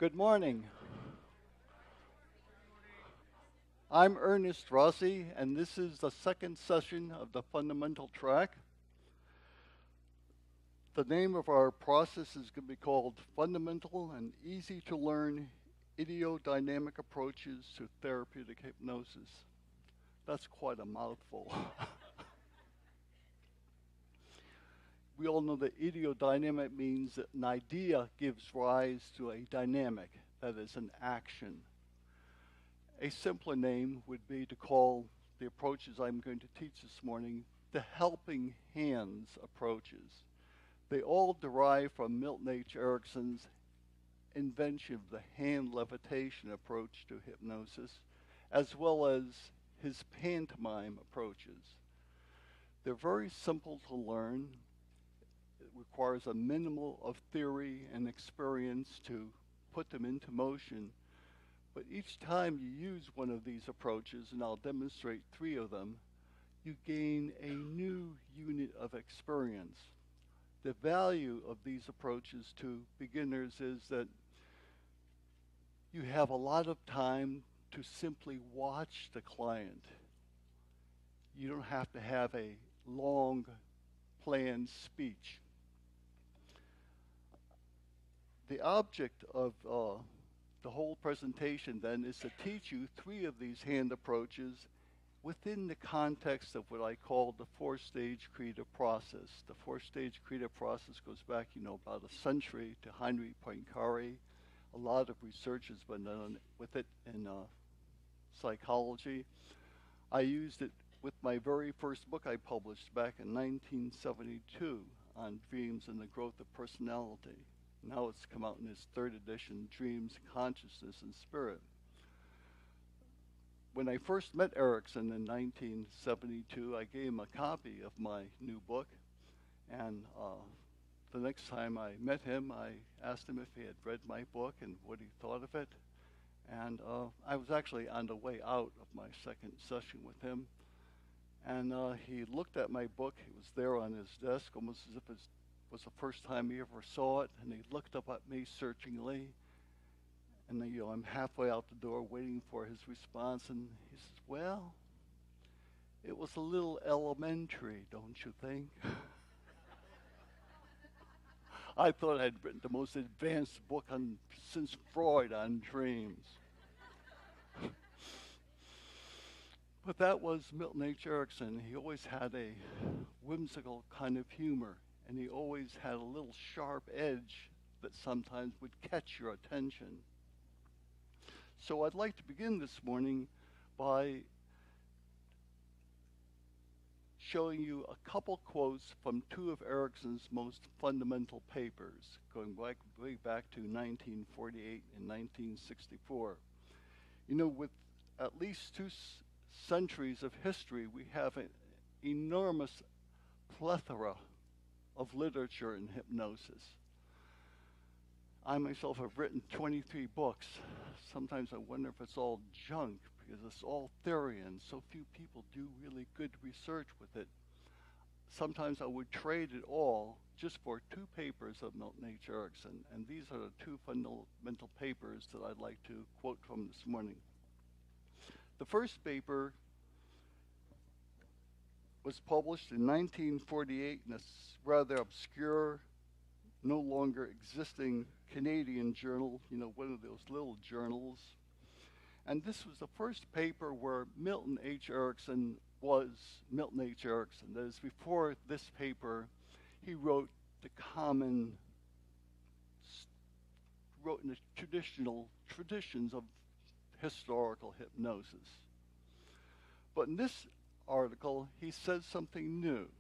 Good morning. I'm Ernest Rossi, and this is the second session of the fundamental track. The name of our process is going to be called Fundamental and Easy to Learn Ideodynamic Approaches to Therapeutic Hypnosis. That's quite a mouthful. We all know that ideodynamic means that an idea gives rise to a dynamic, that is, an action. A simpler name would be to call the approaches I'm going to teach this morning the helping hands approaches. They all derive from Milton H. Erickson's invention of the hand levitation approach to hypnosis, as well as his pantomime approaches. They're very simple to learn. It requires a minimal of theory and experience to put them into motion. But each time you use one of these approaches, and I'll demonstrate 3 of them, you gain a new unit of experience. The value of these approaches to beginners is that you have a lot of time to simply watch the client. You don't have to have a long planned speech. The object of the whole presentation then is to teach you 3 of these hand approaches within the context of what I call the 4-stage creative process. The 4-stage creative process goes back, about a century to Heinrich Poincaré. A lot of research has been done with it in psychology. I used it with my very first book I published back in 1972 on dreams and the growth of personality. Now it's come out in its 3rd edition, Dreams, Consciousness, and Spirit. When I first met Erickson in 1972, I gave him a copy of my new book. And the next time I met him, I asked him if he had read my book and what he thought of it. And I was actually on the way out of my second session with him. And he looked at my book. It was there on his desk, almost as if it was the first time he ever saw it. And he looked up at me searchingly. And I'm halfway out the door waiting for his response. And he says, "Well, it was a little elementary, don't you think?" I thought I'd written the most advanced book since Freud on dreams. But that was Milton H. Erickson. He always had a whimsical kind of humor, and he always had a little sharp edge that sometimes would catch your attention. So I'd like to begin this morning by showing you a couple quotes from 2 of Erickson's most fundamental papers, going way back to 1948 and 1964. With at least 2 centuries of history, we have an enormous plethora of literature in hypnosis. I myself have written 23 books. Sometimes I wonder if it's all junk because it's all theory and so few people do really good research with it. Sometimes I would trade it all just for 2 papers of Milton H. Erickson, and these are the 2 fundamental papers that I'd like to quote from this morning. The first paper was published in 1948 in a rather obscure, no longer existing Canadian journal, one of those little journals. And this was the first paper where Milton H. Erickson was Milton H. Erickson. That is, before this paper, he wrote in the traditions of historical hypnosis. But in this article, he says something new.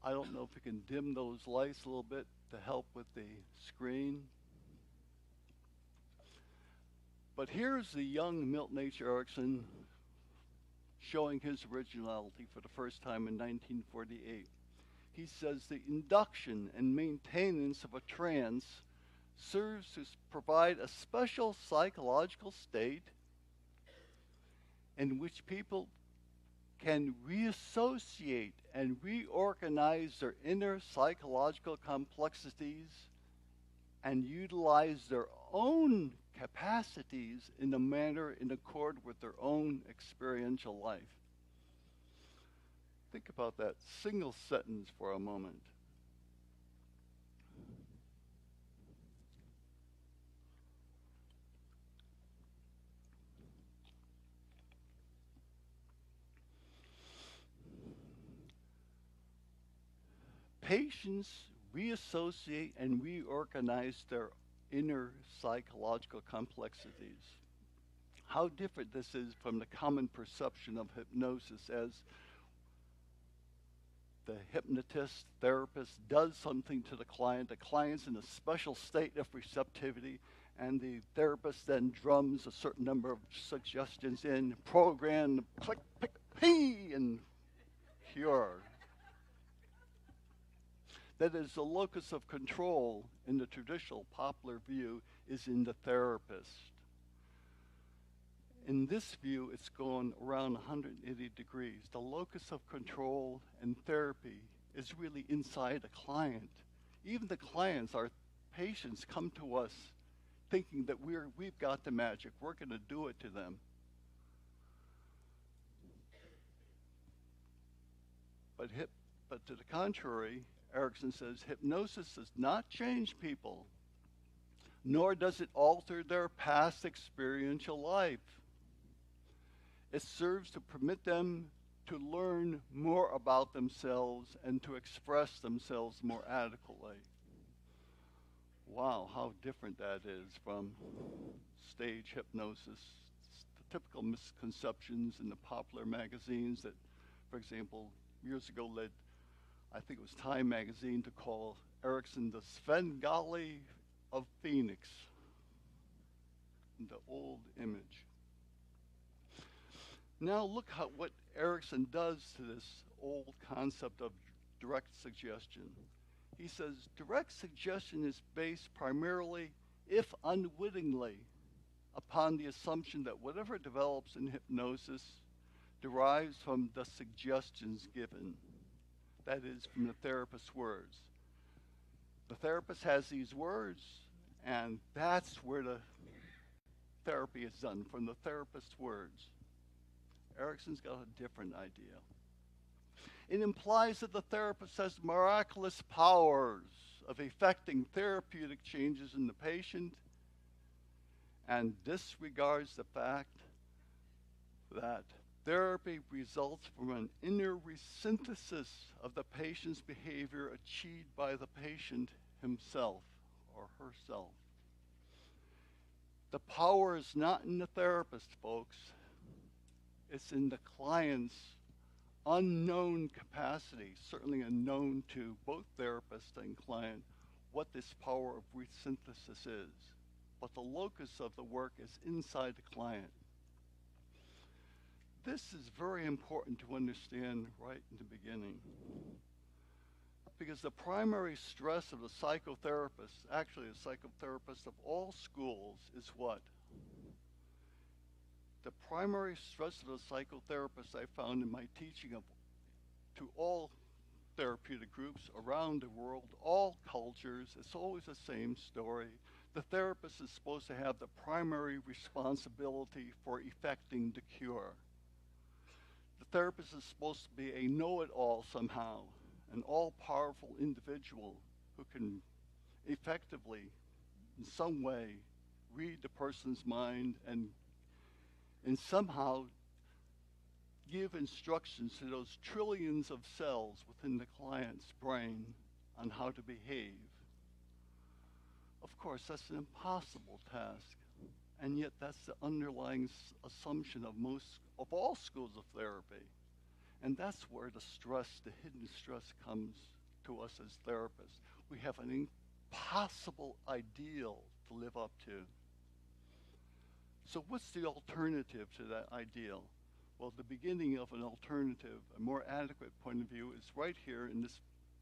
I don't know if we can dim those lights a little bit to help with the screen. But here's the young Milton H. Erickson showing his originality for the first time in 1948. He says the induction and maintenance of a trance serves to provide a special psychological state in which people can reassociate and reorganize their inner psychological complexities and utilize their own capacities in a manner in accord with their own experiential life. Think about that single sentence for a moment. Patients reassociate and reorganize their inner psychological complexities. How different this is from the common perception of hypnosis as the hypnotist, therapist does something to the client's in a special state of receptivity, and the therapist then drums a certain number of suggestions in, program, click, pick, pee, and cure. That is, the locus of control in the traditional popular view is in the therapist. In this view, it's gone around 180 degrees. The locus of control in therapy is really inside the client. Even the clients, our patients, come to us thinking that we've got the magic. We're going to do it to them. But to the contrary, Erickson says, hypnosis does not change people, nor does it alter their past experiential life. It serves to permit them to learn more about themselves and to express themselves more adequately. Wow, how different that is from stage hypnosis. The typical misconceptions in the popular magazines that, for example, years ago led, I think it was Time magazine, to call Erickson the Svengali of Phoenix, the old image. Now look what Erickson does to this old concept of direct suggestion. He says, direct suggestion is based primarily, if unwittingly, upon the assumption that whatever develops in hypnosis derives from the suggestions given. That is, from the therapist's words. The therapist has these words, and that's where the therapy is done, from the therapist's words. Erickson's got a different idea. It implies that the therapist has miraculous powers of effecting therapeutic changes in the patient and disregards the fact that therapy results from an inner resynthesis of the patient's behavior achieved by the patient himself or herself. The power is not in the therapist, folks. It's in the client's unknown capacity, certainly unknown to both therapist and client, what this power of resynthesis is. But the locus of the work is inside the client. This is very important to understand right in the beginning. Because the primary stress of the psychotherapist, actually a psychotherapist of all schools, is what? The primary stress of the psychotherapist I found in my teaching to all therapeutic groups around the world, all cultures, it's always the same story. The therapist is supposed to have the primary responsibility for effecting the cure. The therapist is supposed to be a know-it-all somehow, an all-powerful individual who can effectively, in some way, read the person's mind and somehow give instructions to those trillions of cells within the client's brain on how to behave. Of course, that's an impossible task, and yet that's the underlying assumption of all schools of therapy. And that's where the stress, the hidden stress, comes to us as therapists. We have an impossible ideal to live up to. So what's the alternative to that ideal? Well, the beginning of an alternative, a more adequate point of view, is right here in this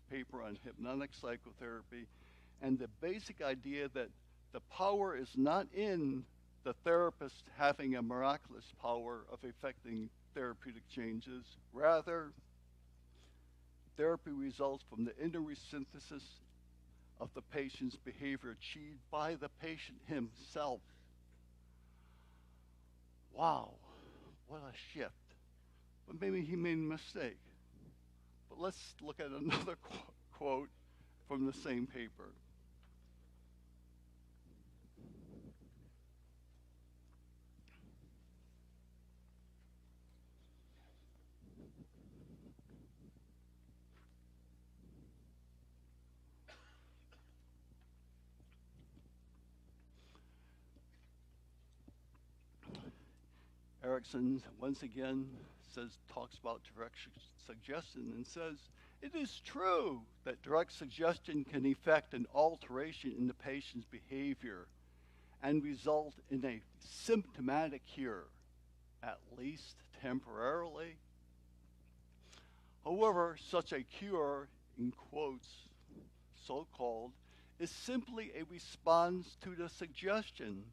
paper on hypnotic psychotherapy, and the basic idea that the power is not in the therapist having a miraculous power of effecting therapeutic changes. Rather, therapy results from the inner resynthesis of the patient's behavior achieved by the patient himself. Wow, what a shift. But maybe he made a mistake. But let's look at another quote from the same paper. Erickson, once again, talks about direct suggestion and says, it is true that direct suggestion can effect an alteration in the patient's behavior and result in a symptomatic cure, at least temporarily. However, such a cure, in quotes, so-called, is simply a response to the suggestion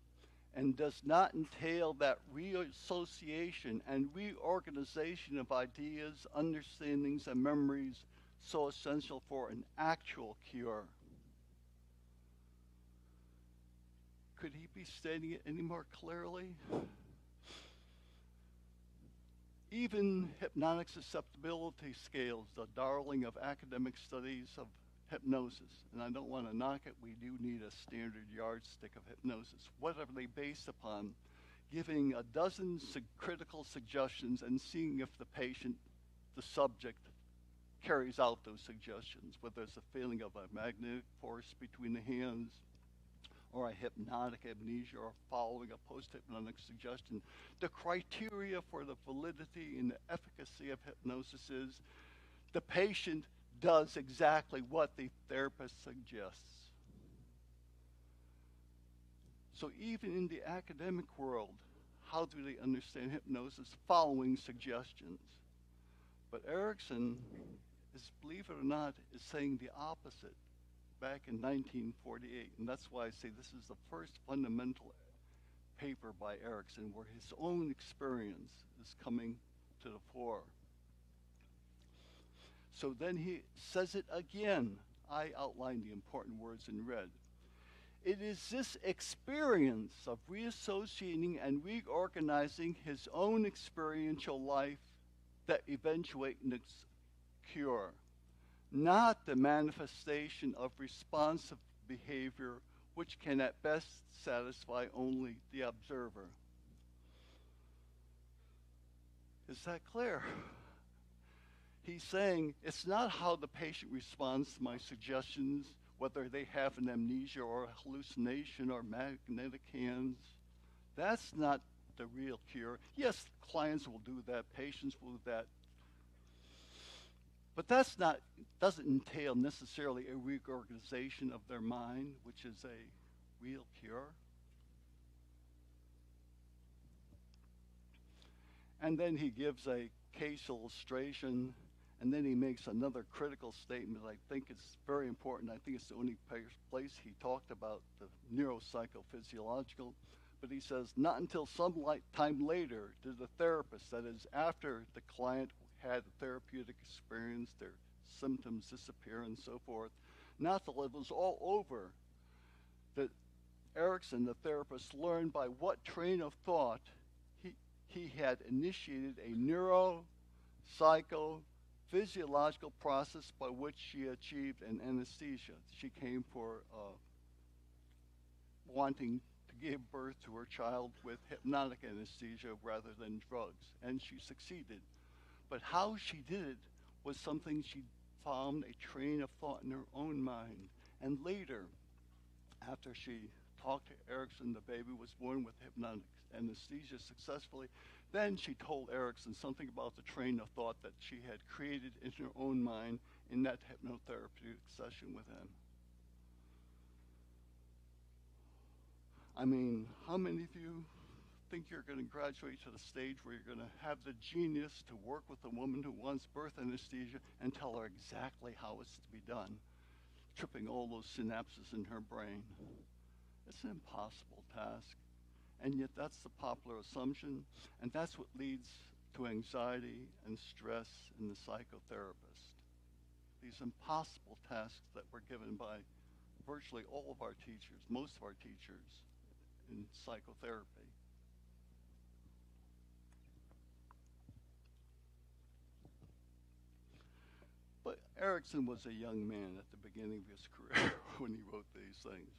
and does not entail that reassociation and reorganization of ideas, understandings, and memories so essential for an actual cure. Could he be stating it any more clearly? Even hypnotic susceptibility scales, the darling of academic studies of hypnosis, and I don't want to knock it, we do need a standard yardstick of hypnosis. What are they based upon? Giving a dozen critical suggestions and seeing if the patient, the subject, carries out those suggestions, whether there's a feeling of a magnetic force between the hands, or a hypnotic amnesia, or following a post-hypnotic suggestion. The criteria for the validity and the efficacy of hypnosis is the patient does exactly what the therapist suggests. So even in the academic world, how do they understand hypnosis? Following suggestions. But Erickson is, believe it or not, is saying the opposite back in 1948. And that's why I say this is the first fundamental paper by Erickson where his own experience is coming to the fore. So then he says it again. I outlined the important words in red. It is this experience of reassociating and reorganizing his own experiential life that eventuates in its cure, not the manifestation of responsive behavior which can at best satisfy only the observer. Is that clear? He's saying it's not how the patient responds to my suggestions, whether they have an amnesia or a hallucination or magnetic hands. That's not the real cure. Yes, clients will do that, patients will do that. But doesn't entail necessarily a reorganization of their mind, which is a real cure. And then he gives a case illustration, and then he makes another critical statement. I think it's very important. I think it's the only place he talked about the neuropsychophysiological. But he says, not until some time later did the therapist, that is, after the client had a therapeutic experience, their symptoms disappear and so forth, not till it was all over, that Erickson, the therapist, learned by what train of thought he had initiated a neuropsychophysiological process by which she achieved an anesthesia. She came for wanting to give birth to her child with hypnotic anesthesia rather than drugs, and she succeeded. But how she did it was something she found a train of thought in her own mind. And later, after she talked to Erickson, the baby was born with hypnotic anesthesia successfully. Then she told Erickson something about the train of thought that she had created in her own mind in that hypnotherapeutic session with him. I mean, how many of you think you're going to graduate to the stage where you're going to have the genius to work with a woman who wants birth anesthesia and tell her exactly how it's to be done, tripping all those synapses in her brain? It's an impossible task. And yet that's the popular assumption, and that's what leads to anxiety and stress in the psychotherapist. These impossible tasks that were given by a virtually all of our teachers, most of our teachers in psychotherapy. But Erickson was a young man at the beginning of his career when he wrote these things.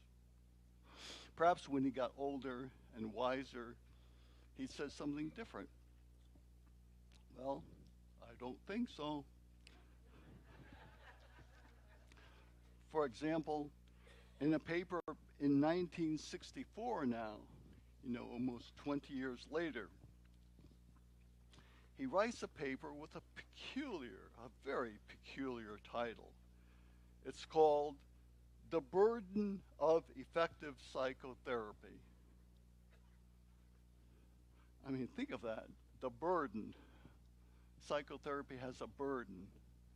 Perhaps when he got older and wiser, he said something different. Well, I don't think so. For example, in a paper in 1964 now, almost 20 years later, he writes a paper with a very peculiar title. It's called The Burden of Effective Psychotherapy. I mean, think of that, the burden. Psychotherapy has a burden.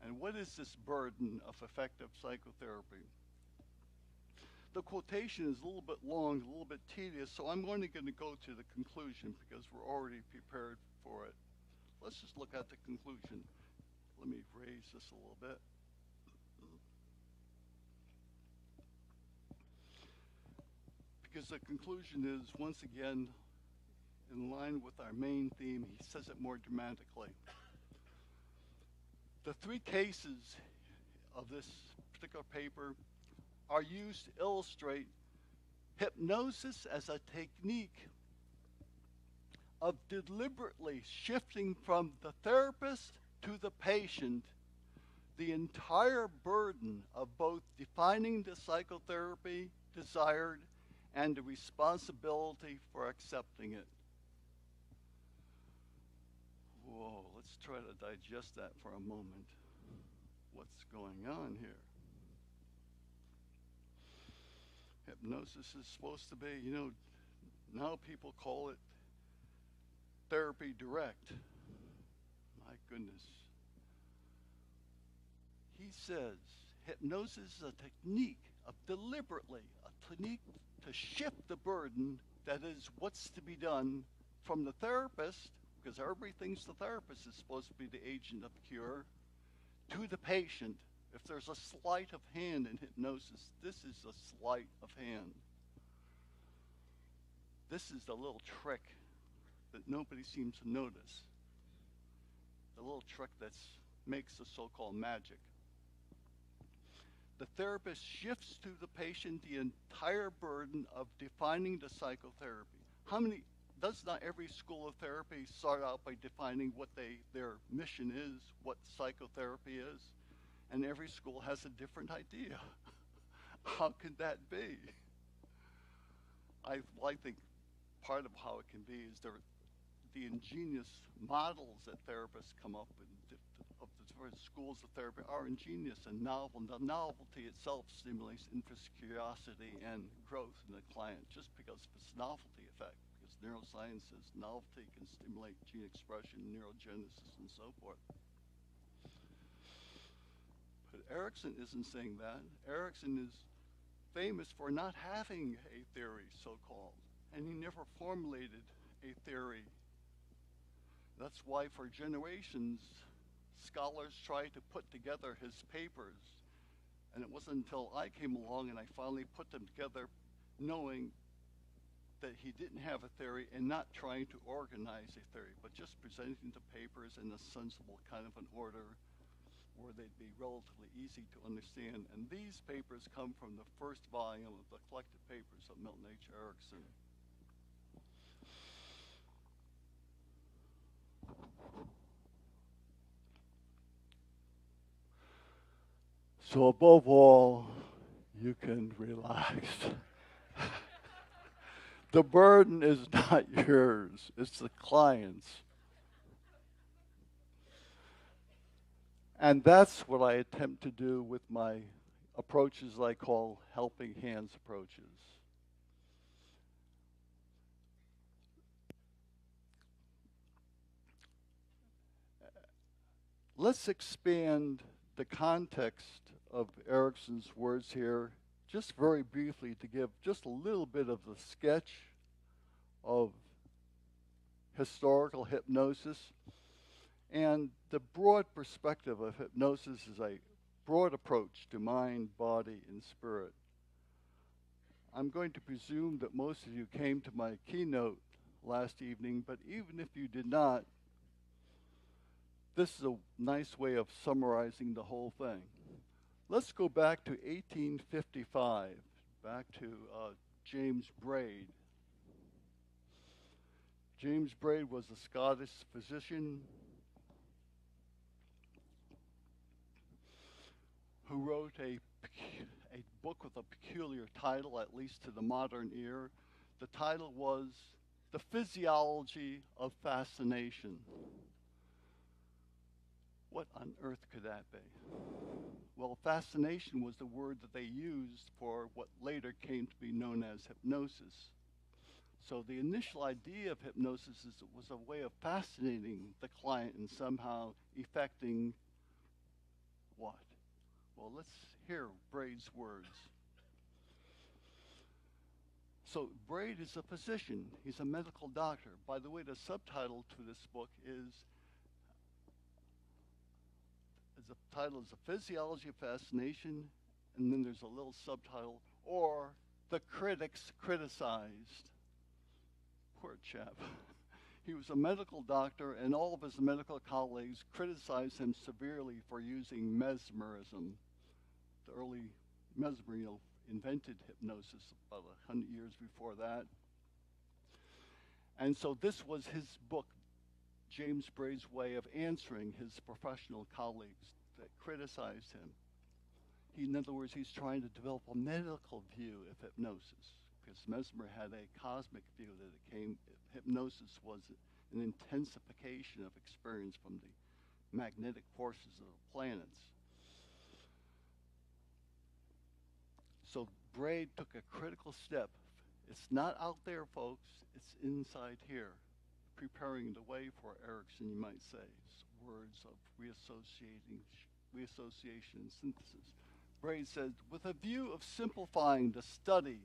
And what is this burden of effective psychotherapy? The quotation is a little bit long, a little bit tedious, so I'm only going to go to the conclusion because we're already prepared for it. Let's just look at the conclusion. Let me raise this a little bit. Because the conclusion is, once again, in line with our main theme. He says it more dramatically. The three cases of this particular paper are used to illustrate hypnosis as a technique of deliberately shifting from the therapist to the patient the entire burden of both defining the psychotherapy desired and the responsibility for accepting it. Whoa, let's try to digest that for a moment. What's going on here? Hypnosis is supposed to be, now people call it therapy direct. My goodness. He says hypnosis is a technique of deliberately, a technique to shift the burden, that is what's to be done, from the therapist, because everybody thinks the therapist is supposed to be the agent of cure, to the patient. If there's a sleight of hand in hypnosis, this is a sleight of hand. This is the little trick that nobody seems to notice. The little trick that makes the so-called magic. The therapist shifts to the patient the entire burden of defining the psychotherapy. Does not every school of therapy start out by defining what their mission is, what psychotherapy is? And every school has a different idea. How could that be? I think part of how it can be is the ingenious models that therapists come up with of the different schools of therapy are ingenious and novel. The novelty itself stimulates interest, curiosity, and growth in the client just because of its novelty effect. Because neuroscience says novelty can stimulate gene expression, neurogenesis, and so forth. But Erickson isn't saying that. Erickson is famous for not having a theory, so-called, and he never formulated a theory. That's why for generations, scholars tried to put together his papers, and it wasn't until I came along and I finally put them together, knowing that he didn't have a theory and not trying to organize a theory, but just presenting the papers in a sensible kind of an order where they'd be relatively easy to understand. And these papers come from the first volume of the collected papers of Milton H. Erickson. So above all, you can relax. The burden is not yours, it's the client's. And that's what I attempt to do with my approaches I call helping hands approaches. Let's expand the context of Erickson's words here, just very briefly, to give just a little bit of the sketch of historical hypnosis. And the broad perspective of hypnosis is a broad approach to mind, body, and spirit. I'm going to presume that most of you came to my keynote last evening, but even if you did not, this is a nice way of summarizing the whole thing. Let's go back to 1855, back to James Braid. James Braid was a Scottish physician who wrote a book with a peculiar title, at least to the modern ear. The title was The Physiology of Fascination. What on earth could that be? Well, fascination was the word that they used for what later came to be known as hypnosis. So the initial idea of hypnosis is it was a way of fascinating the client and somehow effecting what? Well, let's hear Braid's words. So Braid is a physician. He's a medical doctor. By the way, the subtitle to this book is the title is The Physiology of Fascination, and then there's a little subtitle, or The Critics Criticized. Poor chap. He was a medical doctor, and all of his medical colleagues criticized him severely for using mesmerism. The early Mesmer, invented hypnosis about 100 years before that. And so this was his book, James Braid's way of answering his professional colleagues that criticized him. In other words, he's trying to develop a medical view of hypnosis, because Mesmer had a cosmic view that hypnosis was an intensification of experience from the magnetic forces of the planets. So Braid took a critical step. It's not out there, folks. It's inside here, preparing the way for Erickson, you might say. Words of reassociation and synthesis. Braid said, with a view of simplifying the study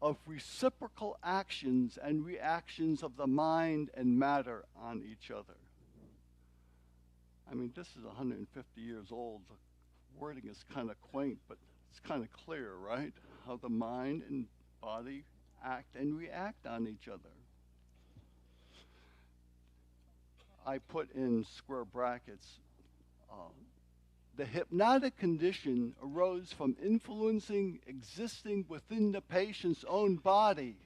of reciprocal actions and reactions of the mind and matter on each other. I mean, this is 150 years old. The wording is kind of quaint, but it's kind of clear, right? How the mind and body act and react on each other. I put in square brackets, the hypnotic condition arose from influencing existing within the patient's own body.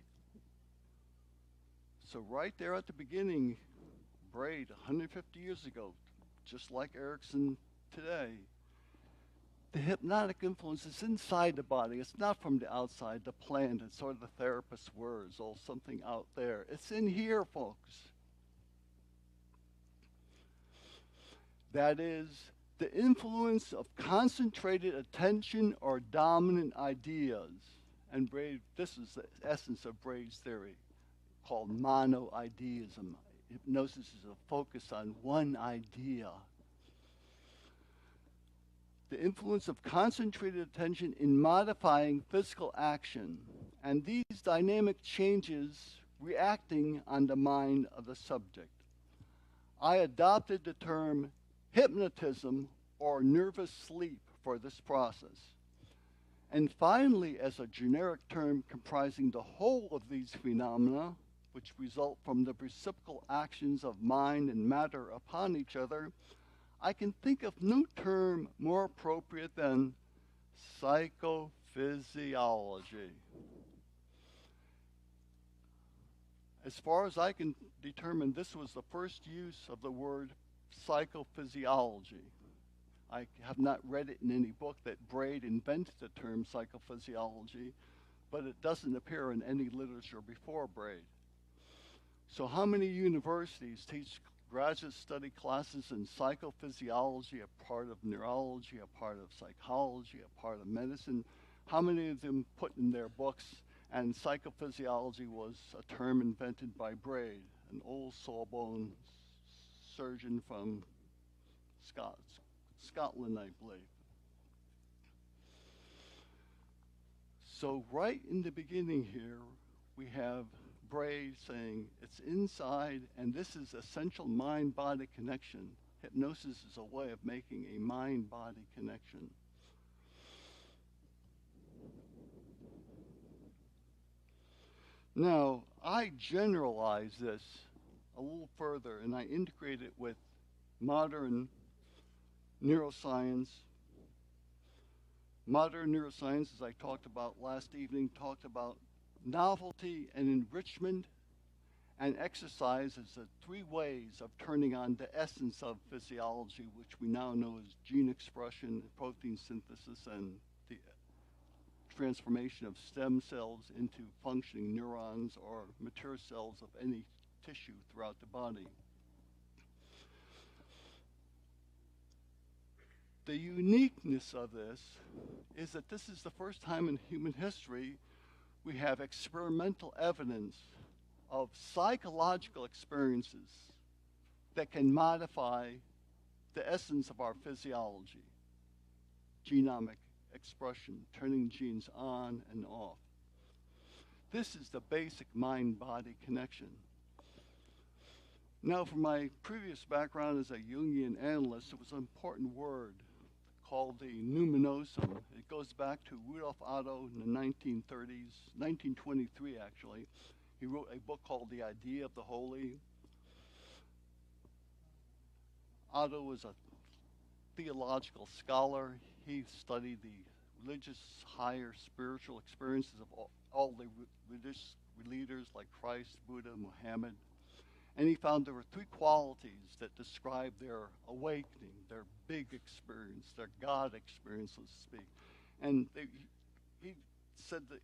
So right there at the beginning, Braid, 150 years ago, just like Erickson today, the hypnotic influence is inside the body. It's not from the outside, the plant. It's sort of the therapist's words, oh, something out there. It's in here, folks. That is, the influence of concentrated attention or dominant ideas. And Braid, this is the essence of Braid's theory, called monoideism. Hypnosis is a focus on one idea. The influence of concentrated attention in modifying physical action, and these dynamic changes reacting on the mind of the subject. I adopted the term hypnotism or nervous sleep for this process. And finally, as a generic term comprising the whole of these phenomena, which result from the reciprocal actions of mind and matter upon each other, I can think of no term more appropriate than psychophysiology. As far as I can determine, this was the first use of the word psychophysiology. I have not read it in any book that Braid invented the term psychophysiology, but it doesn't appear in any literature before Braid. So how many universities teach graduate study classes in psychophysiology, a part of neurology, a part of psychology, a part of medicine? How many of them put in their books, and psychophysiology was a term invented by Braid, an old sawbone surgeon from Scotland, I believe. So right in the beginning here, we have Braid saying it's inside, and this is essential mind-body connection. Hypnosis is a way of making a mind-body connection. Now, I generalize this a little further and I integrate it with modern neuroscience. Modern neuroscience, as I talked about last evening, talked about novelty and enrichment, and exercise as the three ways of turning on the essence of physiology, which we now know as gene expression, protein synthesis, and the transformation of stem cells into functioning neurons or mature cells of any tissue throughout the body. The uniqueness of this is that this is the first time in human history we have experimental evidence of psychological experiences that can modify the essence of our physiology, genomic expression, turning genes on and off. This is the basic mind-body connection. Now, from my previous background as a Jungian analyst, it was an important word called the numinosum. It goes back to Rudolf Otto in the 1930s, 1923 actually. He wrote a book called The Idea of the Holy. Otto was a theological scholar. He studied the religious, higher spiritual experiences of all the religious leaders like Christ, Buddha, Muhammad. And he found there were three qualities that describe their awakening, their big experience, their God experience, so to speak. And he said that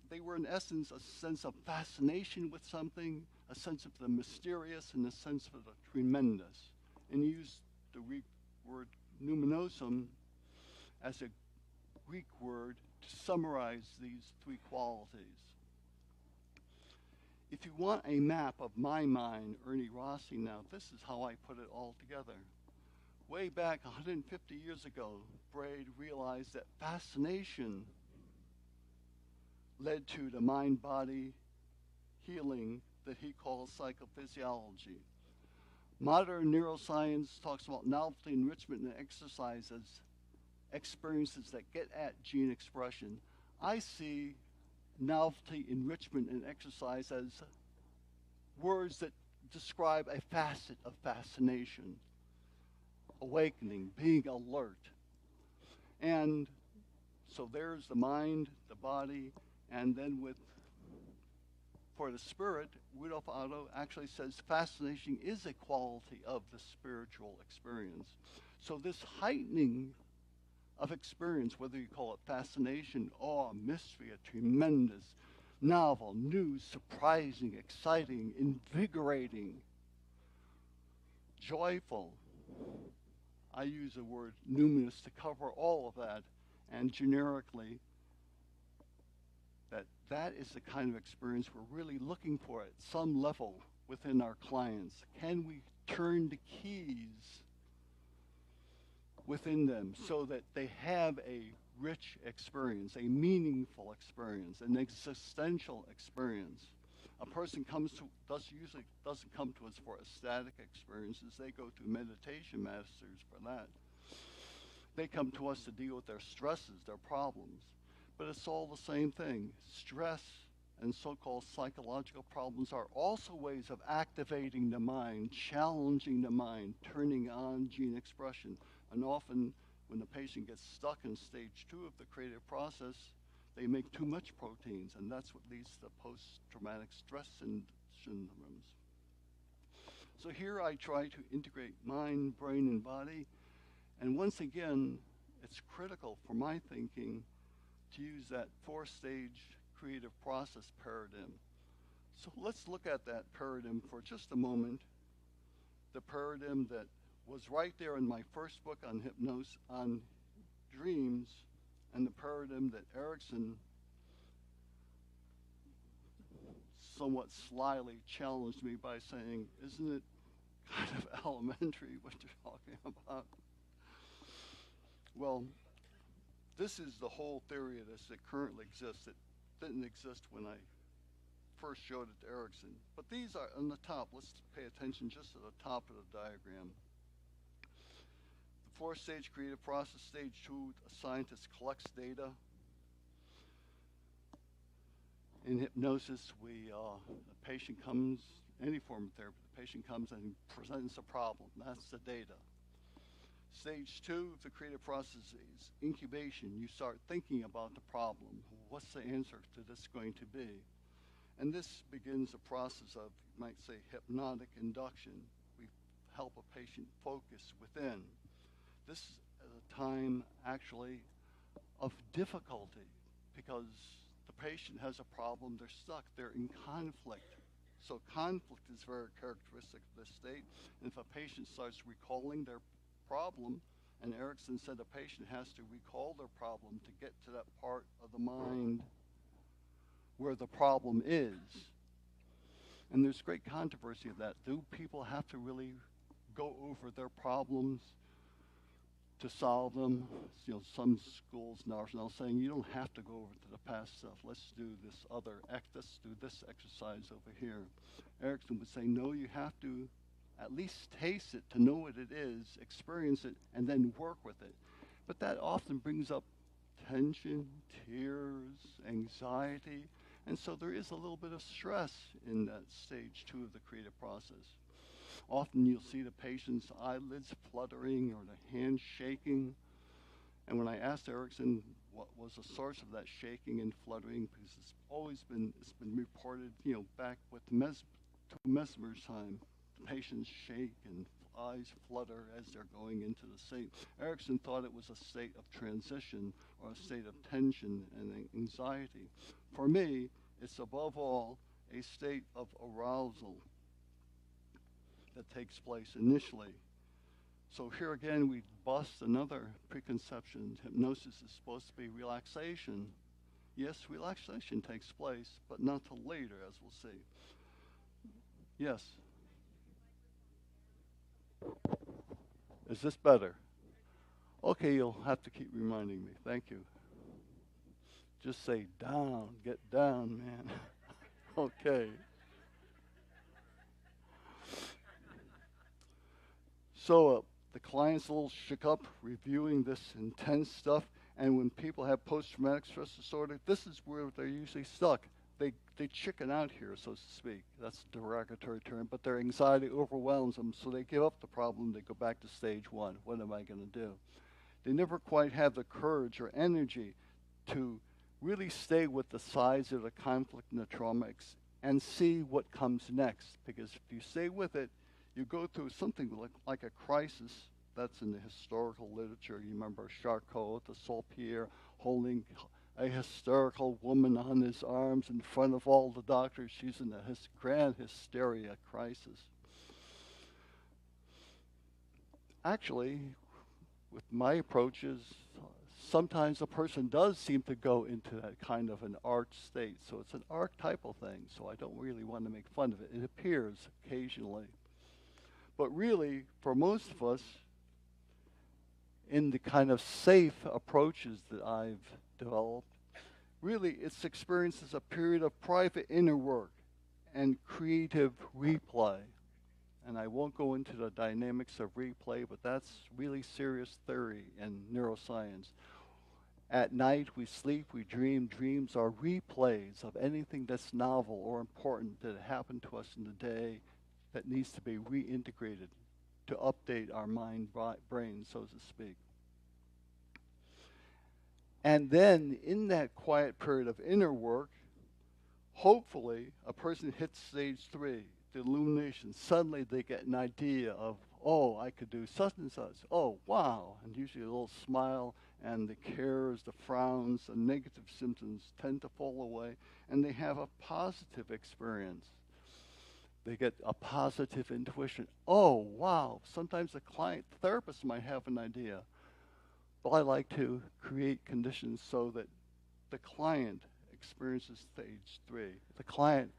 they were in essence a sense of fascination with something, a sense of the mysterious, and a sense of the tremendous. And he used the Greek word numinosum as a Greek word to summarize these three qualities. If you want a map of my mind, Ernie Rossi now, this is how I put it all together. Way back 150 years ago, Braid realized that fascination led to the mind-body healing that he calls psychophysiology. Modern neuroscience talks about novelty, enrichment, and exercise as experiences that get at gene expression. I see novelty, enrichment, and exercise as words that describe a facet of fascination, awakening, being alert. And so there's the mind, the body, and then for the spirit, Rudolf Otto actually says fascination is a quality of the spiritual experience. So this heightening of experience, whether you call it fascination, awe, mystery, a tremendous, novel, new, surprising, exciting, invigorating, joyful. I use the word numinous to cover all of that, and generically, that is the kind of experience we're really looking for at some level within our clients. Can we turn the keys within them so that they have a rich experience, a meaningful experience, an existential experience? A person usually doesn't come to us for ecstatic experiences. They go to meditation masters for that. They come to us to deal with their stresses, their problems. But it's all the same thing. Stress and so-called psychological problems are also ways of activating the mind, challenging the mind, turning on gene expression. And often, when the patient gets stuck in stage 2 of the creative process, they make too much proteins, and that's what leads to post-traumatic stress syndromes. So here I try to integrate mind, brain, and body. And once again, it's critical for my thinking to use that 4-stage creative process paradigm. So let's look at that paradigm for just a moment. The paradigm that was right there in my first book on hypnosis, on dreams, and the paradigm that Erickson somewhat slyly challenged me by saying, isn't it kind of elementary what you're talking about? Well, this is the whole theory of this that currently exists. It didn't exist when I first showed it to Erickson. But these are on the top. Let's pay attention just to the top of the diagram. The 4-stage creative process, stage 2, a scientist collects data. In hypnosis, the patient comes, any form of therapy, the patient comes and presents a problem. That's the data. Stage 2 of the creative process is incubation. You start thinking about the problem. What's the answer to this going to be? And this begins a process of, you might say, hypnotic induction. We help a patient focus within. This is a time, actually, of difficulty because the patient has a problem, they're stuck, they're in conflict. So conflict is very characteristic of this state. And if a patient starts recalling their problem, and Erickson said a patient has to recall their problem to get to that part of the mind where the problem is. And there's great controversy of that. Do people have to really go over their problems to solve them? You know, some schools now are now saying you don't have to go over to the past stuff. Let's do this let's do this exercise over here. Erickson would say, no, you have to at least taste it to know what it is, experience it, and then work with it. But that often brings up tension, tears, anxiety, and so there is a little bit of stress in that stage 2 of the creative process. Often you'll see the patient's eyelids fluttering or the hands shaking. And when I asked Erickson what was the source of that shaking and fluttering, because it's been reported, back with Mesmer's time, the patients shake and eyes flutter as they're going into the state. Erickson thought it was a state of transition or a state of tension and anxiety. For me, it's above all a state of arousal that takes place initially. So here again, we bust another preconception. Hypnosis is supposed to be relaxation. Yes, relaxation takes place, but not till later, as we'll see. Yes? Is this better? Okay, you'll have to keep reminding me. Thank you. Just say down, get down, man. Okay. So the client's a little shook up reviewing this intense stuff, and when people have post-traumatic stress disorder, this is where they're usually stuck. They chicken out here, so to speak. That's a derogatory term, but their anxiety overwhelms them, so they give up the problem. They go back to stage 1. What am I going to do? They never quite have the courage or energy to really stay with the size of the conflict and the trauma and see what comes next. Because if you stay with it, you go through something like a crisis. That's in the historical literature. You remember Charcot, the Saulpier, holding a hysterical woman on his arms in front of all the doctors. She's in a grand hysteria crisis. Actually, with my approaches, sometimes a person does seem to go into that kind of an arch state. So it's an archetypal thing, so I don't really want to make fun of it. It appears occasionally. But really, for most of us, in the kind of safe approaches that I've developed, really it's experienced as a period of private inner work and creative replay. And I won't go into the dynamics of replay, but that's really serious theory in neuroscience. At night, we sleep, we dream. Dreams are replays of anything that's novel or important that happened to us in the day that needs to be reintegrated to update our brain, so to speak. And then in that quiet period of inner work, hopefully a person hits stage 3, the illumination. Suddenly they get an idea of, oh, I could do such and such. Oh, wow. And usually a little smile, and the cares, the frowns, the negative symptoms tend to fall away, and they have a positive experience. They get a positive intuition. Oh, wow. Sometimes the therapist might have an idea. But I like to create conditions so that the client experiences stage 3. The client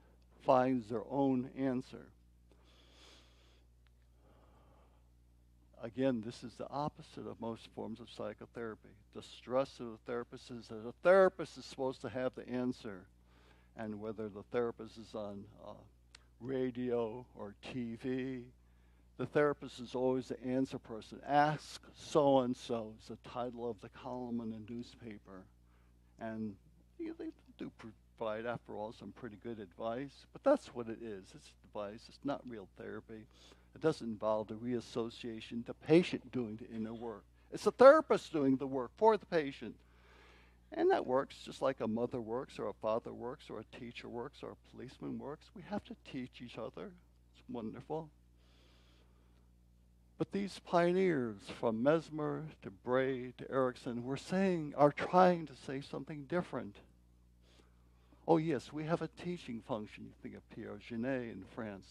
finds their own answer. Again, this is the opposite of most forms of psychotherapy. The stress of the therapist is that the therapist is supposed to have the answer. And whether the therapist is on radio or TV, the therapist is always the answer person. Ask so-and-so is the title of the column in a newspaper. And they do provide provide, after all, some pretty good advice, but that's what it is. It's a device. It's not real therapy. It doesn't involve the reassociation, the patient doing the inner work. It's the therapist doing the work for the patient. And that works just like a mother works, or a father works, or a teacher works, or a policeman works. We have to teach each other. It's wonderful. But these pioneers, from Mesmer to Bray to Erickson, are trying to say something different. Oh yes, we have a teaching function. You think of Pierre Genet in France,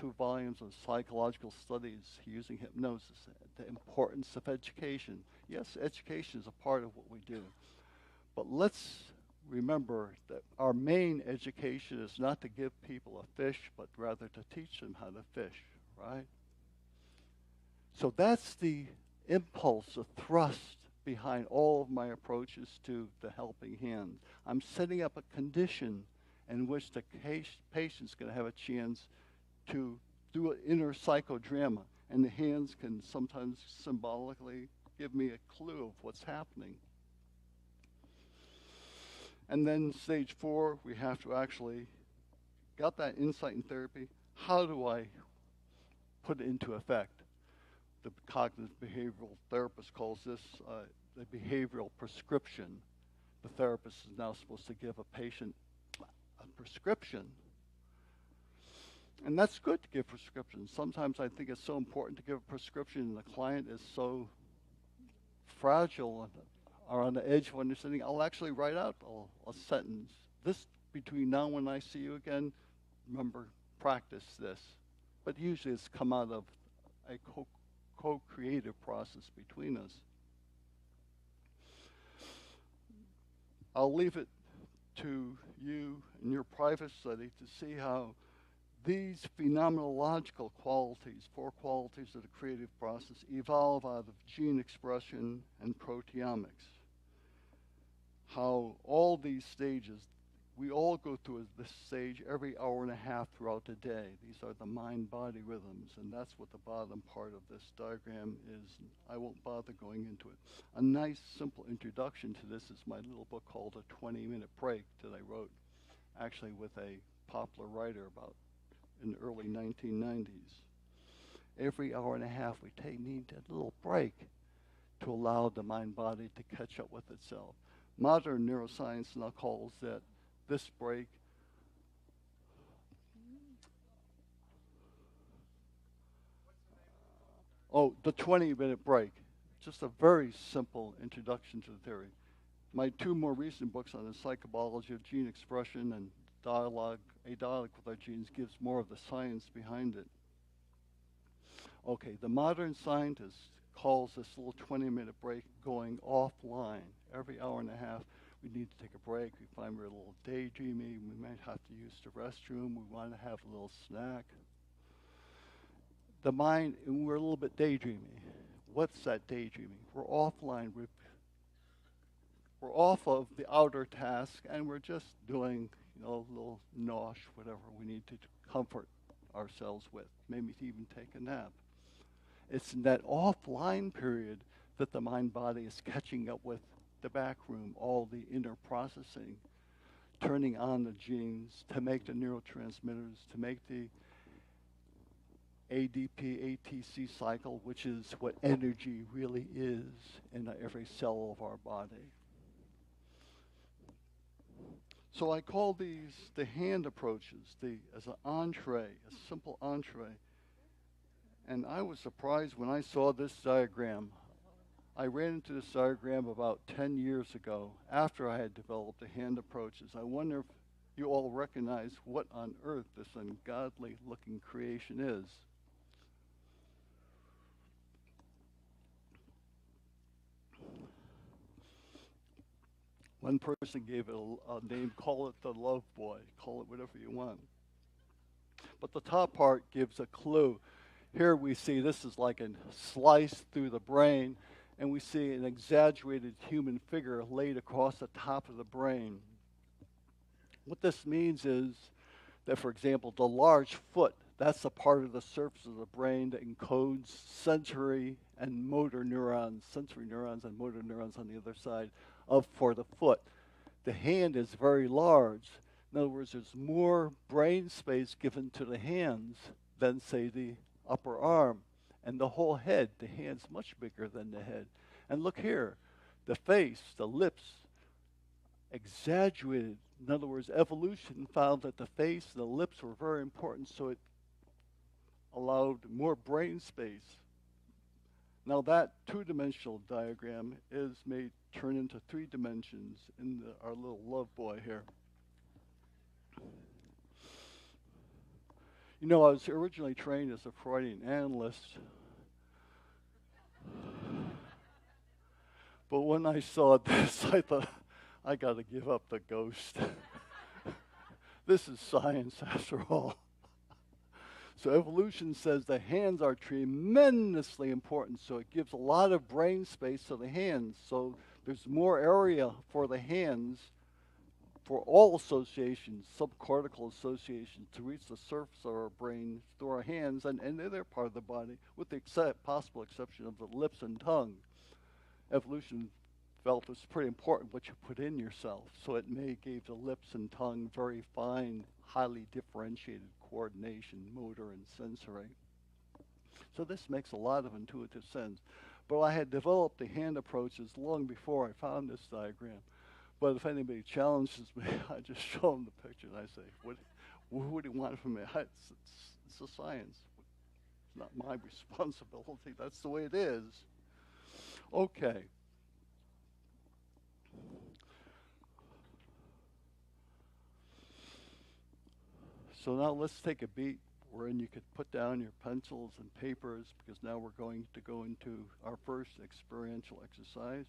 2 volumes of psychological studies using hypnosis, the importance of education. Yes, education is a part of what we do. But let's remember that our main education is not to give people a fish, but rather to teach them how to fish, right? So that's the impulse, the thrust behind all of my approaches to the helping hand. I'm setting up a condition in which the patient's going to have a chance to do an inner psychodrama, and the hands can sometimes symbolically give me a clue of what's happening. And then stage 4, we have to actually got that insight in therapy. How do I put it into effect? The cognitive behavioral therapist calls this the behavioral prescription. The therapist is now supposed to give a patient a prescription. And that's good to give prescriptions. Sometimes I think it's so important to give a prescription, and the client is so fragile or on the edge of understanding. I'll actually write out a sentence. This, between now and when I see you again, remember, practice this. But usually it's come out of a co-creative process between us. I'll leave it to you in your private study to see how these phenomenological qualities, 4 qualities of the creative process, evolve out of gene expression and proteomics. How all these stages, we all go through this stage every hour and a half throughout the day. These are the mind-body rhythms, and that's what the bottom part of this diagram is. I won't bother going into it. A nice, simple introduction to this is my little book called A 20-Minute Break that I wrote, actually with a popular writer about in the early 1990s. Every hour and a half, we need a little break to allow the mind-body to catch up with itself. Modern neuroscience now calls that this break the 20-minute break. Just a very simple introduction to the theory. My 2 more recent books on the psychobiology of gene expression and a dialogue with our genes gives more of the science behind it. Okay, the modern scientist calls this little 20-minute break going offline. Every hour and a half, we need to take a break. We find we're a little daydreaming. We might have to use the restroom. We want to have a little snack. The mind, and we're a little bit daydreaming. What's that daydreaming? We're offline. We're off of the outer task, and we're just doing, a little nosh, whatever we need to comfort ourselves with. Maybe to even take a nap. It's in that offline period that the mind-body is catching up with the back room, all the inner processing, turning on the genes to make the neurotransmitters, to make the ADP, ATC cycle, which is what energy really is in every cell of our body. So I call these the hand approaches, as an entree, a simple entree. And I was surprised when I saw this diagram. I ran into this diagram about 10 years ago after I had developed the hand approaches. I wonder if you all recognize what on earth this ungodly looking creation is. One person gave it a name, call it the love boy, call it whatever you want. But the top part gives a clue. Here we see this is like a slice through the brain, and we see an exaggerated human figure laid across the top of the brain. What this means is that, for example, the large foot, that's the part of the surface of the brain that encodes sensory neurons and motor neurons on the other side for the foot. The hand is very large, In other words, there's more brain space given to the hands than, say, the upper arm. And the whole head, the hand's much bigger than the head. And look here, the face, the lips, exaggerated. In other words, evolution found that the face and the lips were very important, so it allowed more brain space. Now that two-dimensional diagram is made turn into 3 dimensions in our little love boy here. You know, I was originally trained as a Freudian analyst, but when I saw this, I thought, I got to give up the ghost. This is science after all. So evolution says the hands are tremendously important, so it gives a lot of brain space to the hands. So there's more area for the hands for all associations, subcortical associations, to reach the surface of our brain through our hands and any other part of the body, with the possible exception of the lips and tongue. Evolution felt it's pretty important what you put in yourself, so it gave the lips and tongue very fine, highly differentiated coordination, motor and sensory. So this makes a lot of intuitive sense. But I had developed the hand approaches long before I found this diagram. But if anybody challenges me, I just show them the picture and I say, what do you want from me? It's a science. It's not my responsibility. That's the way it is. Okay. So now let's take a beat wherein you could put down your pencils and papers, because now we're going to go into our first experiential exercise.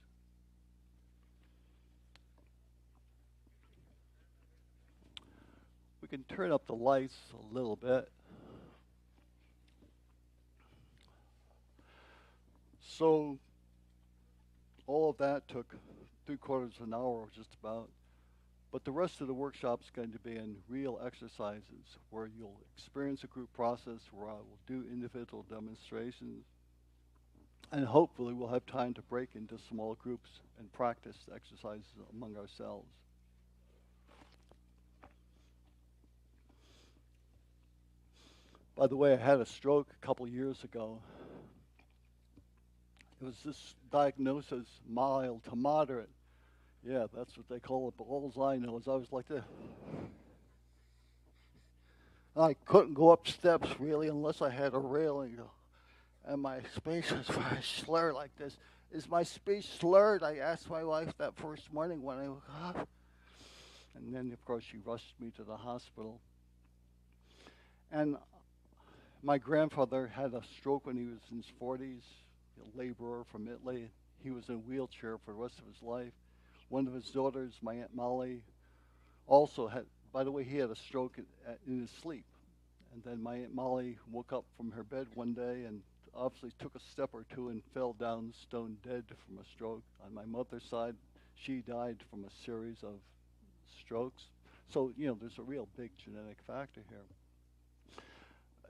We can turn up the lights a little bit. So all of that took 3/4 of an hour, just about. But the rest of the workshop is going to be in real exercises where you'll experience a group process, where I will do individual demonstrations, and hopefully we'll have time to break into small groups and practice exercises among ourselves. By the way, I had a stroke a couple years ago. It was this diagnosis, mild to moderate. Yeah, that's what they call it, but all I know is I was like this. I couldn't go up steps, really, unless I had a railing. And my speech was very slurred like this. Is my speech slurred? I asked my wife that first morning when I woke up. And then, of course, she rushed me to the hospital. And my grandfather had a stroke when he was in his 40s, a laborer from Italy. He was in a wheelchair for the rest of his life. One of his daughters, my Aunt Molly, also had, by the way, he had a stroke in his sleep. And then my Aunt Molly woke up from her bed one day and obviously took a step or two and fell down stone dead from a stroke. On my mother's side, she died from a series of strokes. So, there's a real big genetic factor here.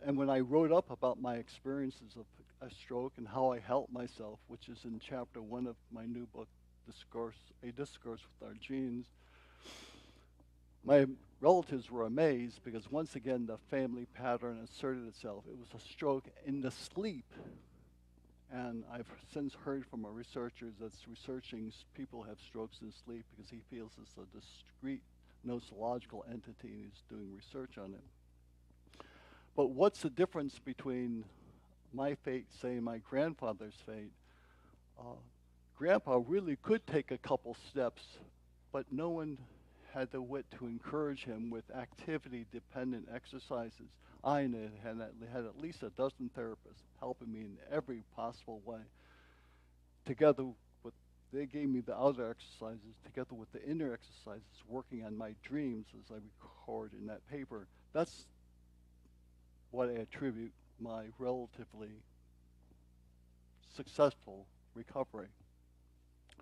And when I wrote up about my experiences of a stroke and how I helped myself, which is in chapter 1 of my new book, A Discourse with Our Genes, my relatives were amazed because once again the family pattern asserted itself. It was a stroke in the sleep. And I've since heard from a researcher that's researching people who have strokes in sleep because he feels it's a discrete nosological entity and he's doing research on it. But what's the difference between my fate, say, my grandfather's fate? Grandpa really could take a couple steps, but no one had the wit to encourage him with activity-dependent exercises. I had at least a dozen therapists helping me in every possible way. Together with, they gave me the outer exercises, together with the inner exercises, working on my dreams as I record in that paper. That's what I attribute my relatively successful recovery.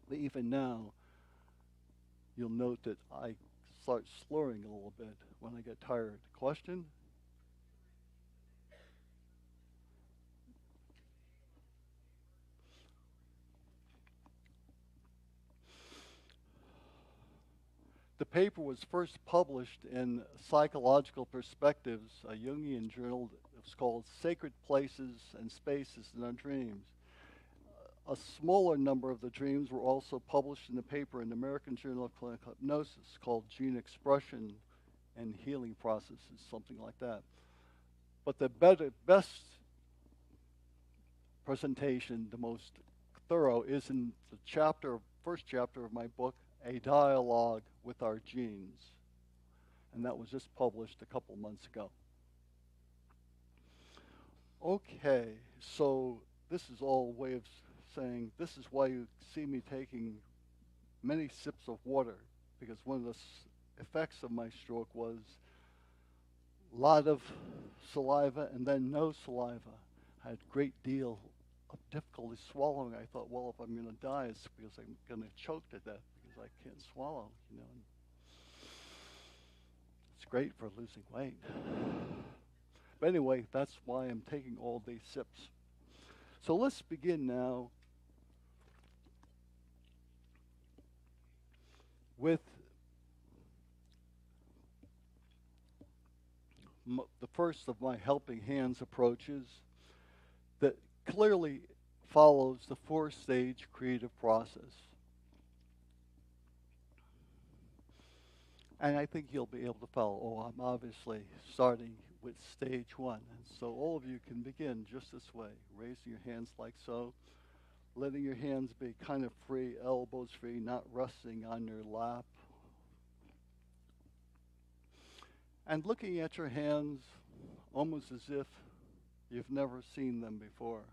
But even now, you'll note that I start slurring a little bit when I get tired. Question? The paper was first published in Psychological Perspectives, a Jungian journal. It was called Sacred Places and Spaces in Our Dreams. A smaller number of the dreams were also published in the paper in the American Journal of Clinical Hypnosis called Gene Expression and Healing Processes, something like that. But the best presentation, the most thorough, is in the first chapter of my book, A Dialogue with Our Genes. And that was just published a couple months ago. Okay, so this is all a way of saying this is why you see me taking many sips of water, because one of the effects of my stroke was a lot of saliva and then no saliva. I had a great deal of difficulty swallowing. I thought, well, if I'm going to die, it's because I'm going to choke to death because I can't swallow, you know. It's great for losing weight. But anyway, that's why I'm taking all these sips. So let's begin now with the first of my helping hands approaches that clearly follows the four-stage creative process. And I think you'll be able to follow. Oh, I'm obviously starting with stage one. And so all of you can begin just this way, raising your hands like so, letting your hands be kind of free, elbows free, not resting on your lap. And looking at your hands almost as if you've never seen them before.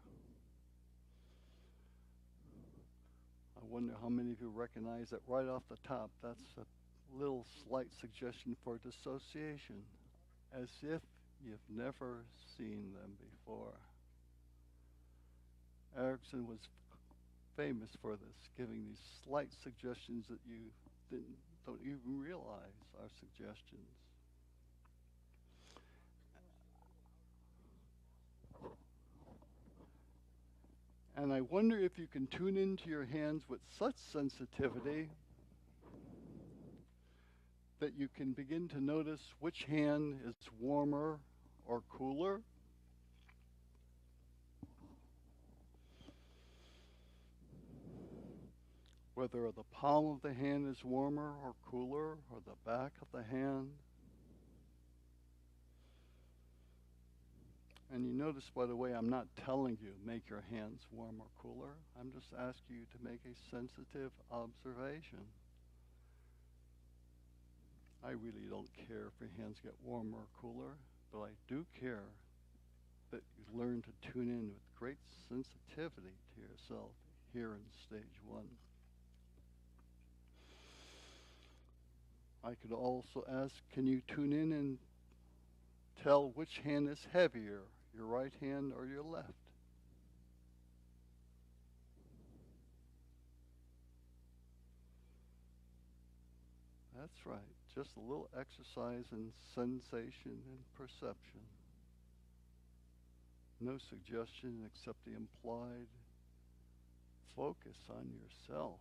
I wonder how many of you recognize that right off the top. That's a little slight suggestion for dissociation, as if you've never seen them before. Erickson was famous for this, giving these slight suggestions that you don't even realize are suggestions. And I wonder if you can tune into your hands with such sensitivity that you can begin to notice which hand is warmer or cooler. Whether the palm of the hand is warmer or cooler, or the back of the hand. And you notice, by the way, I'm not telling you make your hands warm or cooler. I'm just asking you to make a sensitive observation. I really don't care if your hands get warmer or cooler, but I do care that you learn to tune in with great sensitivity to yourself here in stage one. I could also ask, can you tune in and tell which hand is heavier, your right hand or your left? That's right, just a little exercise in sensation and perception. No suggestion except the implied focus on yourself.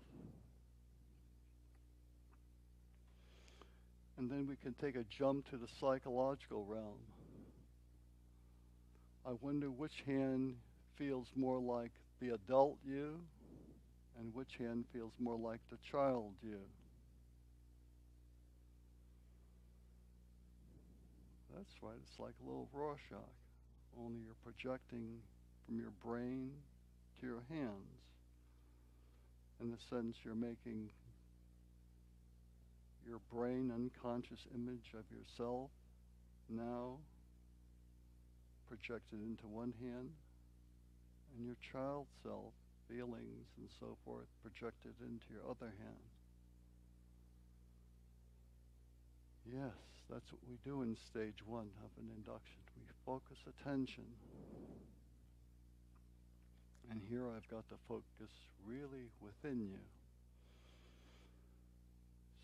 And then we can take a jump to the psychological realm. I wonder which hand feels more like the adult you and which hand feels more like the child you. That's right, it's like a little Rorschach, only you're projecting from your brain to your hands. In a sense, you're making your brain unconscious image of yourself now projected into one hand, and your child self, feelings and so forth, projected into your other hand. Yes, that's what we do in stage one of an induction. We focus attention. And here I've got the focus really within you.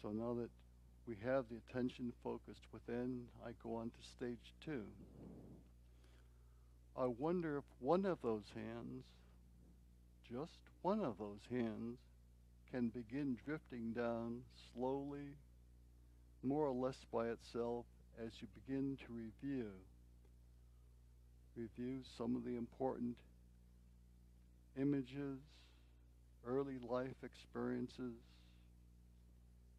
So now that we have the attention focused within, I go on to stage two. I wonder if one of those hands, just one of those hands, can begin drifting down slowly more or less by itself as you begin to review some of the important images, early life experiences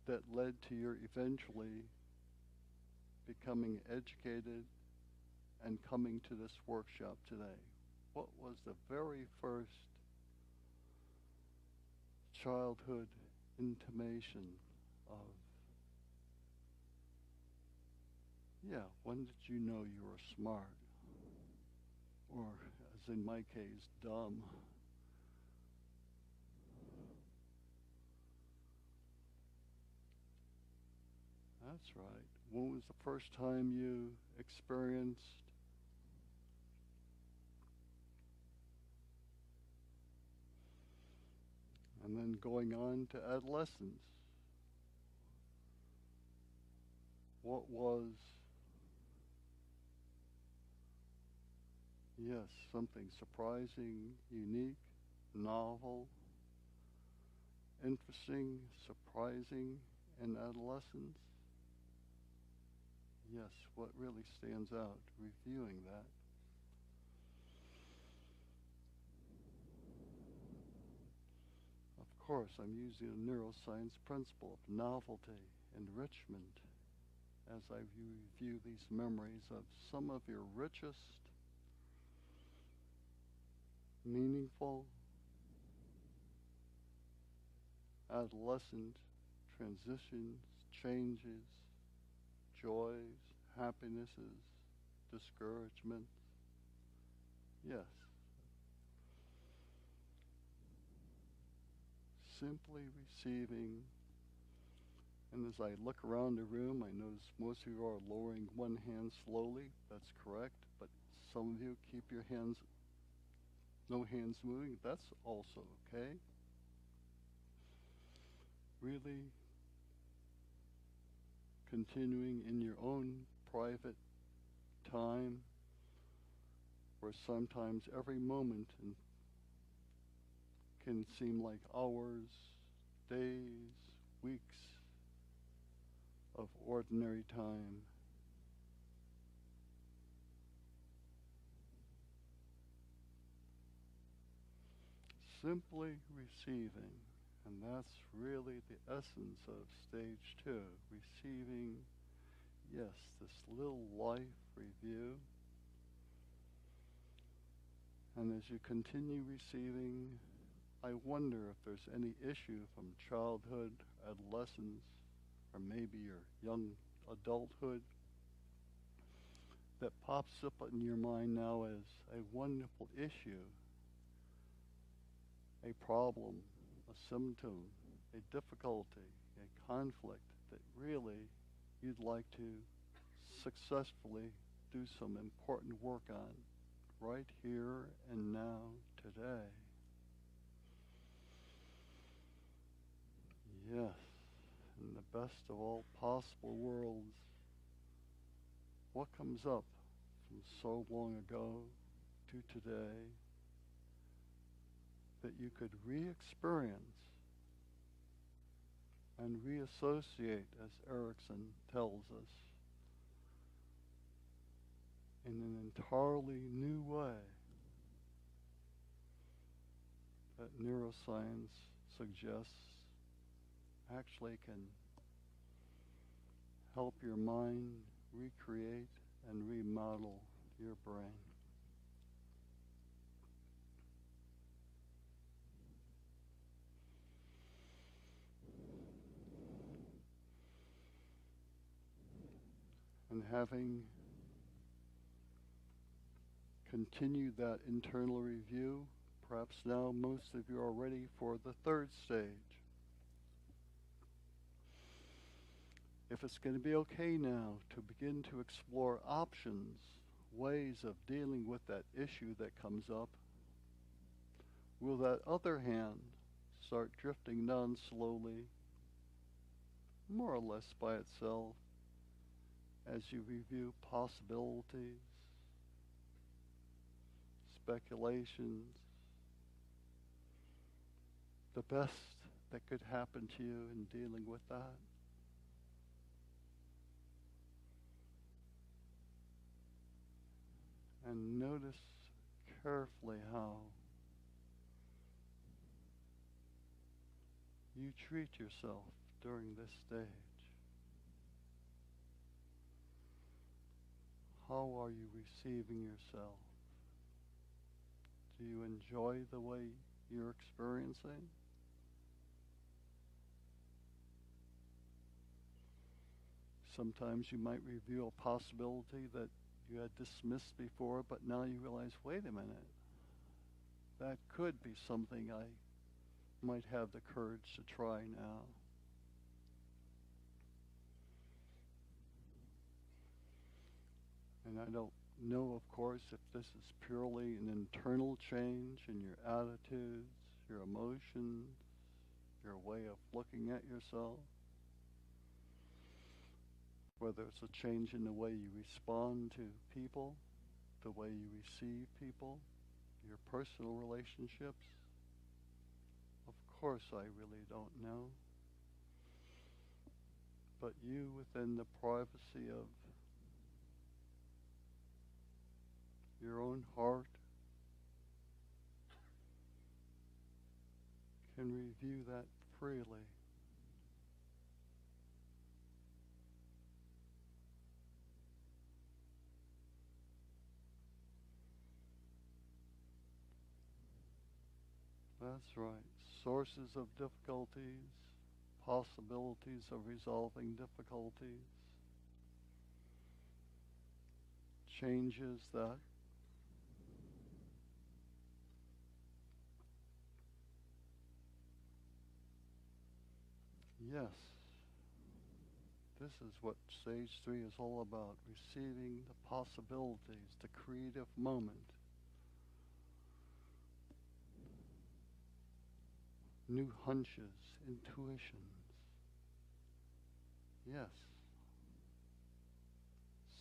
that led to your eventually becoming educated and coming to this workshop today. What was the very first childhood intimation of, when did you know you were smart? Or, as in my case, dumb? That's right. When was the first time you experienced and then going on to adolescence? What was, something surprising, unique, novel, interesting, surprising in adolescence? Yes, what really stands out, reviewing that. Of course, I'm using a neuroscience principle of novelty, enrichment, as I review these memories of some of your richest, meaningful, adolescent transitions, changes, joys, happinesses, discouragements. Yes. Simply receiving. And as I look around the room, I notice most of you are lowering one hand slowly. That's correct. But some of you keep your hands, no hands moving. That's also okay. Really continuing in your own private time, where sometimes every moment can seem like hours, days, weeks of ordinary time. Simply receiving. And that's really the essence of stage 2, receiving, this little life review. And as you continue receiving, I wonder if there's any issue from childhood, adolescence, or maybe your young adulthood that pops up in your mind now as a wonderful issue, a problem, a symptom, a difficulty, a conflict that really you'd like to successfully do some important work on right here and now today. Yes, in the best of all possible worlds, what comes up from so long ago to today that you could re-experience and reassociate, as Erickson tells us, in an entirely new way that neuroscience suggests actually can help your mind recreate and remodel your brain. And having continued that internal review, perhaps now most of you are ready for the third stage. If it's going to be okay now to begin to explore options, ways of dealing with that issue that comes up, will that other hand start drifting down slowly, more or less by itself, as you review possibilities, speculations, the best that could happen to you in dealing with that? And notice carefully how you treat yourself during this stage. How are you receiving yourself? Do you enjoy the way you're experiencing? Sometimes you might review a possibility that you had dismissed before, but now you realize, wait a minute, that could be something I might have the courage to try now. And I don't know, of course, if this is purely an internal change in your attitudes, your emotions, your way of looking at yourself, whether it's a change in the way you respond to people, the way you receive people, your personal relationships. Of course, I really don't know. But you, within the privacy of your own heart, can review that freely. That's right. Sources of difficulties, possibilities of resolving difficulties, changes that yes, this is what stage 3 is all about, receiving the possibilities, the creative moment. New hunches, intuitions. Yes.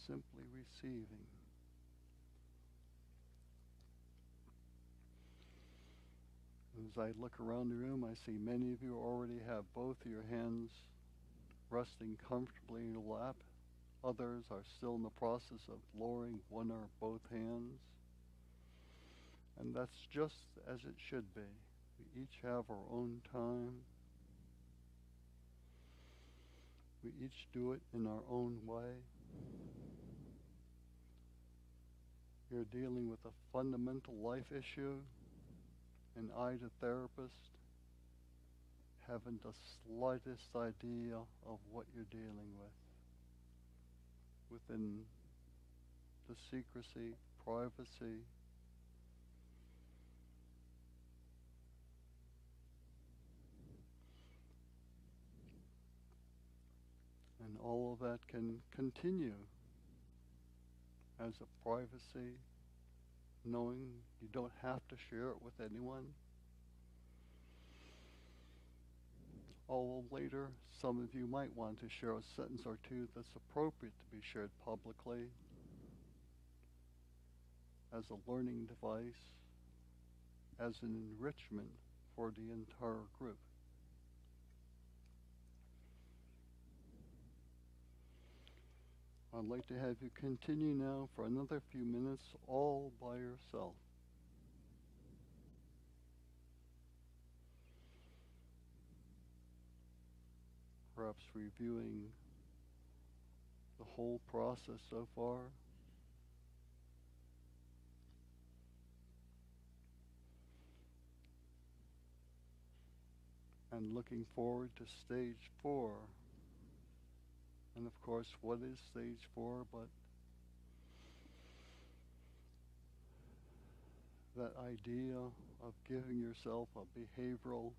Simply receiving. As I look around the room, I see many of you already have both of your hands resting comfortably in your lap. Others are still in the process of lowering one or both hands. And that's just as it should be. We each have our own time. We each do it in our own way. You're dealing with a fundamental life issue, and I, the therapist, haven't the slightest idea of what you're dealing with. Within the secrecy, privacy, and all of that can continue as a privacy, knowing you don't have to share it with anyone. Although later, some of you might want to share a sentence or two that's appropriate to be shared publicly as a learning device, as an enrichment for the entire group. I'd like to have you continue now for another few minutes all by yourself. Perhaps reviewing the whole process so far. And looking forward to stage 4. And of course, what is stage 4 but that idea of giving yourself a behavioral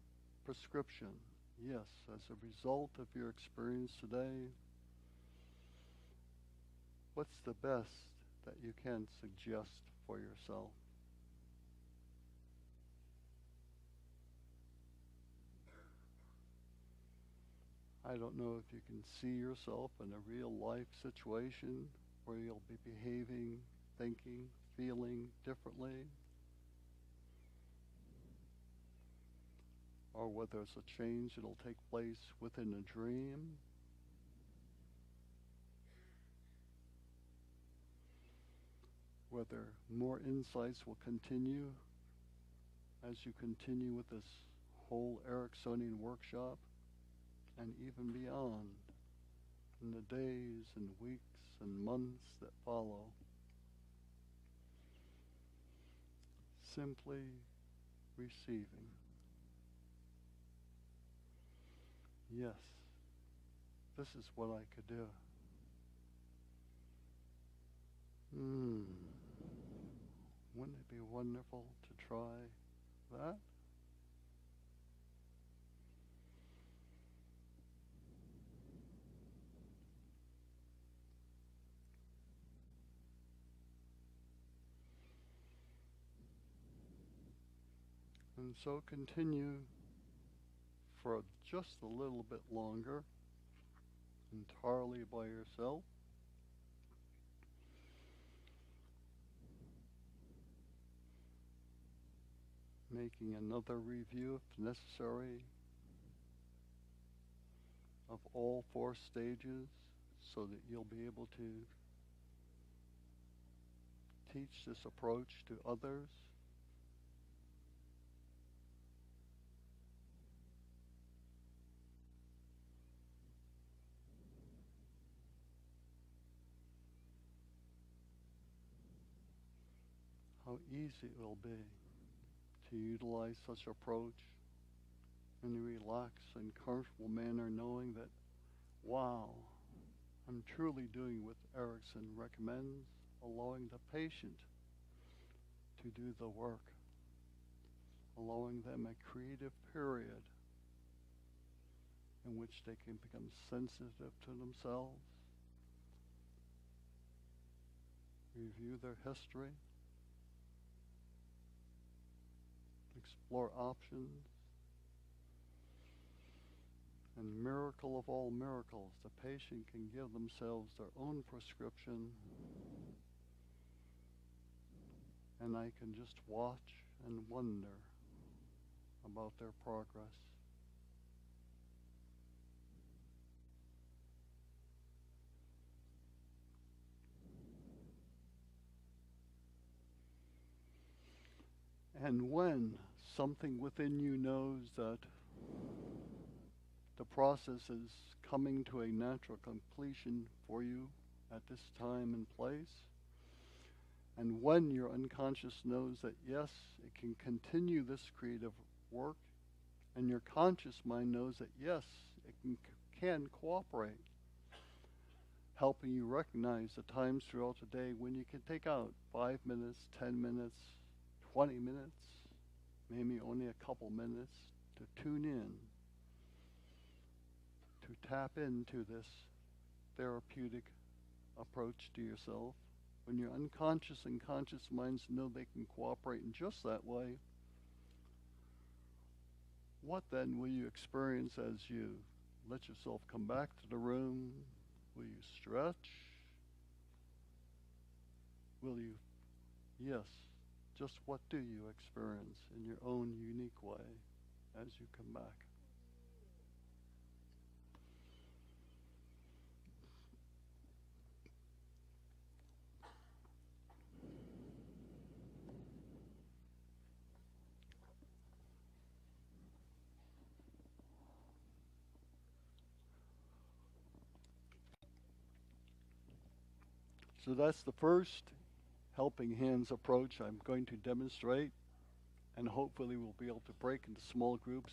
prescription? Yes, as a result of your experience today, what's the best that you can suggest for yourself? I don't know if you can see yourself in a real life situation where you'll be behaving, thinking, feeling differently, or whether it's a change that'll take place within a dream. whether more insights will continue as you continue with this whole Ericksonian workshop and even beyond in the days and weeks and months that follow. Simply receiving. Yes, this is what I could do. Wouldn't it be wonderful to try that? And so continue for just a little bit longer, entirely by yourself. Making another review, if necessary, of all 4 stages so that you'll be able to teach this approach to others. How easy it will be to utilize such approach in a relaxed and comfortable manner, knowing that, wow, I'm truly doing what Erickson recommends, allowing the patient to do the work, allowing them a creative period in which they can become sensitive to themselves, review their history, explore options, and miracle of all miracles, the patient can give themselves their own prescription, and I can just watch and wonder about their progress. And when something within you knows that the process is coming to a natural completion for you at this time and place, and when your unconscious knows that yes, it can continue this creative work, and your conscious mind knows that yes, it can cooperate, helping you recognize the times throughout the day when you can take out 5 minutes, 10 minutes, 20 minutes, maybe only a couple minutes to tune in, to tap into this therapeutic approach to yourself. When your unconscious and conscious minds know they can cooperate in just that way, what then will you experience as you let yourself come back to the room? Will you stretch? Will you, yes, just what do you experience in your own unique way as you come back? So that's the first helping hands approach I'm going to demonstrate, and hopefully we'll be able to break into small groups,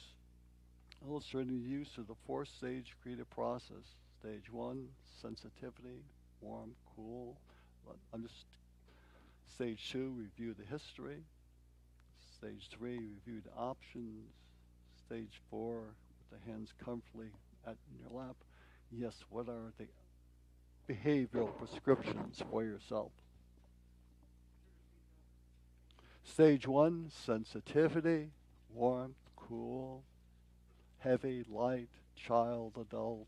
illustrating the use of the 4-stage creative process. Stage 1, sensitivity, warm, cool. Stage 2, review the history. Stage 3, review the options. Stage 4, with the hands comfortably in your lap. Yes, what are the behavioral prescriptions for yourself? Stage 1, sensitivity, warmth, cool, heavy, light, child, adult.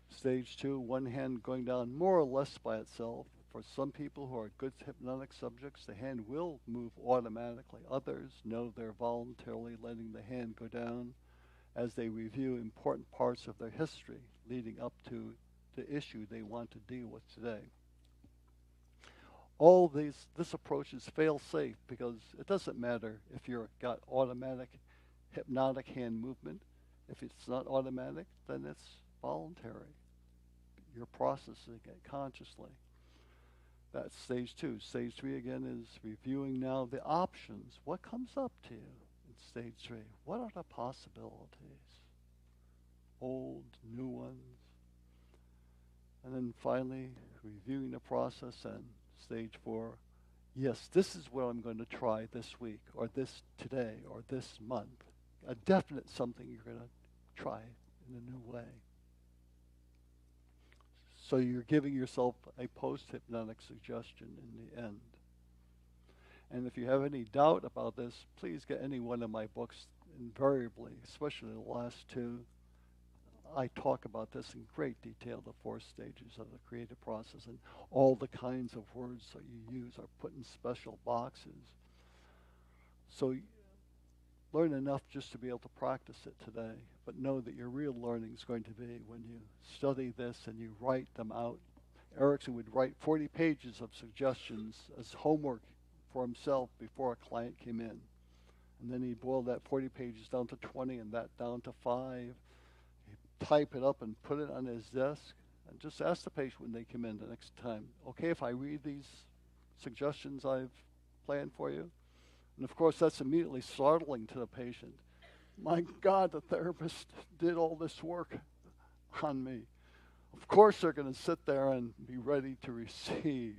Stage 2, one hand going down more or less by itself. For some people who are good hypnotic subjects, the hand will move automatically. Others know they're voluntarily letting the hand go down as they review important parts of their history leading up to the issue they want to deal with today. This approach is fail-safe because it doesn't matter if you've got automatic hypnotic hand movement. If it's not automatic, then it's voluntary. You're processing it consciously. That's stage 2. Stage 3 again is reviewing now the options. What comes up to you in stage 3? What are the possibilities? Old, new ones. And then finally, reviewing the process and stage 4. Yes, this is what I'm going to try this week or this today or this month. A definite something you're going to try in a new way. So you're giving yourself a post-hypnotic suggestion in the end. And if you have any doubt about this, please get any one of my books. Invariably, especially the last 2, I talk about this in great detail, the 4 stages of the creative process, and all the kinds of words that you use are put in special boxes. So learn enough just to be able to practice it today, but know that your real learning is going to be when you study this and you write them out. Erickson would write 40 pages of suggestions as homework for himself before a client came in. And then he'd boil that 40 pages down to 20 and that down to 5. He'd type it up and put it on his desk and just ask the patient when they come in the next time, okay, if I read these suggestions I've planned for you? And of course, that's immediately startling to the patient. My God, the therapist did all this work on me. Of course, they're going to sit there and be ready to receive.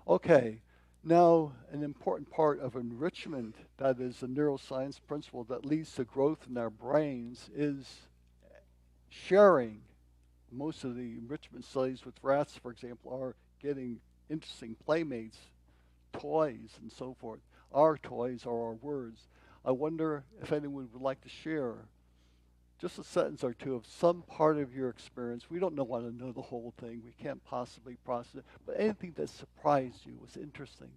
Okay, now an important part of enrichment, that is the neuroscience principle that leads to growth in our brains, is sharing. Most of the enrichment studies with rats, for example, are getting interesting playmates, toys, and so forth. Our toys are our words. I wonder if anyone would like to share just a sentence or two of some part of your experience. We don't want to know the whole thing. We can't possibly process it. But anything that surprised you was interesting.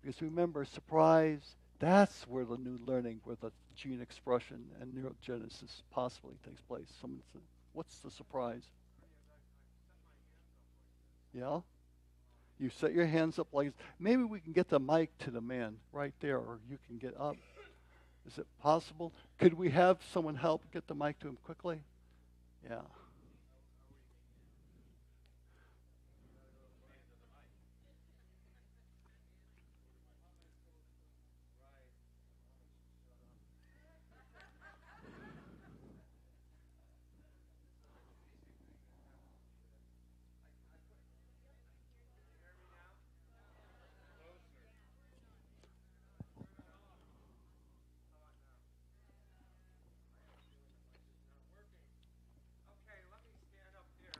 Because remember, surprise, that's where the new learning, where the gene expression and neurogenesis possibly takes place. Someone said, what's the surprise? Yeah? You set your hands up like this. Maybe we can get the mic to the man right there, or you can get up. Is it possible? Could we have someone help get the mic to him quickly? Yeah.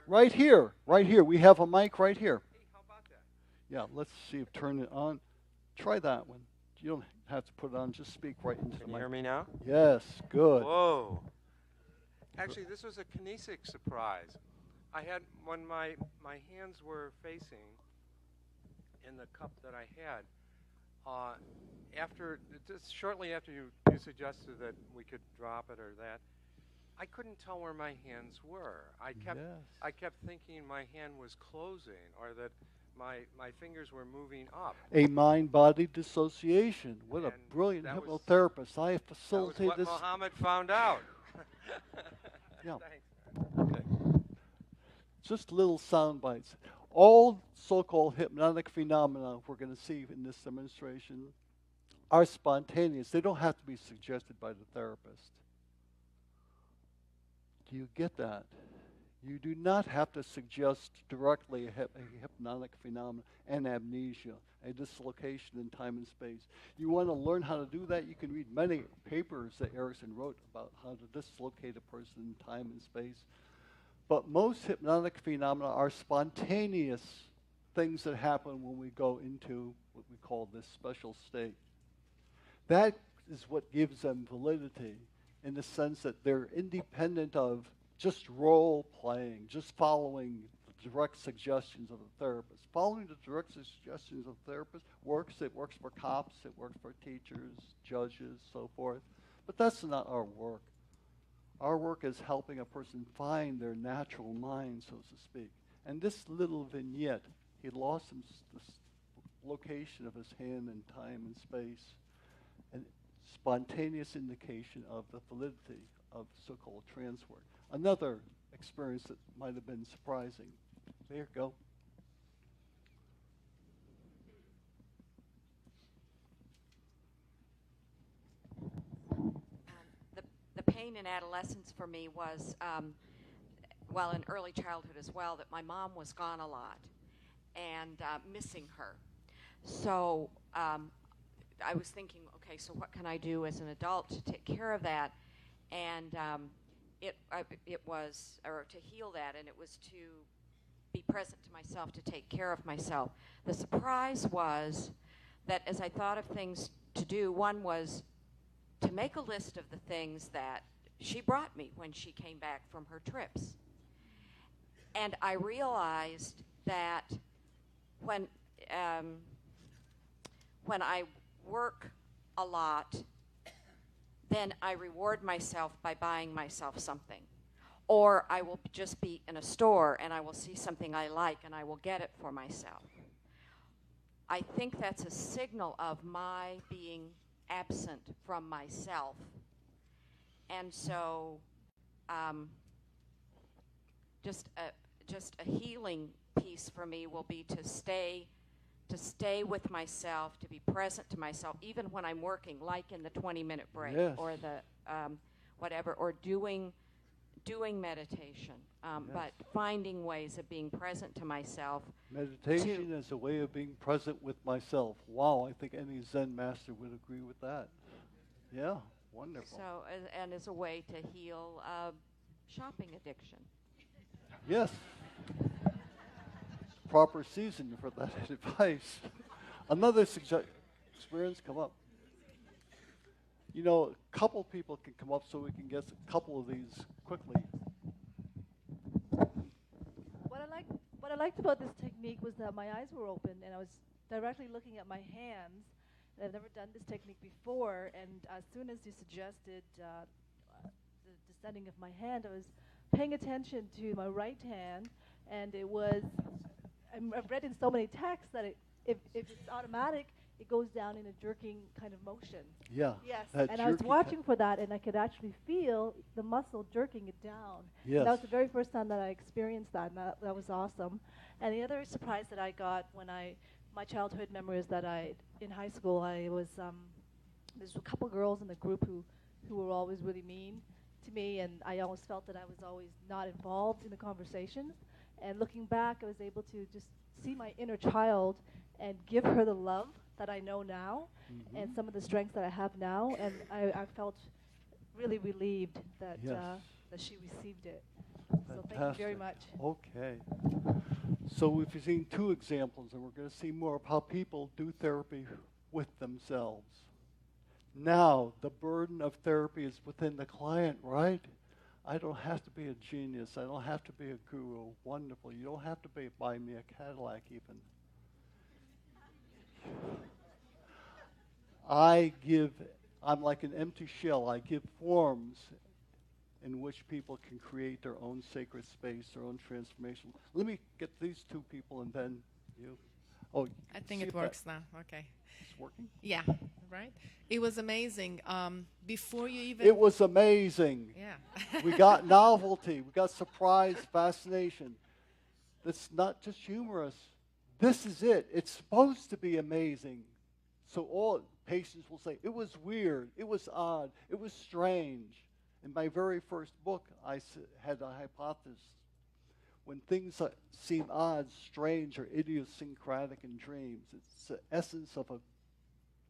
Right here, right here. We have a mic right here. Yeah, let's see if turn it on. Try that one. You don't have to put it on. Just speak right into the mic. Can you hear me now? Yes, good. Whoa. Actually, this was a kinesic surprise. I had, when my hands were facing in the cup that I had, just shortly after you suggested that we could drop it or that, I couldn't tell where my hands were. I kept thinking my hand was closing or that my fingers were moving up. A mind-body dissociation. What a brilliant hypnotherapist. I facilitated that was what Mohammed found out. Yeah. Thanks. Okay. Just little sound bites. All so-called hypnotic phenomena we're going to see in this demonstration are spontaneous. They don't have to be suggested by the therapist. Do you get that? You do not have to suggest directly a hypnotic phenomenon, an amnesia, a dislocation in time and space. You want to learn how to do that? You can read many papers that Erickson wrote about how to dislocate a person in time and space. But most hypnotic phenomena are spontaneous things that happen when we go into what we call this special state. That is what gives them validity, in the sense that they're independent of just role playing, just following the direct suggestions of the therapist. Following the direct suggestions of the therapist works. It works for cops, it works for teachers, judges, so forth. But that's not our work. Our work is helping a person find their natural mind, so to speak. And this little vignette, he lost the location of his hand in time and space, and spontaneous indication of the validity of so-called trance work. Another experience that might have been surprising. There you go. The pain in adolescence for me was, well, in early childhood as well, that my mom was gone a lot and missing her. So I was thinking, okay, so what can I do as an adult to take care of that? And it was, or to heal that, and it was to be present to myself, to take care of myself. The surprise was that as I thought of things to do, one was to make a list of the things that she brought me when she came back from her trips. And I realized that when I work a lot, then I reward myself by buying myself something. Or I will just be in a store and I will see something I like and I will get it for myself. I think that's a signal of my being absent from myself. And so just a healing piece for me will be to stay with myself, to be present to myself, even when I'm working, like in the 20-minute break, yes. or the whatever, or doing meditation, Yes. but finding ways of being present to myself. Meditation is a way of being present with myself. Wow, I think any Zen master would agree with that. Yeah, wonderful. So, and as a way to heal shopping addiction. Yes. Proper season for that advice. Another experience come up. You know, a couple people can come up so we can get a couple of these quickly. What I liked about this technique was that my eyes were open and I was directly looking at my hands. I've never done this technique before, and as soon as you suggested the descending of my hand, I was paying attention to my right hand, and it was, I've read in so many texts that if it's automatic, it goes down in a jerking kind of motion. Yeah. Yes, and I was watching for that, and I could actually feel the muscle jerking it down. Yes. And that was the very first time that I experienced that, and that was awesome. And the other surprise that I got when my childhood memory is that in high school, I was, there's a couple girls in the group who were always really mean to me, and I always felt that I was always not involved in the conversations. And looking back, I was able to just see my inner child and give her the love that I know now, and some of the strengths that I have now, and I felt really relieved that Yes. That she received it. Fantastic. So thank you very much. Okay. So we've seen two examples, and we're going to see more of how people do therapy with themselves. Now, the burden of therapy is within the client, right? I don't have to be a genius. I don't have to be a guru. Wonderful. You don't have to buy me a Cadillac even. I'm like an empty shell. I give forms in which people can create their own sacred space, their own transformation. Let me get these two people and then you. Oh, I think it works now. Okay. It's working? Yeah, right? It was amazing. Before you even... It was amazing. Yeah. We got novelty. We got surprise, fascination. That's not just humorous. This is it. It's supposed to be amazing. So all patients will say, it was weird, it was odd, it was strange. In my very first book, I had a hypothesis. When things seem odd, strange, or idiosyncratic in dreams, it's the essence of a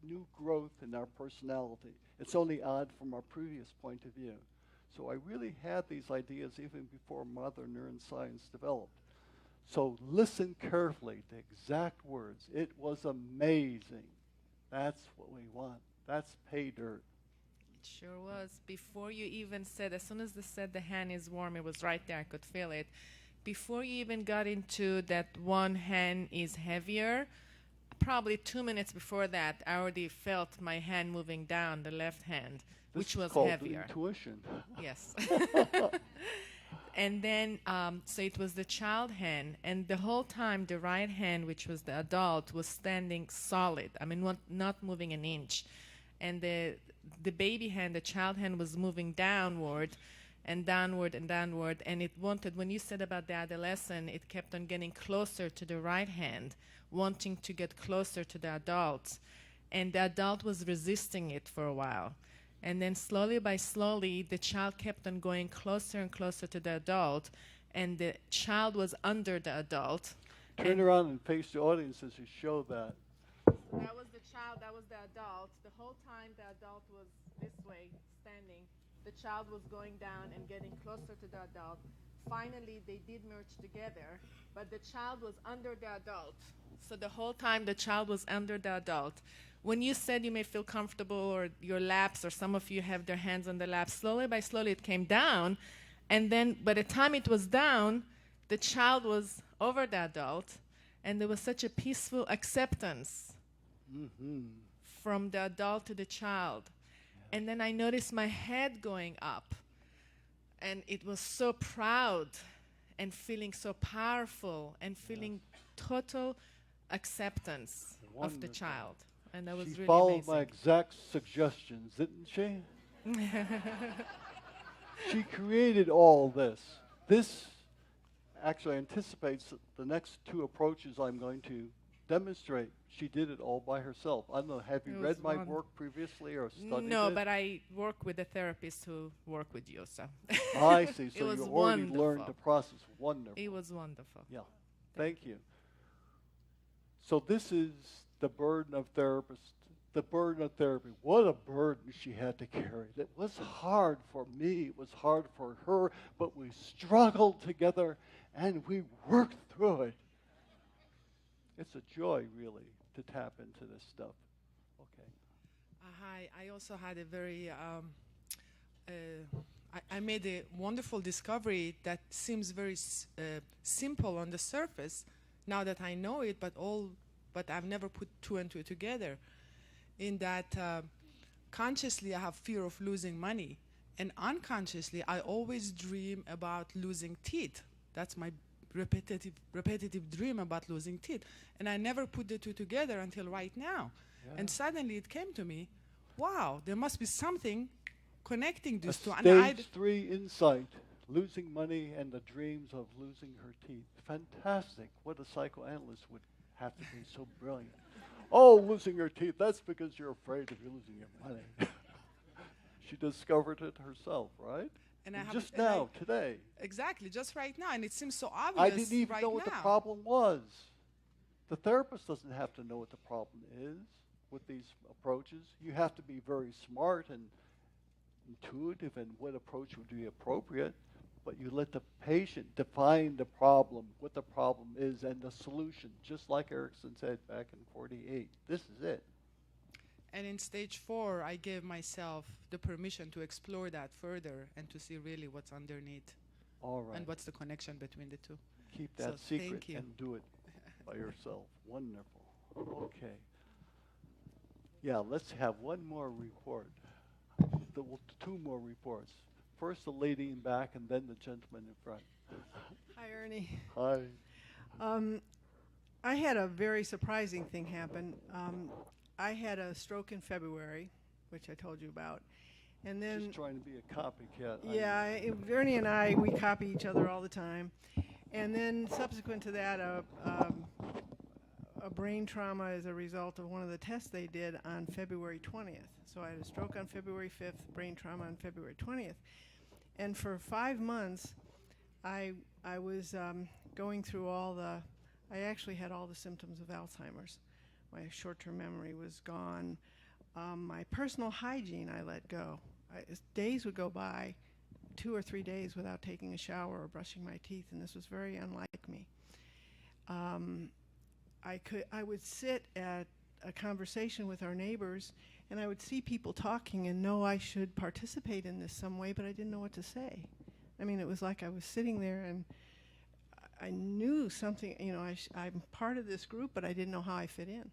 new growth in our personality. It's only odd from our previous point of view. So I really had these ideas even before modern neuroscience developed. So listen carefully to exact words. It was amazing. That's what we want. That's pay dirt. It sure was. Before you even said, as soon as they said the hand is warm, it was right there. I could feel it. Before you even got into that one hand is heavier, probably 2 minutes before that, I already felt my hand moving down, the left hand, which was called heavier. Intuition. Yes. And then, so it was the child hand, and the whole time the right hand, which was the adult, was standing solid. I mean, not moving an inch. And the baby hand, the child hand, was moving downward and downward and downward. And it wanted, when you said about the adolescent, it kept on getting closer to the right hand, wanting to get closer to the adult. And the adult was resisting it for a while. And then slowly by slowly, the child kept on going closer and closer to the adult, and the child was under the adult. Turn around and face the audience as you show that. So that was the child, that was the adult. The whole time the adult was this way, standing. The child was going down and getting closer to the adult. Finally, they did merge together, but the child was under the adult. So the whole time the child was under the adult. When you said you may feel comfortable, or your laps, or some of you have their hands on the lap, slowly by slowly it came down, and then by the time it was down, the child was over the adult, and there was such a peaceful acceptance from the adult to the child. Yeah. And then I noticed my head going up, and it was so proud and feeling so powerful and feeling total acceptance of the child. And that was really followed amazing. my exact suggestions, didn't she? She created all this. This actually anticipates the next two approaches I'm going to demonstrate. She did it all by herself. I don't know, have you read my work previously or studied it? No, but I work with the therapists who work with you, so. I see. So It you was already wonderful. learned the process. Wonderful. It was wonderful. Yeah. Thank you. So this is the burden of therapists. The burden of therapy. What a burden she had to carry. It was hard for me. It was hard for her. But we struggled together and we worked through it. It's a joy, really, to tap into this stuff. Okay. Hi. I also had a very, I made a wonderful discovery that seems very simple on the surface now that I know it, but I've never put two and two together. In that consciously I have fear of losing money, and unconsciously I always dream about losing teeth. That's my repetitive dream about losing teeth. And I never put the two together until right now. Yeah. And suddenly it came to me, wow, there must be something connecting these two. Stage 3 insight, losing money and the dreams of losing her teeth. Fantastic. What a psychoanalyst would have to be so brilliant. Oh, losing your teeth, that's because you're afraid of losing your money. She discovered it herself, right? And just now, today. Exactly, just right now. And it seems so obvious. I didn't even know what the problem was. The therapist doesn't have to know what the problem is with these approaches. You have to be very smart and intuitive in what approach would be appropriate. But you let the patient define the problem, what the problem is, and the solution, just like Erickson said back in 48. This is it. And in stage 4, I gave myself the permission to explore that further and to see really what's underneath. All right. And what's the connection between the two. Keep that secret and do it by yourself. Wonderful. Okay. Yeah, let's have one more report. Two more reports. First the lady in back and then the gentleman in front. Hi, Ernie. Hi. I had a very surprising thing happen. I had a stroke in February, which I told you about. And then just trying to be a copycat. Yeah, Ernie and we copy each other all the time. And then subsequent to that, a brain trauma as a result of one of the tests they did on February 20th. So I had a stroke on February 5th, brain trauma on February 20th. And for 5 months, I was going through I actually had all the symptoms of Alzheimer's. My short-term memory was gone. My personal hygiene I let go. Days would go by, 2 or 3 days without taking a shower or brushing my teeth, and this was very unlike me. I would sit at a conversation with our neighbors, and I would see people talking and know I should participate in this some way, but I didn't know what to say. I mean, it was like I was sitting there and I knew something, I'm part of this group, but I didn't know how I fit in.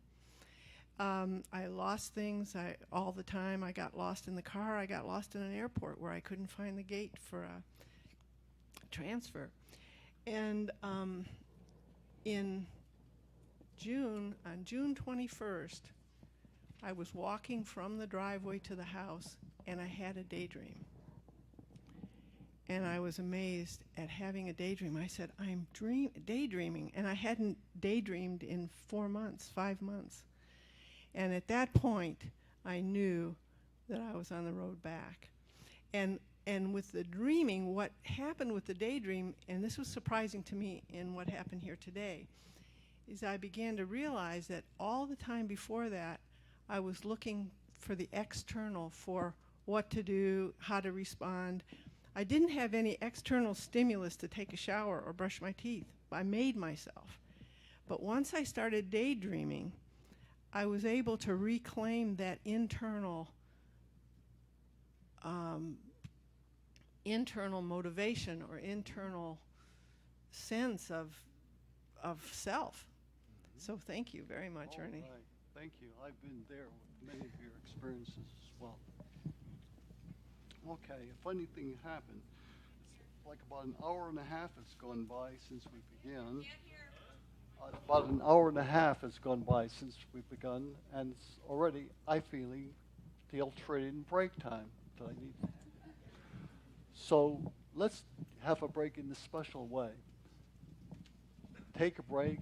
I lost things all the time. I got lost in the car. I got lost in an airport where I couldn't find the gate for transfer. And in June, on June 21st, I was walking from the driveway to the house, and I had a daydream. And I was amazed at having a daydream. I said, I'm daydreaming. And I hadn't daydreamed in 4 months, 5 months. And at that point, I knew that I was on the road back. And with the dreaming, what happened with the daydream, and this was surprising to me in what happened here today, is I began to realize that all the time before that, I was looking for the external, for what to do, how to respond. I didn't have any external stimulus to take a shower or brush my teeth. I made myself. But once I started daydreaming, I was able to reclaim that internal motivation or internal sense of self. So thank you very much, Ernie. Right. Thank you. I've been there with many of your experiences as well. Okay, a funny thing happened. It's like about an hour and a half has gone by since we began. About an hour and a half has gone by since we've begun, and it's already, I feel, the ultrated break time that I need. So let's have a break in this special way. Take a break,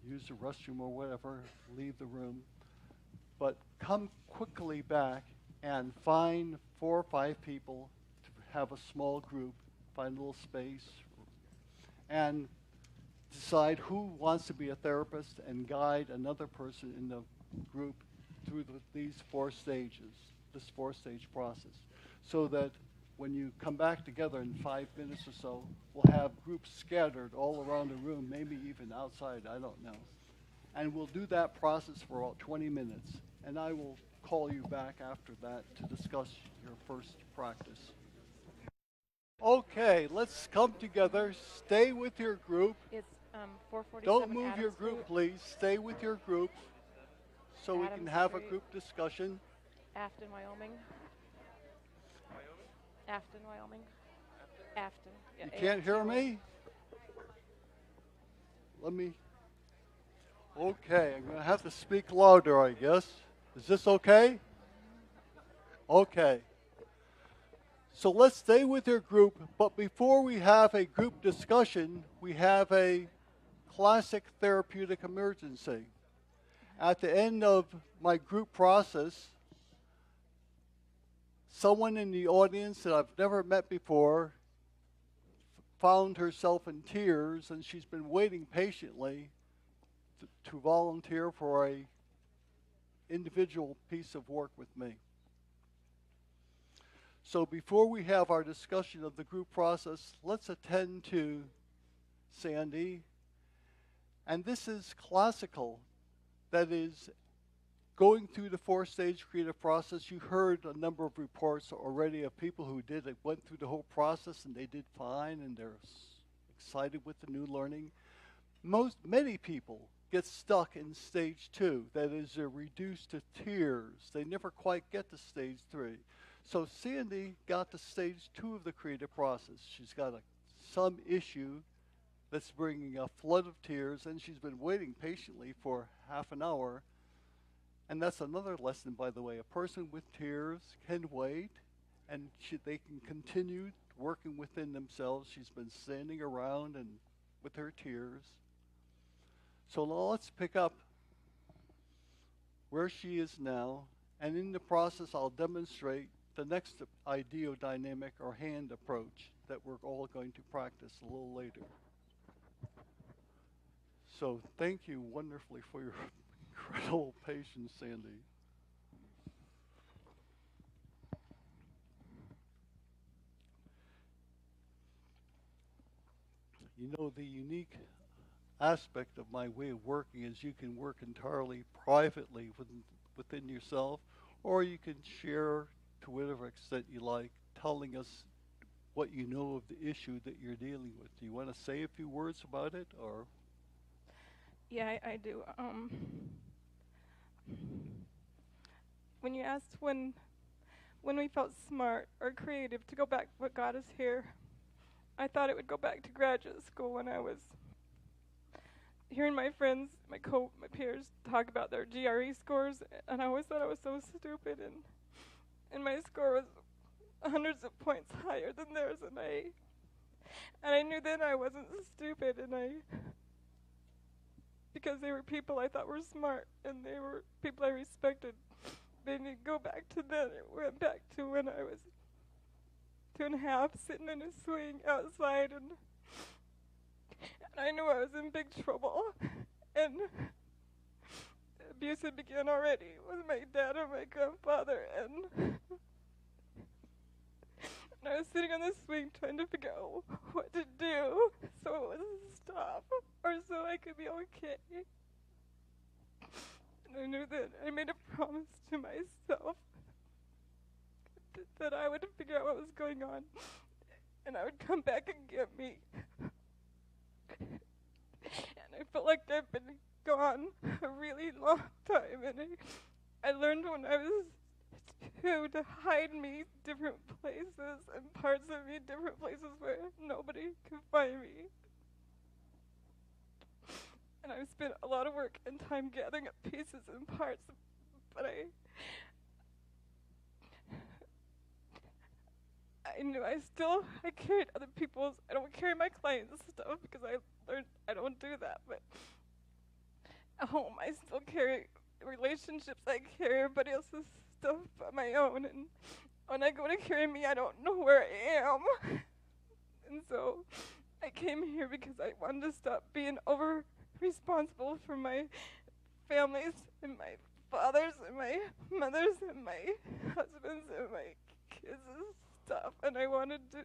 use the restroom or whatever, leave the room, but come quickly back and find 4 or 5 people to have a small group, find a little space, and decide who wants to be a therapist and guide another person in the group through these 4 stages, this 4-stage process, so that when you come back together in 5 minutes or so, we'll have groups scattered all around the room, maybe even outside, I don't know. And we'll do that process for about 20 minutes, and I will call you back after that to discuss your first practice. Okay, let's come together. Stay with your group. It's 447 Don't move Adams your group, Street. please. Stay with your group so we can Adams have a Street. group discussion. Afton, Wyoming. Afton, Wyoming. Afton. Yeah, You can't hear AFTON. me? Let me. Okay, I'm going to have to speak louder, I guess. Is this okay? Okay. So let's stay with your group, but before we have a group discussion, we have a classic therapeutic emergency. At the end of my group process, someone in the audience that I've never met before found herself in tears, and she's been waiting patiently to volunteer for a individual piece of work with me. So before we have our discussion of the group process, let's attend to Sandy. And this is classical. That is, going through the 4-stage creative process. You heard a number of reports already of people who went through the whole process and they did fine and they're excited with the new learning. Many people get stuck in stage 2. That is, they're reduced to tears. They never quite get to stage 3. So Sandy got to stage 2 of the creative process. She's got some issue that's bringing a flood of tears, and she's been waiting patiently for half an hour. And that's another lesson, by the way. A person with tears can wait, and they can continue working within themselves. She's been standing around and with her tears. So now let's pick up where she is now, and in the process I'll demonstrate the next ideodynamic or hand approach that we're all going to practice a little later. So thank you wonderfully for your incredible patience, Sandy. You know, the unique aspect of my way of working is you can work entirely privately within yourself, or you can share to whatever extent you like, telling us what you know of the issue that you're dealing with. Do you want to say a few words about it, or? Yeah, I do. When you asked when we felt smart or creative to go back what got us here, I thought it would go back to graduate school when I was hearing my friends, my peers talk about their GRE scores, and I always thought I was so stupid, and my score was hundreds of points higher than theirs, and I knew then I wasn't stupid, because they were people I thought were smart, and they were people I respected. They didn't go back to then. It went back to when I was 2.5, sitting in a swing outside, and I knew I was in big trouble, and abuse had begun already with my dad and my grandfather, and I was sitting on the swing trying to figure out what to do so it would stop, or so I could be okay. And I knew that I made a promise to myself that I would figure out what was going on, and I would come back and get me. And I felt like I've been gone a really long time, and I learned when I was 2 to hide me different places and parts of me different places where nobody could find me. And I've spent a lot of work and time gathering up pieces and parts, but I knew I carried other people's. I don't carry my clients' stuff because I learned I don't do that, but at home I still carry relationships. I carry everybody else's stuff but my own, and when I go to carry me, I don't know where I am. And so I came here because I wanted to stop being over responsible for my families and my fathers and my mothers and my husbands and my kids and stuff, and I wanted to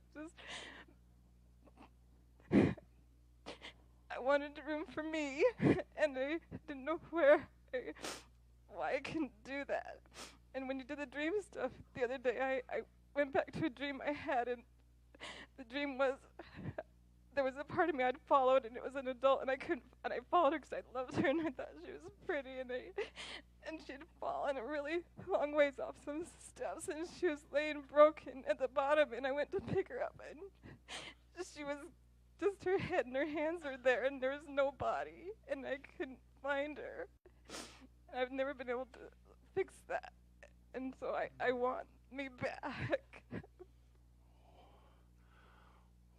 I wanted room for me, and I didn't know why I couldn't do that. And when you did the dream stuff the other day, I went back to a dream I had, and the dream was there was a part of me I'd followed, and it was an adult, and I followed her because I loved her, and I thought she was pretty, and she'd fallen a really long ways off some steps, and she was laying broken at the bottom, and I went to pick her up, and she was just her head and her hands were there, and there was no body, and I couldn't find her. And I've never been able to fix that, and so I want me back.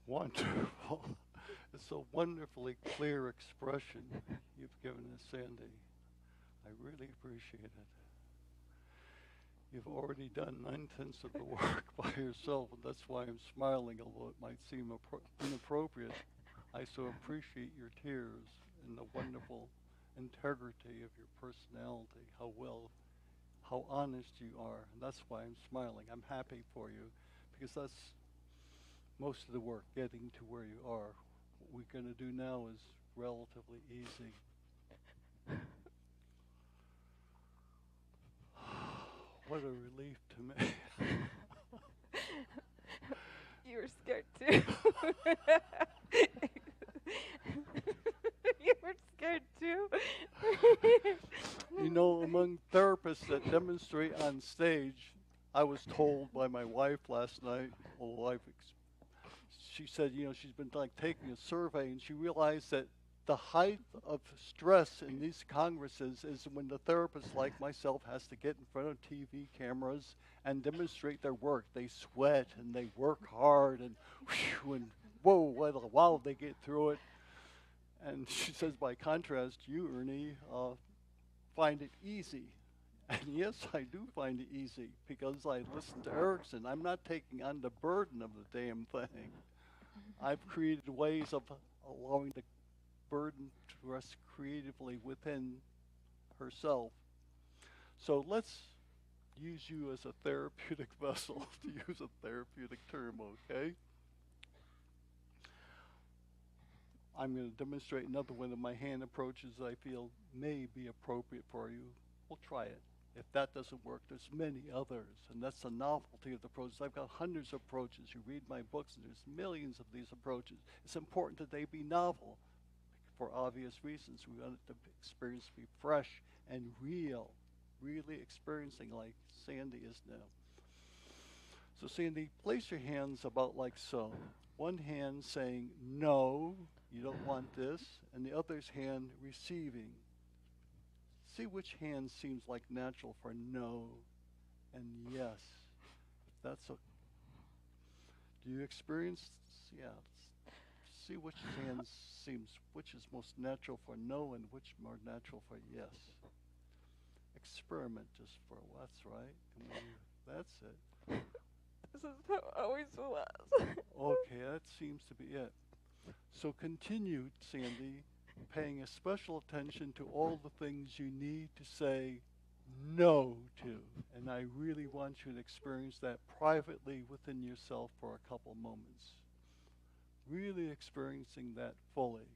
Wonderful. It's a wonderfully clear expression you've given us, Sandy. I really appreciate it. You've already done 9/10 of the work by yourself, and that's why I'm smiling, although it might seem inappropriate. I so appreciate your tears and the wonderful integrity of your personality, how honest you are, and that's why I'm smiling. I'm happy for you, because that's most of the work, getting to where you are. What we're going to do now is relatively easy. What a relief to me. You were scared too. You were scared too. You know, among therapists that demonstrate on stage, I was told by my wife last night, she said, she's been taking a survey, and she realized that the height of stress in these congresses is when the therapist like myself has to get in front of TV cameras and demonstrate their work. They sweat and they work hard, and whoa, what a while they get through it. And she says, by contrast, you, Ernie, find it easy. And yes, I do find it easy because I listen to Erickson. I'm not taking on the burden of the damn thing. I've created ways of allowing the burden to rest creatively within herself. So let's use you as a therapeutic vessel, to use a therapeutic term, okay? I'm going to demonstrate another one of my hand approaches that I feel may be appropriate for you. We'll try it. If that doesn't work, there's many others, and that's the novelty of the approaches. I've got hundreds of approaches. You read my books, and there's millions of these approaches. It's important that they be novel for obvious reasons. We want the experience to be fresh and real, really experiencing like Sandy is now. So Sandy, place your hands about like so. one hand saying, no, you don't want this, and the other's hand receiving. See which hand seems like natural for no and yes. That's a. Do you experience? Yeah. See which hand which is most natural for no and which more natural for yes. Experiment just for that's right. That's it. This is how it always was. Okay, that seems to be it. So continue, Sandy, paying a special attention to all the things you need to say no to. And I really want you to experience that privately within yourself for a couple moments. Really experiencing that fully.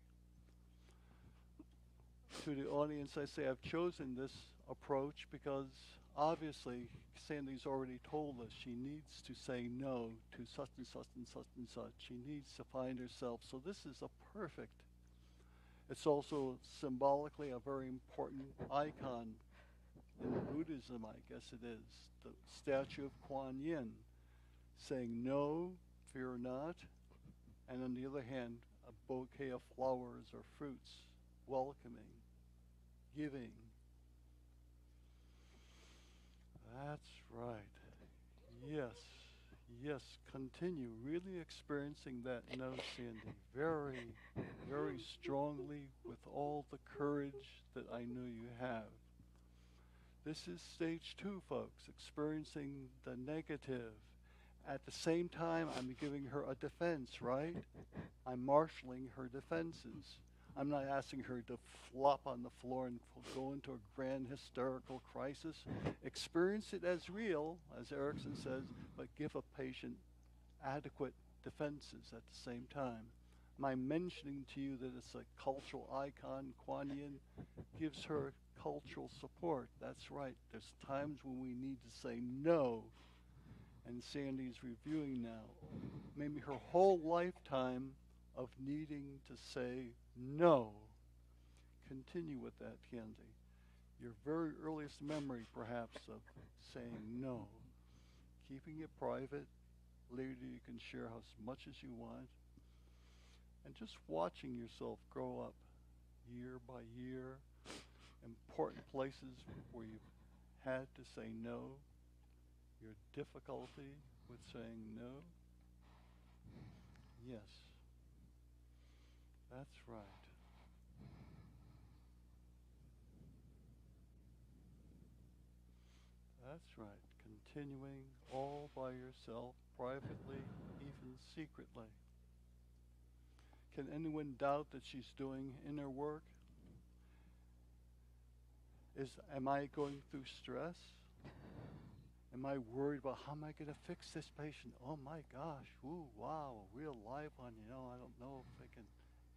To the audience, I say I've chosen this approach because obviously Sandy's already told us she needs to say no to such and such and such and such. She needs to find herself. So this is a perfect. It's also symbolically a very important icon in Buddhism, I guess it is. The statue of Kuan Yin saying no, fear not. And on the other hand, a bouquet of flowers or fruits, welcoming, giving. That's right. Yes, yes, continue really experiencing that no, Sandy, very, very strongly with all the courage that I know you have. This is stage 2, folks, experiencing the negative. At the same time, I'm giving her a defense, right? I'm marshaling her defenses. I'm not asking her to flop on the floor and go into a grand hysterical crisis. Experience it as real, as Erickson says, but give a patient adequate defenses at the same time. My mentioning to you that it's a cultural icon, Kuan Yin, gives her cultural support. That's right. There's times when we need to say no. And Sandy's reviewing now, maybe her whole lifetime of needing to say no. Continue with that, Candy. Your very earliest memory, perhaps, of saying no. Keeping it private. Later you can share as much as you want. And just watching yourself grow up year by year. Important places where you've had to say no. Your difficulty with saying no. Yes. That's right. That's right. Continuing all by yourself, privately, even secretly. Can anyone doubt that she's doing inner work? Am I going through stress? Am I worried about how am I going to fix this patient? Oh my gosh, ooh, wow, a real live one, I don't know if I can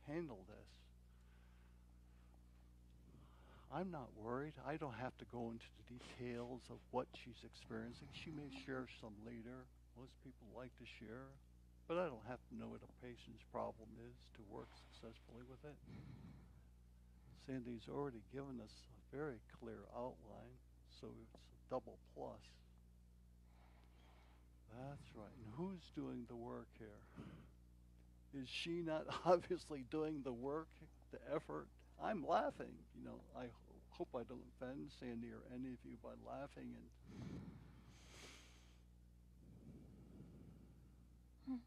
handle this. I'm not worried. I don't have to go into the details of what she's experiencing. She may share some later. Most people like to share. But I don't have to know what a patient's problem is to work successfully with it. Sandy's already given us a very clear outline, so it's a double plus. That's right. And who's doing the work here? Is she not obviously doing the work, the effort? I'm laughing. I hope I don't offend Sandy or any of you by laughing. And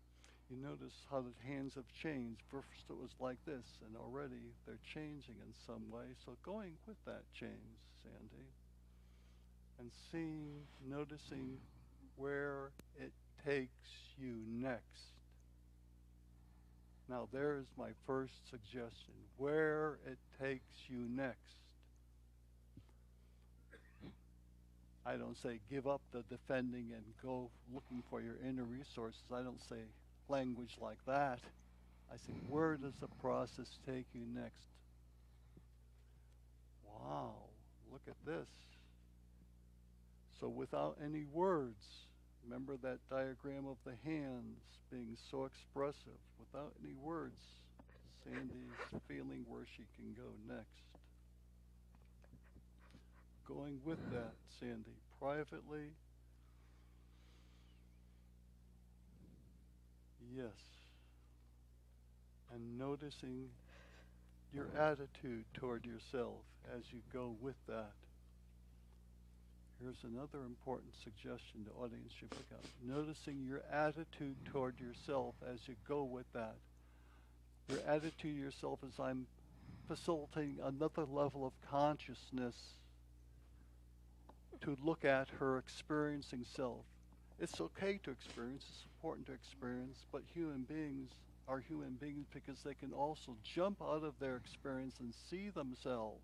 you notice how the hands have changed. First it was like this, and already they're changing in some way. So going with that change, Sandy, and noticing where it takes you next. Now there's my first suggestion, where it takes you next. I don't say give up the defending and go looking for your inner resources. I don't say language like that. I say, where does the process take you next? Wow, look at this. So without any words, remember that diagram of the hands being so expressive. Without any words, Sandy's feeling where she can go next. Going with that, Sandy, privately. Yes. and noticing your attitude toward yourself as you go with that. Here's another important suggestion the audience should pick up. Noticing your attitude toward yourself as you go with that. Your attitude to yourself is I'm facilitating another level of consciousness to look at her experiencing self. It's okay to experience, it's important to experience, but human beings are human beings because they can also jump out of their experience and see themselves.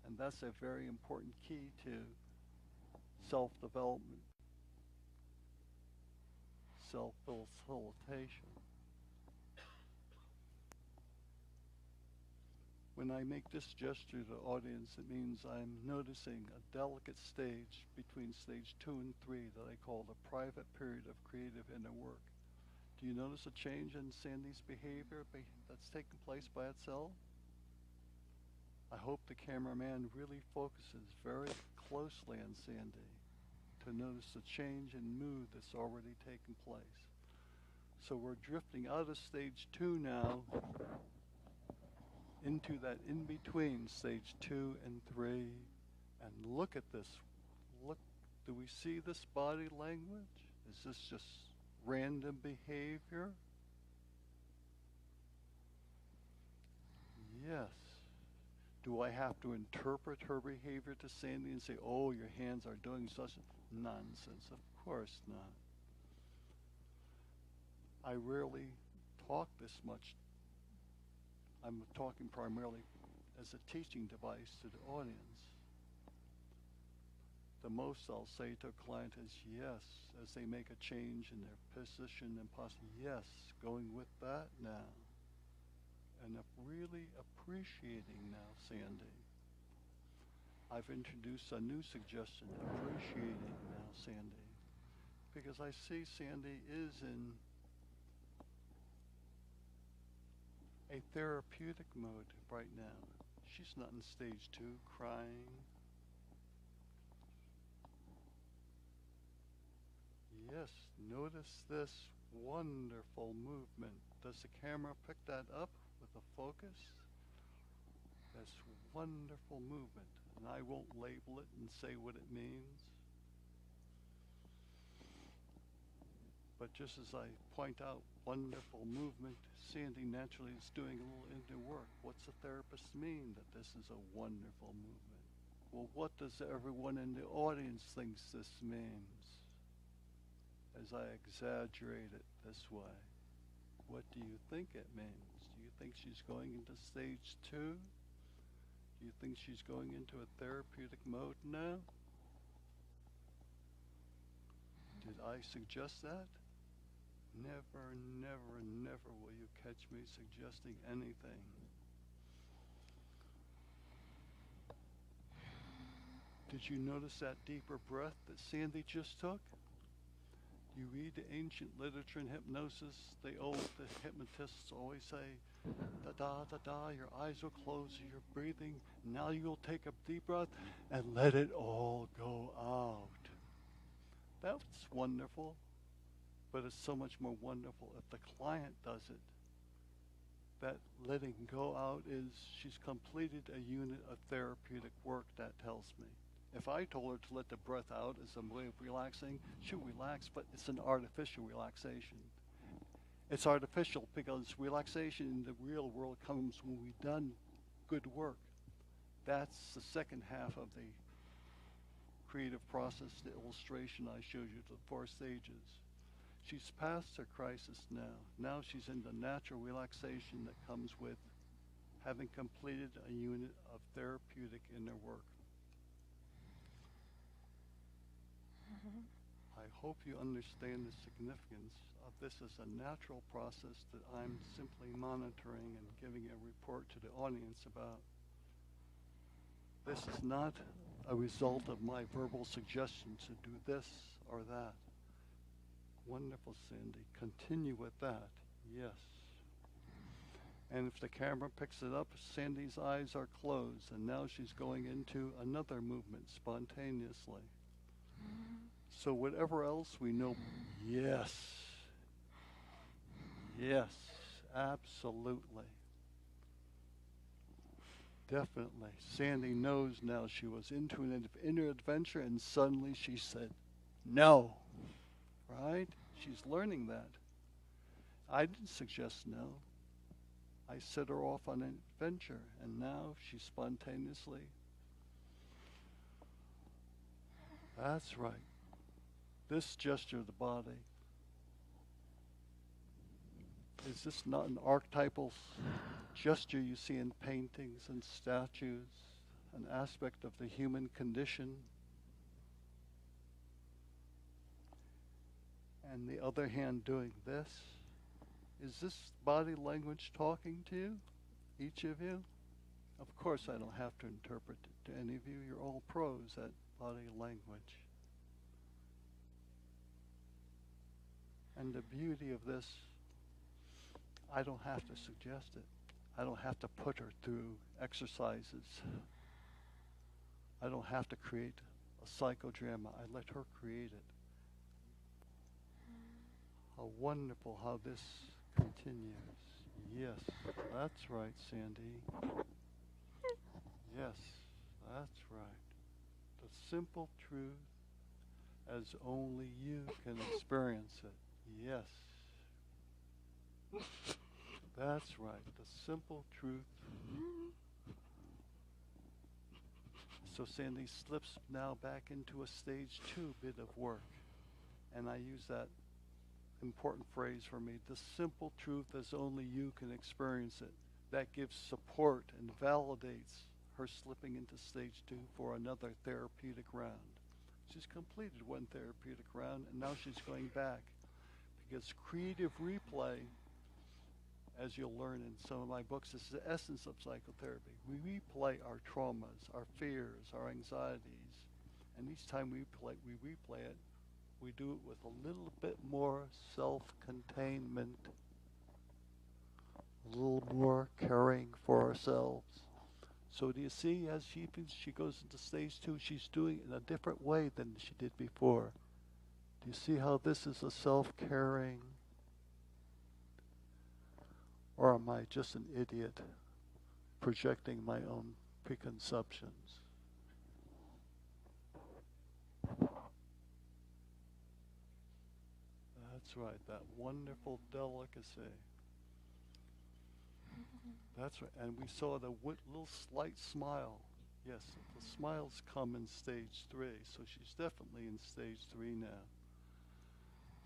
And that's a very important key to self-development, self-facilitation. When I make this gesture to the audience, it means I'm noticing a delicate stage between stage 2 and 3 that I call the private period of creative inner work. Do you notice a change in Sandy's behavior that's taking place by itself? I hope the cameraman really focuses very closely on Sandy to notice the change in mood that's already taken place. So we're drifting out of stage 2 now into that in-between stage 2 and 3, and look at this. Look, do we see this body language? Is this just random behavior? Yes. Do I have to interpret her behavior to Sandy and say, oh, your hands are doing such nonsense? Of course not. I rarely talk this much. I'm talking primarily as a teaching device to the audience. The most I'll say to a client is yes, as they make a change in their position and posture. Yes, going with that now. And really appreciating now, Sandy. I've introduced a new suggestion, appreciating now, Sandy. Because I see Sandy is in a therapeutic mode right now. She's not in stage 2, crying. Yes, notice this wonderful movement. Does the camera pick that up with a focus? This wonderful movement. And I won't label it and say what it means. But just as I point out wonderful movement, Sandy naturally is doing a little inner work. What's the therapist mean that this is a wonderful movement? Well, what does everyone in the audience thinks this means? As I exaggerate it this way, what do you think it means? Do you think she's going into stage 2? Do you think she's going into a therapeutic mode now? Did I suggest that? Never, never, never will you catch me suggesting anything. Did you notice that deeper breath that Sandy just took? You read the ancient literature in hypnosis, the hypnotists always say, da-da-da-da, your eyes will close, you're breathing, now you'll take a deep breath and let it all go out. That's wonderful, but it's so much more wonderful if the client does it. That letting go out is she's completed a unit of therapeutic work, that tells me. If I told her to let the breath out as a way of relaxing, she'll relax, but it's an artificial relaxation. It's artificial because relaxation in the real world comes when we've done good work. That's the second half of the creative process, the illustration I showed you, the 4 stages. She's past her crisis now. Now she's in the natural relaxation that comes with having completed a unit of therapeutic inner work. I hope you understand the significance of this as a natural process that I'm simply monitoring and giving a report to the audience about. This is not a result of my verbal suggestion to do this or that. Wonderful, Sandy. Continue with that. Yes. And if the camera picks it up, Sandy's eyes are closed, and now she's going into another movement spontaneously. So whatever else we know, yes, yes, absolutely. Definitely. Sandy knows now she was into an inner adventure, and suddenly she said, no. Right? She's learning that. I didn't suggest no. I set her off on an adventure, and now she spontaneously. That's right. This gesture of the body. Is this not an archetypal gesture you see in paintings and statues, an aspect of the human condition? And the other hand doing this? Is this body language talking to you, each of you? Of course I don't have to interpret it to any of you. You're all pros at body language. And the beauty of this, I don't have to suggest it. I don't have to put her through exercises. I don't have to create a psychodrama. I let her create it. How wonderful how this continues. Yes, that's right, Sandy. Yes, that's right. The simple truth as only you can experience it. Yes. That's right, the simple truth. So Sandy slips now back into a stage 2 bit of work. And I use that important phrase for me, the simple truth as only you can experience it. That gives support and validates her slipping into stage 2 for another therapeutic round. She's completed one therapeutic round, and now she's going back. Because creative replay, as you'll learn in some of my books, is the essence of psychotherapy. We replay our traumas, our fears, our anxieties, and each time we replay it, we do it with a little bit more self-containment, a little more caring for ourselves. So do you see, as she goes into stage 2, she's doing it in a different way than she did before. Do you see how this is a self-caring? Or am I just an idiot projecting my own preconceptions? That's right, that wonderful delicacy. That's right, and we saw the little slight smile. Yes, the smiles come in stage 3, so she's definitely in stage 3 now.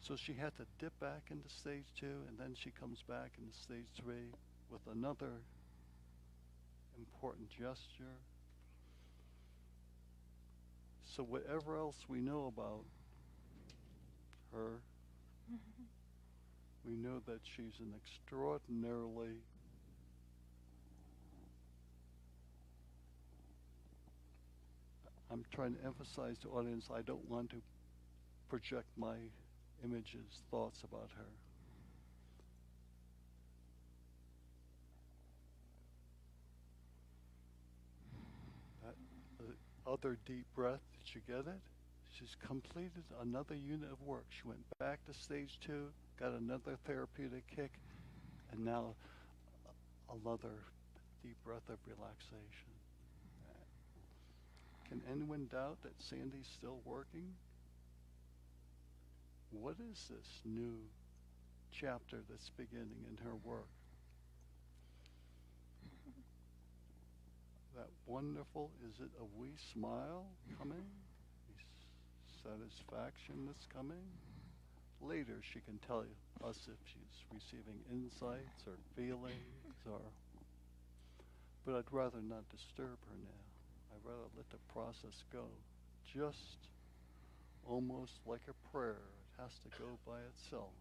So she had to dip back into stage 2, and then she comes back into stage 3 with another important gesture. So whatever else we know about her, we know that she's an extraordinarily I'm trying to emphasize to the audience, I don't want to project my images, thoughts about her. That other deep breath, did you get it? She's completed another unit of work. She went back to stage 2, got another therapeutic kick, and now another deep breath of relaxation. Can anyone doubt that Sandy's still working? What is this new chapter that's beginning in her work? That wonderful, is it a wee smile coming? Satisfaction that's coming? Later she can tell us if she's receiving insights or feelings but I'd rather not disturb her now. I'd rather let the process go. Just almost like a prayer. It has to go by itself.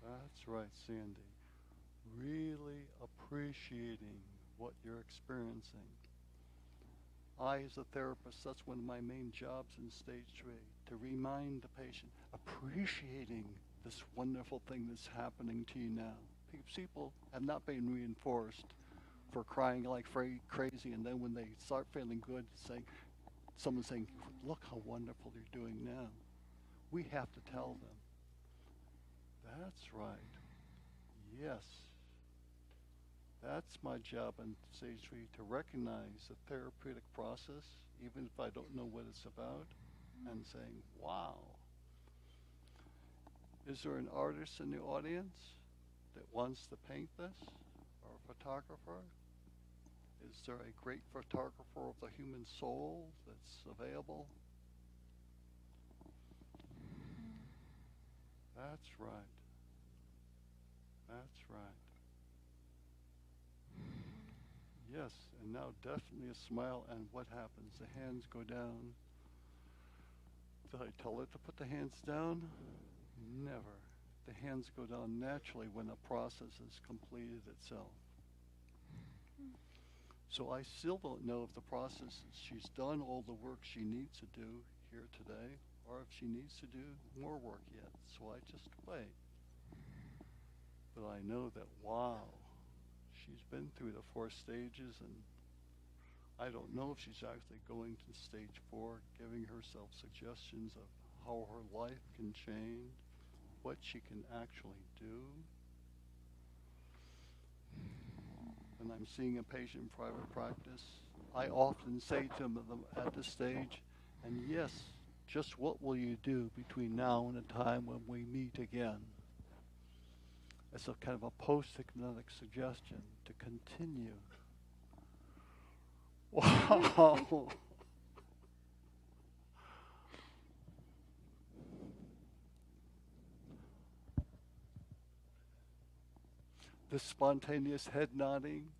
That's right, Sandy. Really appreciating what you're experiencing. I, as a therapist, that's one of my main jobs in stage 3, to remind the patient, appreciating this wonderful thing that's happening to you now. People have not been reinforced for crying like crazy, and then when they start feeling good, someone saying, "Look how wonderful you're doing now." We have to tell them. That's right. Yes. That's my job in stage 3, to recognize the therapeutic process, even if I don't know what it's about, and saying, wow. Is there an artist in the audience that wants to paint this, or a photographer? Is there a great photographer of the human soul that's available? That's right. That's right. Yes, and now definitely a smile, and what happens? The hands go down. Did I tell her to put the hands down? Never. The hands go down naturally when the process has completed itself. So I still don't know if the process is she's done all the work she needs to do here today, or if she needs to do more work yet. So I just wait. But I know that, wow, she's been through the 4 stages, and I don't know if she's actually going to stage 4, giving herself suggestions of how her life can change, what she can actually do. When I'm seeing a patient in private practice, I often say to them at this stage, and yes, just what will you do between now and the time when we meet again? As a kind of a post-hypnotic suggestion to continue. Wow. The spontaneous head nodding.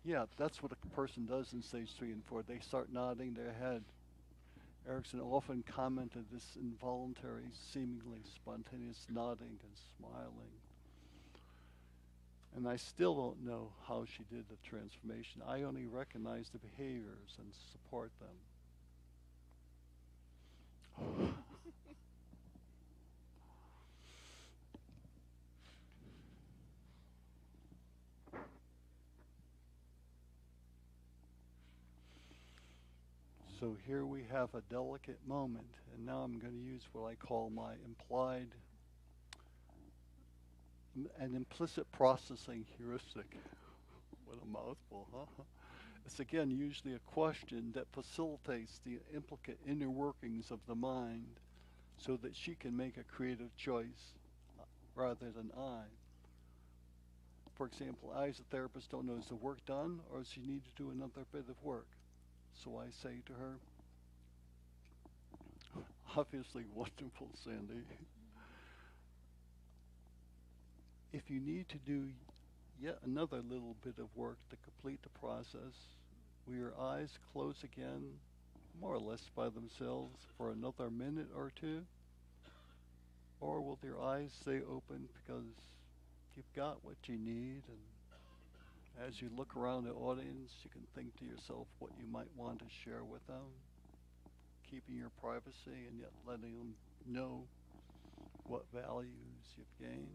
Yeah, that's what a person does in stage 3 and 4. They start nodding their head. Erickson often commented this involuntary, seemingly spontaneous nodding and smiling. And I still don't know how she did the transformation. I only recognize the behaviors and support them. So here we have a delicate moment, and now I'm going to use what I call my an implicit processing heuristic. What a mouthful, huh? It's again usually a question that facilitates the implicate inner workings of the mind so that she can make a creative choice rather than I. For example, I as a therapist don't know, is the work done or does she need to do another bit of work? So I say to her, obviously wonderful, Sandy. If you need to do yet another little bit of work to complete the process, will your eyes close again, more or less by themselves, for another minute or 2? Or will your eyes stay open because you've got what you need, and as you look around the audience, you can think to yourself what you might want to share with them, keeping your privacy and yet letting them know what values you've gained.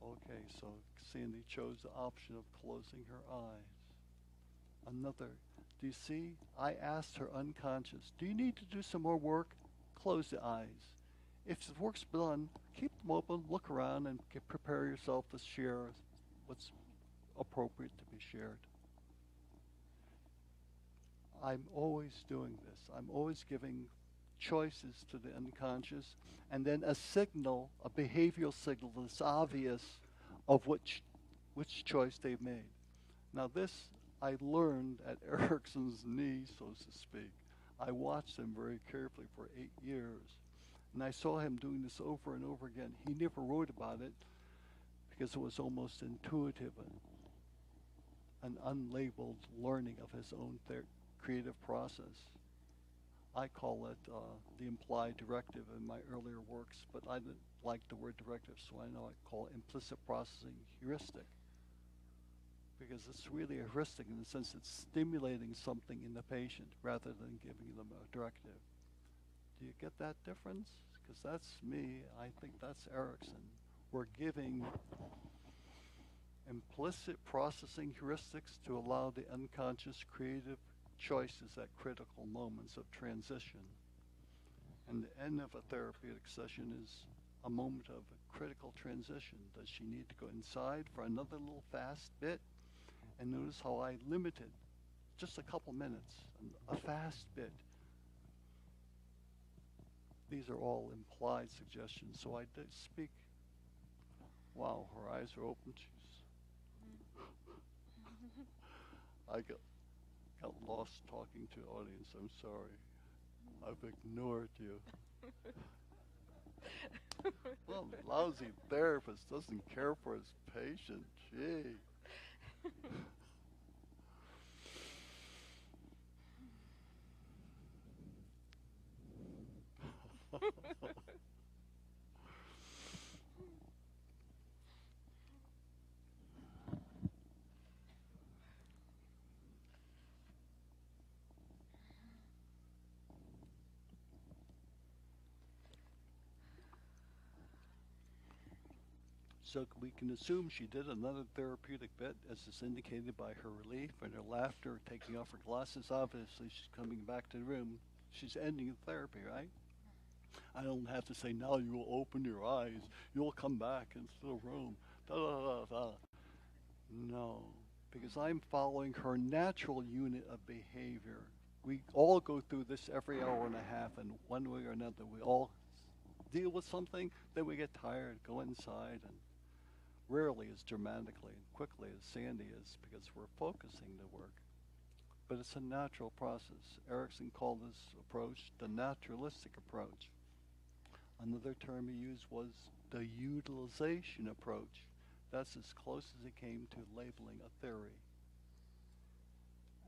Okay, so Sandy chose the option of closing her eyes. Another, do you see? I asked her unconscious, do you need to do some more work? Close the eyes. If the work's done, keep them open, look around, and prepare yourself to share what's appropriate to be shared. I'm always doing this. I'm always giving choices to the unconscious, and then a signal, a behavioral signal that's obvious of which choice they've made. Now this I learned at Erickson's knee, so to speak. I watched him very carefully for 8 years. And I saw him doing this over and over again. He never wrote about it because it was almost intuitive and an unlabeled learning of his own creative process. I call it the implied directive in my earlier works, but I didn't like the word directive, so I know I call it implicit processing heuristic, because it's really a heuristic in the sense it's stimulating something in the patient rather than giving them a directive. Do you get that difference? Because that's me. I think that's Erickson. we're giving implicit processing heuristics to allow the unconscious creative choices at critical moments of transition. And the end of a therapeutic session is a moment of a critical transition. Does she need to go inside for another little fast bit? And notice how I limited just a couple minutes, a fast bit. These are all implied suggestions, so I did speak. Wow, her eyes are open. I got lost talking to the audience. I'm sorry. I've ignored you. Well, lousy therapist doesn't care for his patient. Gee. So we can assume she did another therapeutic bit, as is indicated by her relief and her laughter, taking off her glasses. Obviously, she's coming back to the room. She's ending the therapy, right? I don't have to say, now you will open your eyes. You'll come back into the room. Da, da, da, da. No, because I'm following her natural unit of behavior. We all go through this every hour and a half, and one way or another, we all deal with something, then we get tired, go inside, and rarely as dramatically and quickly as Sandy is, because we're focusing the work. But it's a natural process. Erickson called this approach the naturalistic approach. Another term he used was the utilization approach. That's as close as it came to labeling a theory.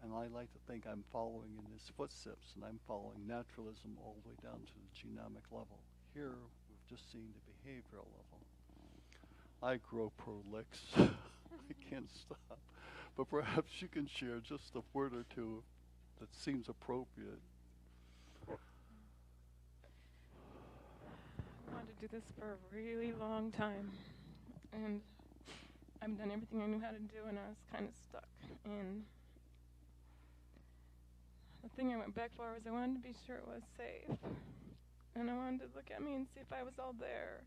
And I like to think I'm following in his footsteps, and I'm following naturalism all the way down to the genomic level. Here, we've just seen the behavioral level. I grow prolix. I can't stop. But perhaps you can share just a word or two that seems appropriate. I wanted to do this for a really long time. And I've done everything I knew how to do, and I was kind of stuck. And the thing I went back for was I wanted to be sure it was safe. And I wanted to look at me and see if I was all there.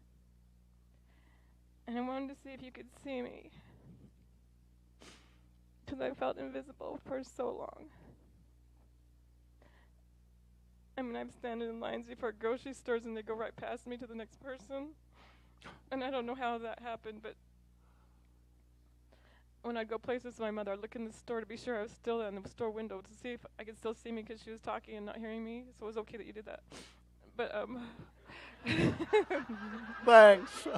And I wanted to see if you could see me. Because I felt invisible for so long. I mean, I've standing in lines before grocery stores and they go right past me to the next person. And I don't know how that happened, but when I'd go places with my mother, I'd look in the store to be sure I was still in the store window to see if I could still see me because she was talking and not hearing me. So it was okay that you did that. But, Thanks.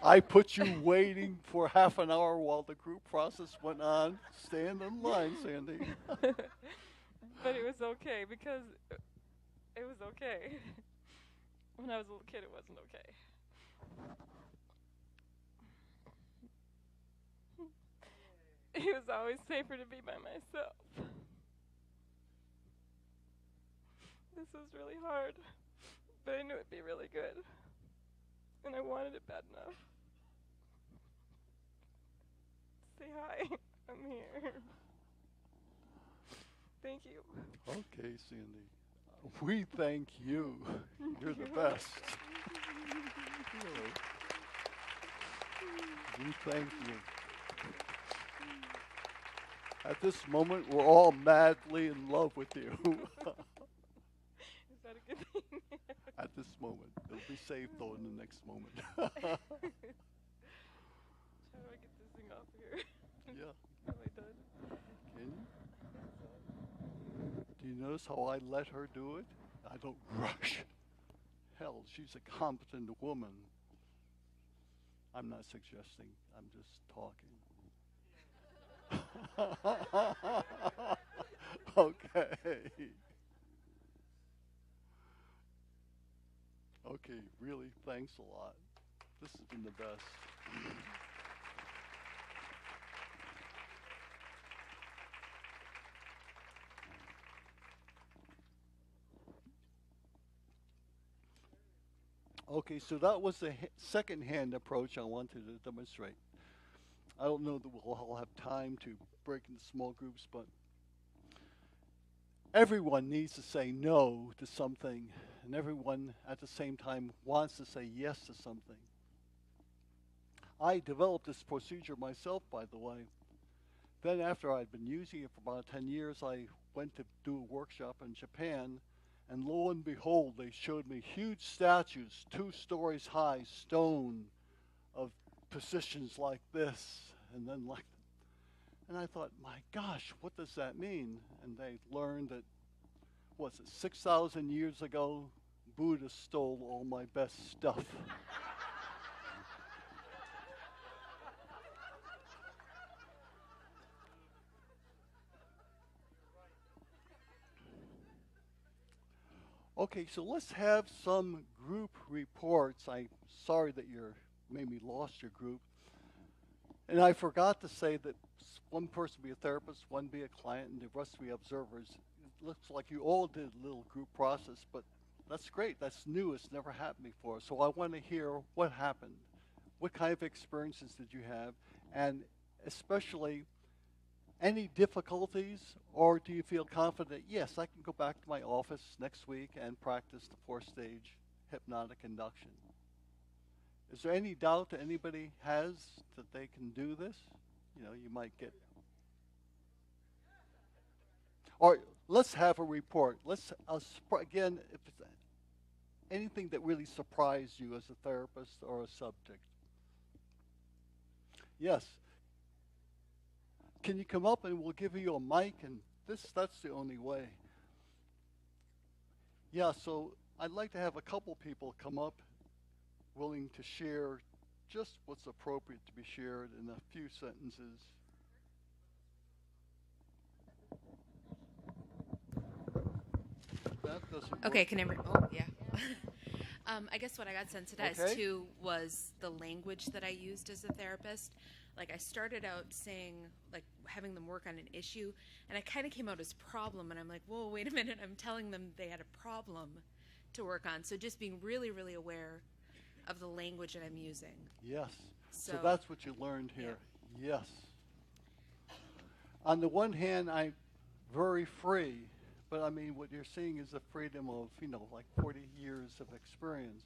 I put you waiting for half an hour while the group process went on. Stand in line, Sandy. But it was okay because it was okay. When I was a little kid, it wasn't okay. It was always safer to be by myself. This was really hard, but I knew it'd be really good. And I wanted it bad enough. Say hi. I'm here. Thank you. Okay, Sandy. We thank you. You're the best. Really. We thank you. At this moment, we're all madly in love with you. Is that a good thing? At this moment. It'll be saved, though, in the next moment. How do I get this thing off here? Yeah. Am I done? Can you? Do you notice how I let her do it? I don't rush. Hell, she's a competent woman. I'm not suggesting. I'm just talking. Okay. Okay, really, thanks a lot. This has been the best. Okay, so that was the second-hand approach I wanted to demonstrate. I don't know that we'll all have time to break into small groups, but everyone needs to say no to something, and everyone at the same time wants to say yes to something. I developed this procedure myself, by the way. Then after I'd been using it for about 10 years, I went to do a workshop in Japan, and lo and behold, they showed me huge statues, 2 stories high, stone, of positions like this, and then like, and I thought, my gosh, what does that mean? And they learned that, what's it, 6,000 years ago, Buddha stole all my best stuff. Okay, so let's have some group reports. I'm sorry that you maybe lost your group. And I forgot to say that one person be a therapist, one be a client, and the rest be observers. It looks like you all did a little group process, but that's great. That's new. It's never happened before. So I want to hear what happened. What kind of experiences did you have? And especially, any difficulties, or do you feel confident, yes, I can go back to my office next week and practice the 4-stage hypnotic induction? Is there any doubt that anybody has that they can do this? You know, you might get... Or let's have a report. Let's, again, if it's anything that really surprised you as a therapist or a subject. Yes. Can you come up and we'll give you a mic, and that's the only way. Yeah, so I'd like to have a couple people come up willing to share just what's appropriate to be shared in a few sentences. That doesn't Okay, work. can everyone? Oh, yeah. I guess what I got sensitized Okay. to was the language that I used as a therapist. Like, I started out saying, like, having them work on an issue, and I kind of came out as problem, and I'm like, whoa, wait a minute, I'm telling them they had a problem to work on. So just being really, really aware of the language that I'm using. Yes. So So- that's what you learned here. Yes. On the one hand, I'm very free, but I mean, what you're seeing is the freedom of, like 40 years of experience.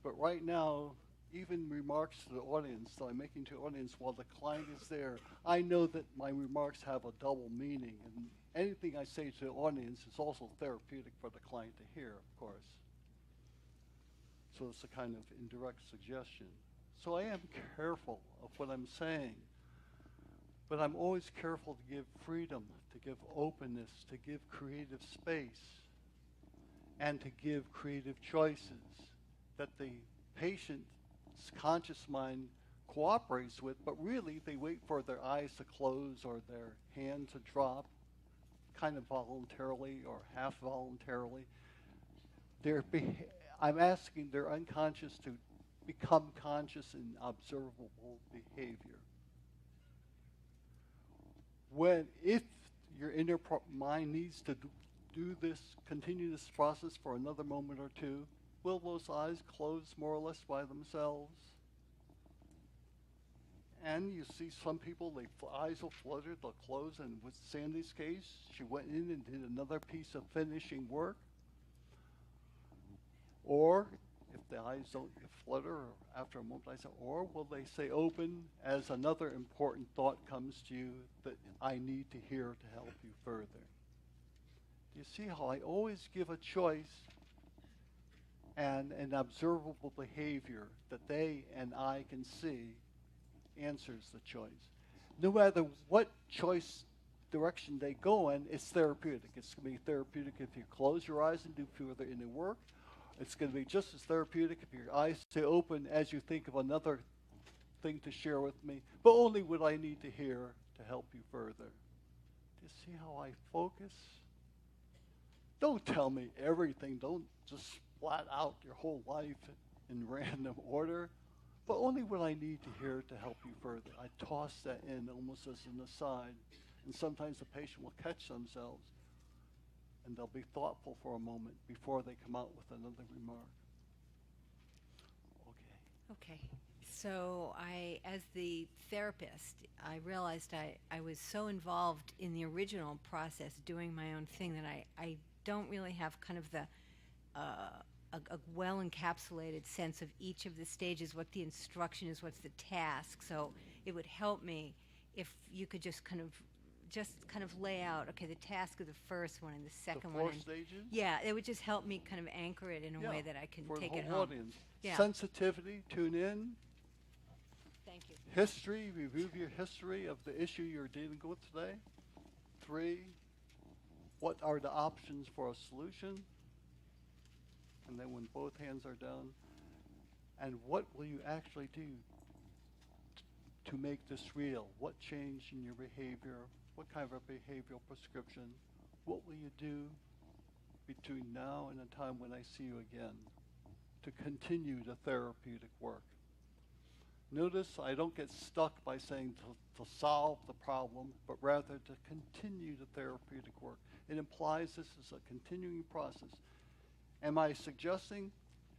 But right now, even remarks to the audience that I'm making to the audience while the client is there, I know that my remarks have a double meaning, and anything I say to the audience is also therapeutic for the client to hear, of course. So it's a kind of indirect suggestion. So I am careful of what I'm saying, but I'm always careful to give freedom, to give openness, to give creative space, and to give creative choices that the patient's conscious mind cooperates with, but really they wait for their eyes to close or their hand to drop, kind of voluntarily or half voluntarily. I'm asking their unconscious to become conscious in observable behavior. If your inner mind needs to do this, continue this process for another moment or two, will those eyes close more or less by themselves? And you see some people, eyes will flutter, they'll close, and with Sandy's case, she went in and did another piece of finishing work. Or, if the eyes don't flutter after a moment, I say, or will they say open as another important thought comes to you that I need to hear to help you further? Do you see how I always give a choice and an observable behavior that they and I can see answers the choice? No matter what choice direction they go in, it's therapeutic. It's going to be therapeutic if you close your eyes and do further inner work. It's going to be just as therapeutic if your eyes stay open as you think of another thing to share with me, but only what I need to hear to help you further. Do you see how I focus? Don't tell me everything. Don't just splat out your whole life in random order, but only what I need to hear to help you further. I toss that in almost as an aside, and sometimes the patient will catch themselves, and they'll be thoughtful for a moment before they come out with another remark. Okay. So as the therapist, I realized I was so involved in the original process, doing my own thing, that I don't really have kind of the a well encapsulated sense of each of the stages, what the instruction is, what's the task. So it would help me if you could just kind of lay out, okay, the task of the first one and the second one. The 4 stages? Yeah, it would just help me kind of anchor it in a way that I can for take the it whole home. audience. Yeah. Sensitivity, tune in. Thank you. History, review your history of the issue you're dealing with today. 3, what are the options for a solution? And then when both hands are down, and what will you actually do to make this real? What change in your behavior? What kind of a behavioral prescription? What will you do between now and the time when I see you again to continue the therapeutic work? Notice I don't get stuck by saying to solve the problem, but rather to continue the therapeutic work. It implies this is a continuing process. Am I suggesting?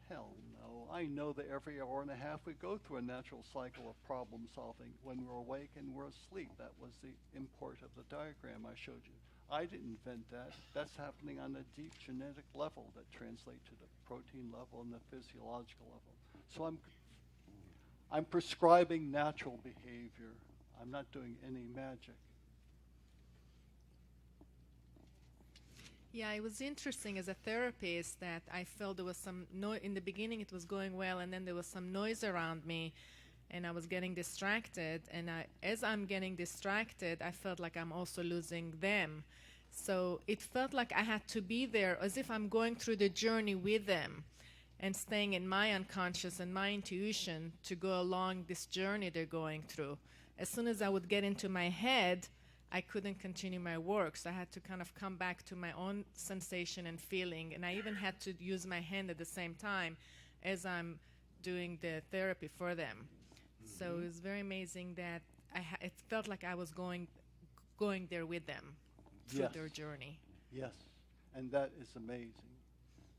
Hell no. I know that every hour and a half we go through a natural cycle of problem solving. When we're awake and we're asleep, that was the import of the diagram I showed you. I didn't invent that. That's happening on a deep genetic level that translates to the protein level and the physiological level. So I'm prescribing natural behavior. I'm not doing any magic. Yeah, it was interesting as a therapist that I felt there was some in the beginning it was going well, and then there was some noise around me and I was getting distracted, and as I'm getting distracted, I felt like I'm also losing them. So it felt like I had to be there as if I'm going through the journey with them and staying in my unconscious and my intuition to go along this journey they're going through. As soon as I would get into my head, I couldn't continue my work, so I had to kind of come back to my own sensation and feeling, and I even had to use my hand at the same time as I'm doing the therapy for them. Mm-hmm. So it was very amazing that it felt like I was going there with them through their journey. Yes, and that is amazing.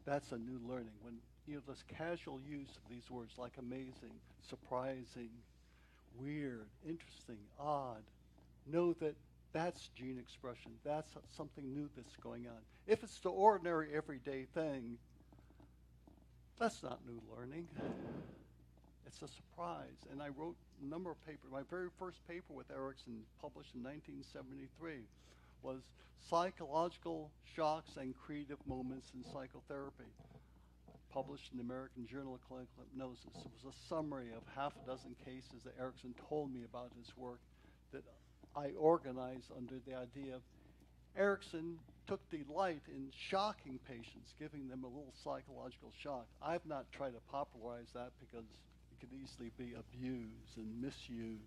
That's a new learning. When this casual use of these words like amazing, surprising, weird, interesting, odd, know that that's gene expression. That's something new that's going on. If it's the ordinary, everyday thing, that's not new learning. It's a surprise. And I wrote a number of papers. My very first paper with Erickson, published in 1973, was Psychological Shocks and Creative Moments in Psychotherapy, published in the American Journal of Clinical Hypnosis. It was a summary of half a dozen cases that Erickson told me about his work that I organized under the idea of Erickson took delight in shocking patients, giving them a little psychological shock. I've not tried to popularize that because it could easily be abused and misused.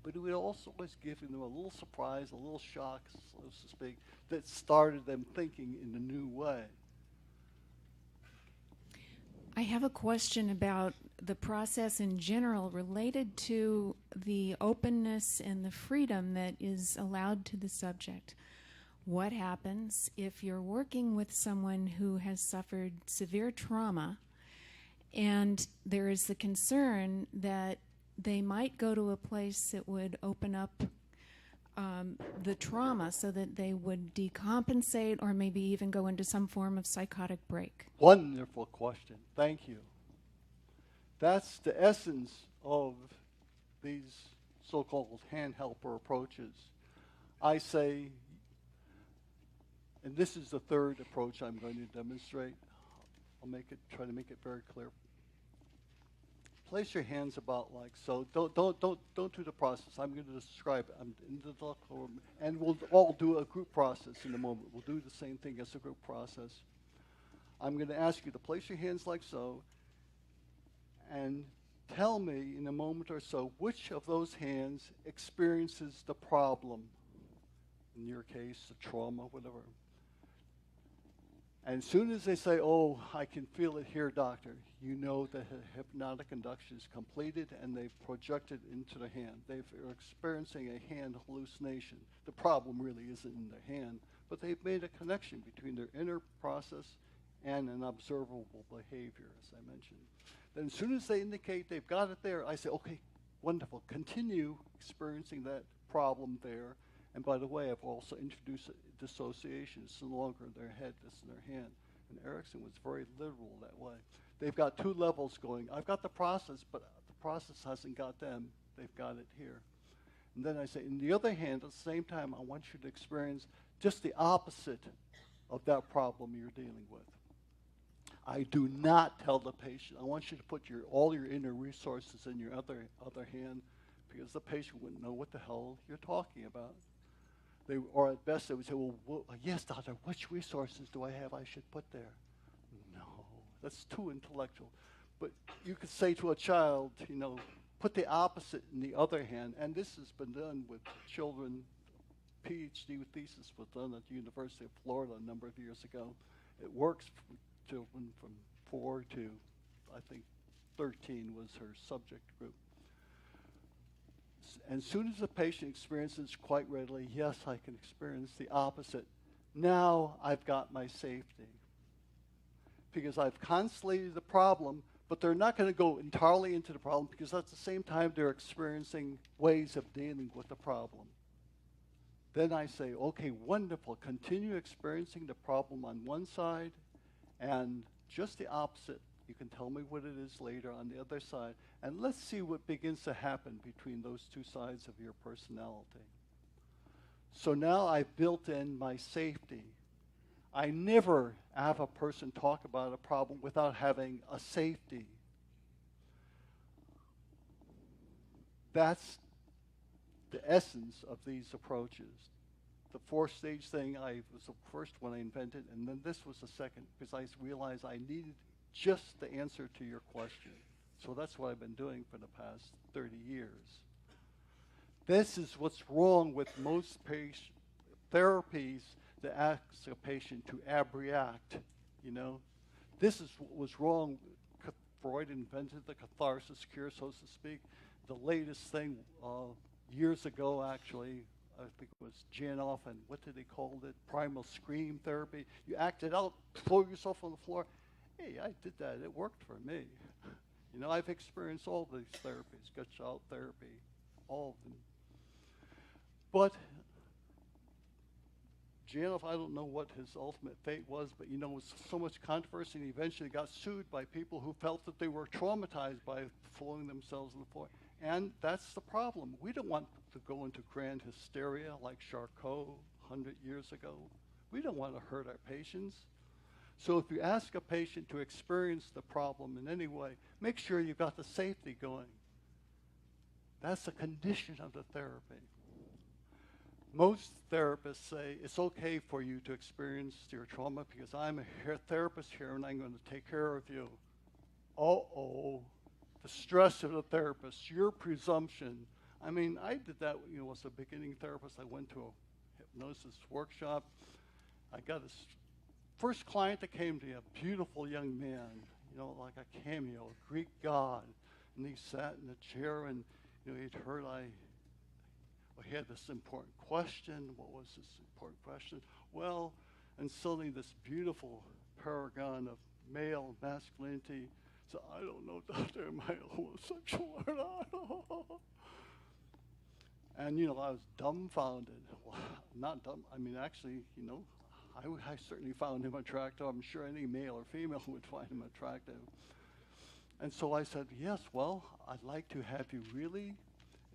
But it would also was giving them a little surprise, a little shock, so to speak, that started them thinking in a new way. I have a question about the process in general related to the openness and the freedom that is allowed to the subject. What happens if you're working with someone who has suffered severe trauma and there is the concern that they might go to a place that would open up the trauma so that they would decompensate or maybe even go into some form of psychotic break? Wonderful question. Thank you. That's the essence of these so-called hand helper approaches. I say, and this is the third approach I'm going to demonstrate. I'll try to make it very clear. Place your hands about like so. Don't do the process. I'm going to describe it. I'm in the local room, and we'll all do a group process in a moment. We'll do the same thing as a group process. I'm going to ask you to place your hands like so, and tell me in a moment or so which of those hands experiences the problem. In your case, the trauma, whatever. And as soon as they say, "Oh, I can feel it here, doctor," you know that hypnotic induction is completed and they've projected into the hand. They're experiencing a hand hallucination. The problem really isn't in their hand, but they've made a connection between their inner process and an observable behavior, as I mentioned. Then as soon as they indicate they've got it there, I say, okay, wonderful. Continue experiencing that problem there. And by the way, I've also introduced dissociation. It's no longer in their head, it's in their hand. And Erickson was very literal that way. They've got two levels going. I've got the process, but the process hasn't got them. They've got it here. And then I say, on the other hand, at the same time, I want you to experience just the opposite of that problem you're dealing with. I do not tell the patient, I want you to put all your inner resources in your other hand, because the patient wouldn't know what the hell you're talking about. Or at best, they would say, well, yes, doctor, which resources do I have I should put there? No, that's too intellectual. But you could say to a child, put the opposite in the other hand, and this has been done with children. PhD thesis was done at the University of Florida a number of years ago. It works for children from 4 to, I think, 13 was her subject group. And as soon as the patient experiences quite readily, yes, I can experience the opposite. Now I've got my safety. Because I've constellated the problem, but they're not going to go entirely into the problem, because at the same time they're experiencing ways of dealing with the problem. Then I say, okay, wonderful. Continue experiencing the problem on one side, and just the opposite. You can tell me what it is later on the other side. And let's see what begins to happen between those two sides of your personality. So now I've built in my safety. I never have a person talk about a problem without having a safety. That's the essence of these approaches. The 4-stage thing was the first one I invented, and then this was the second, because I realized I needed just the answer to your question. So that's what I've been doing for the past 30 years. This is what's wrong with most therapies that ask a patient to abreact, This is what was wrong. Freud invented the catharsis cure, so to speak. The latest thing years ago, actually, I think it was Janoff, and what did they call it? Primal scream therapy. You act it out, throw yourself on the floor. Hey, I did that. It worked for me. I've experienced all these therapies, gut child therapy, all of them. But Janoff, I don't know what his ultimate fate was, but there was so much controversy, and he eventually got sued by people who felt that they were traumatized by throwing themselves on the floor. And that's the problem. We don't want to go into grand hysteria like Charcot 100 years ago. We don't want to hurt our patients. So if you ask a patient to experience the problem in any way, make sure you've got the safety going. That's a condition of the therapy. Most therapists say it's okay for you to experience your trauma because I'm a therapist here and I'm going to take care of you. Uh-oh. The stress of the therapist, your presumption. I did that, as a beginning therapist. I went to a hypnosis workshop. I got this first client that came to me, a beautiful young man, like a cameo, a Greek god. And he sat in the chair and, he'd heard he had this important question. What was this important question? Well, and suddenly this beautiful paragon of male masculinity. So I don't know, doctor, am I homosexual or not? And, I was dumbfounded. Well, not dumb. Actually, I certainly found him attractive. I'm sure any male or female would find him attractive. And so I said, yes, well, I'd like to have you really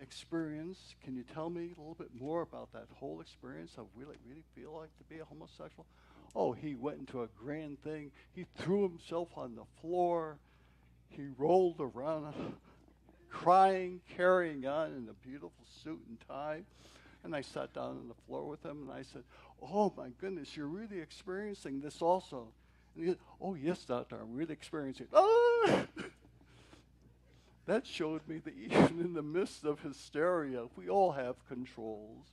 experience. Can you tell me a little bit more about that whole experience of really feel like to be a homosexual? Oh, he went into a grand thing. He threw himself on the floor. He rolled around, crying, carrying on in a beautiful suit and tie. And I sat down on the floor with him, and I said, oh, my goodness, you're really experiencing this also. And he said, oh, yes, doctor, I'm really experiencing it. Ah! That showed me that even in the midst of hysteria, we all have controls.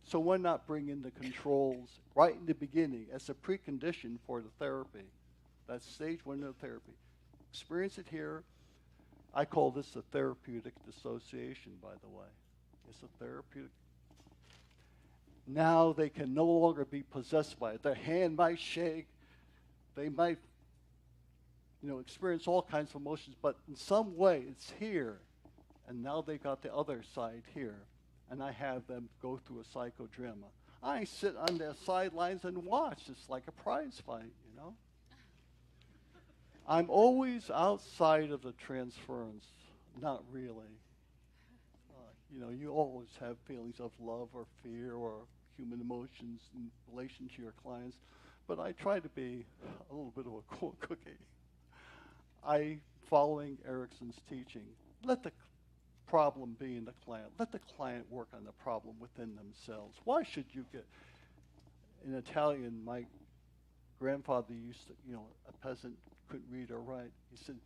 So why not bring in the controls right in the beginning as a precondition for the therapy? That's stage 1 of the therapy. Experience it here. I call this a therapeutic dissociation, by the way. It's a therapeutic. Now they can no longer be possessed by it. Their hand might shake. They might experience all kinds of emotions, but in some way it's here. And now they got the other side here. And I have them go through a psychodrama. I sit on the sidelines and watch. It's like a prize fight, I'm always outside of the transference. Not really. You always have feelings of love or fear or human emotions in relation to your clients. But I try to be a little bit of a cool cookie. Following Erickson's teaching, let the problem be in the client. Let the client work on the problem within themselves. Why should you get, in Italian, my grandfather used to, a peasant couldn't read or write. He said,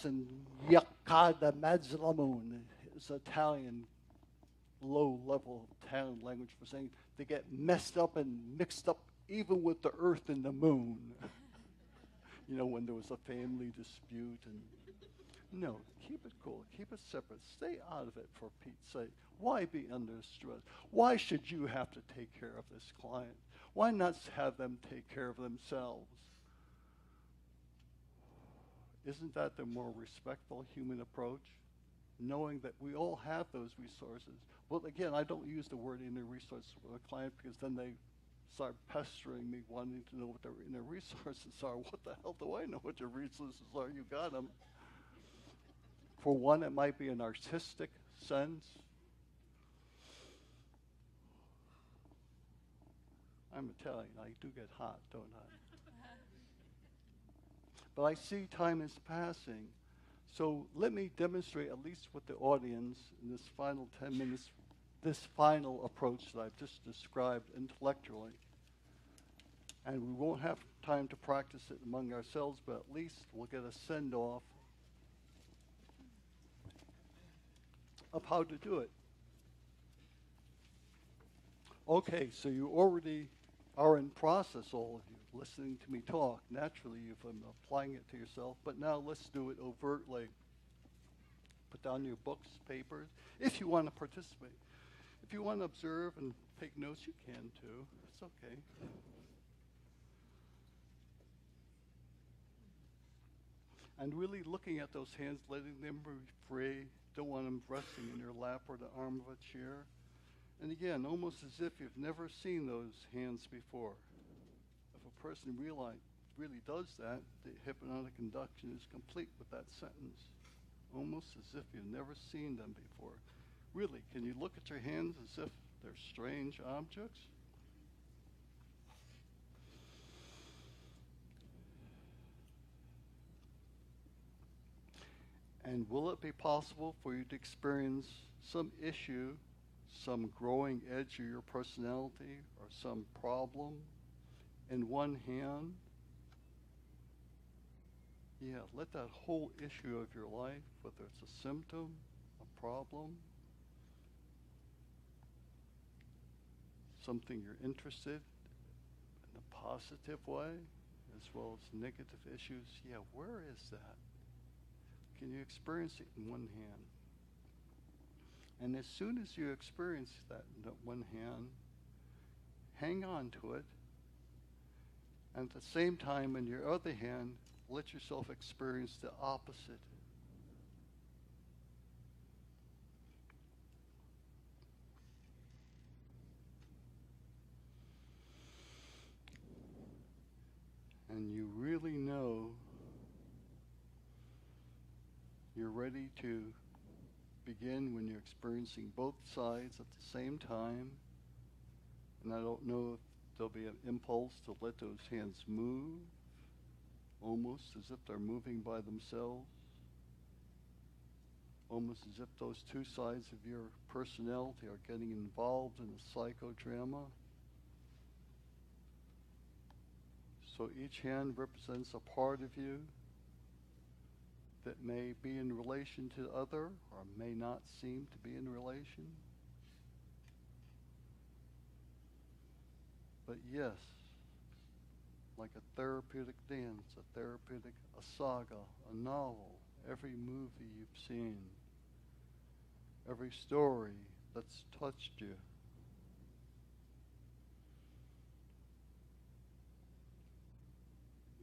Signaccada Mazzlamoon. It's Italian, low-level Italian language for saying they get messed up and mixed up even with the earth and the moon. When there was a family dispute. No, keep it cool. Keep it separate. Stay out of it, for Pete's sake. Why be under stress? Why should you have to take care of this client? Why not have them take care of themselves? Isn't that the more respectful human approach? Knowing that we all have those resources. Well, again, I don't use the word inner resource with a client because then they start pestering me, wanting to know what their inner resources are. What the hell do I know what your resources are? You got them. For one, it might be an artistic sense. I'm Italian. I do get hot, don't I? But I see time is passing. So let me demonstrate, at least with the audience, in this final 10 minutes, this final approach that I've just described intellectually. And we won't have time to practice it among ourselves, but at least we'll get a send-off of how to do it. Okay, so you already are in process, all of you, listening to me talk. Naturally, you've been applying it to yourself, but now let's do it overtly. Put down your books, papers, if you want to participate. If you want to observe and take notes, you can too. It's okay. And really looking at those hands, letting them be free. Don't want them resting in your lap or the arm of a chair. And again, almost as if you've never seen those hands before. If a person really does that, the hypnotic induction is complete with that sentence. Almost as if you've never seen them before. Really, can you look at your hands as if they're strange objects? And will it be possible for you to experience some issue, some growing edge of your personality, or some problem in one hand? Yeah, let that whole issue of your life, whether it's a symptom, a problem, something you're interested in a positive way, as well as negative issues, yeah, where is that? Can you experience it in one hand? And as soon as you experience that in one hand, hang on to it. And at the same time, in your other hand, let yourself experience the opposite. And you really know you're ready to begin when you're experiencing both sides at the same time. And I don't know if there'll be an impulse to let those hands move, almost as if they're moving by themselves, almost as if those two sides of your personality are getting involved in a psychodrama. So each hand represents a part of you that may be in relation to the other or may not seem to be in relation. But yes, like a therapeutic dance, a saga, a novel, every movie you've seen, every story that's touched you.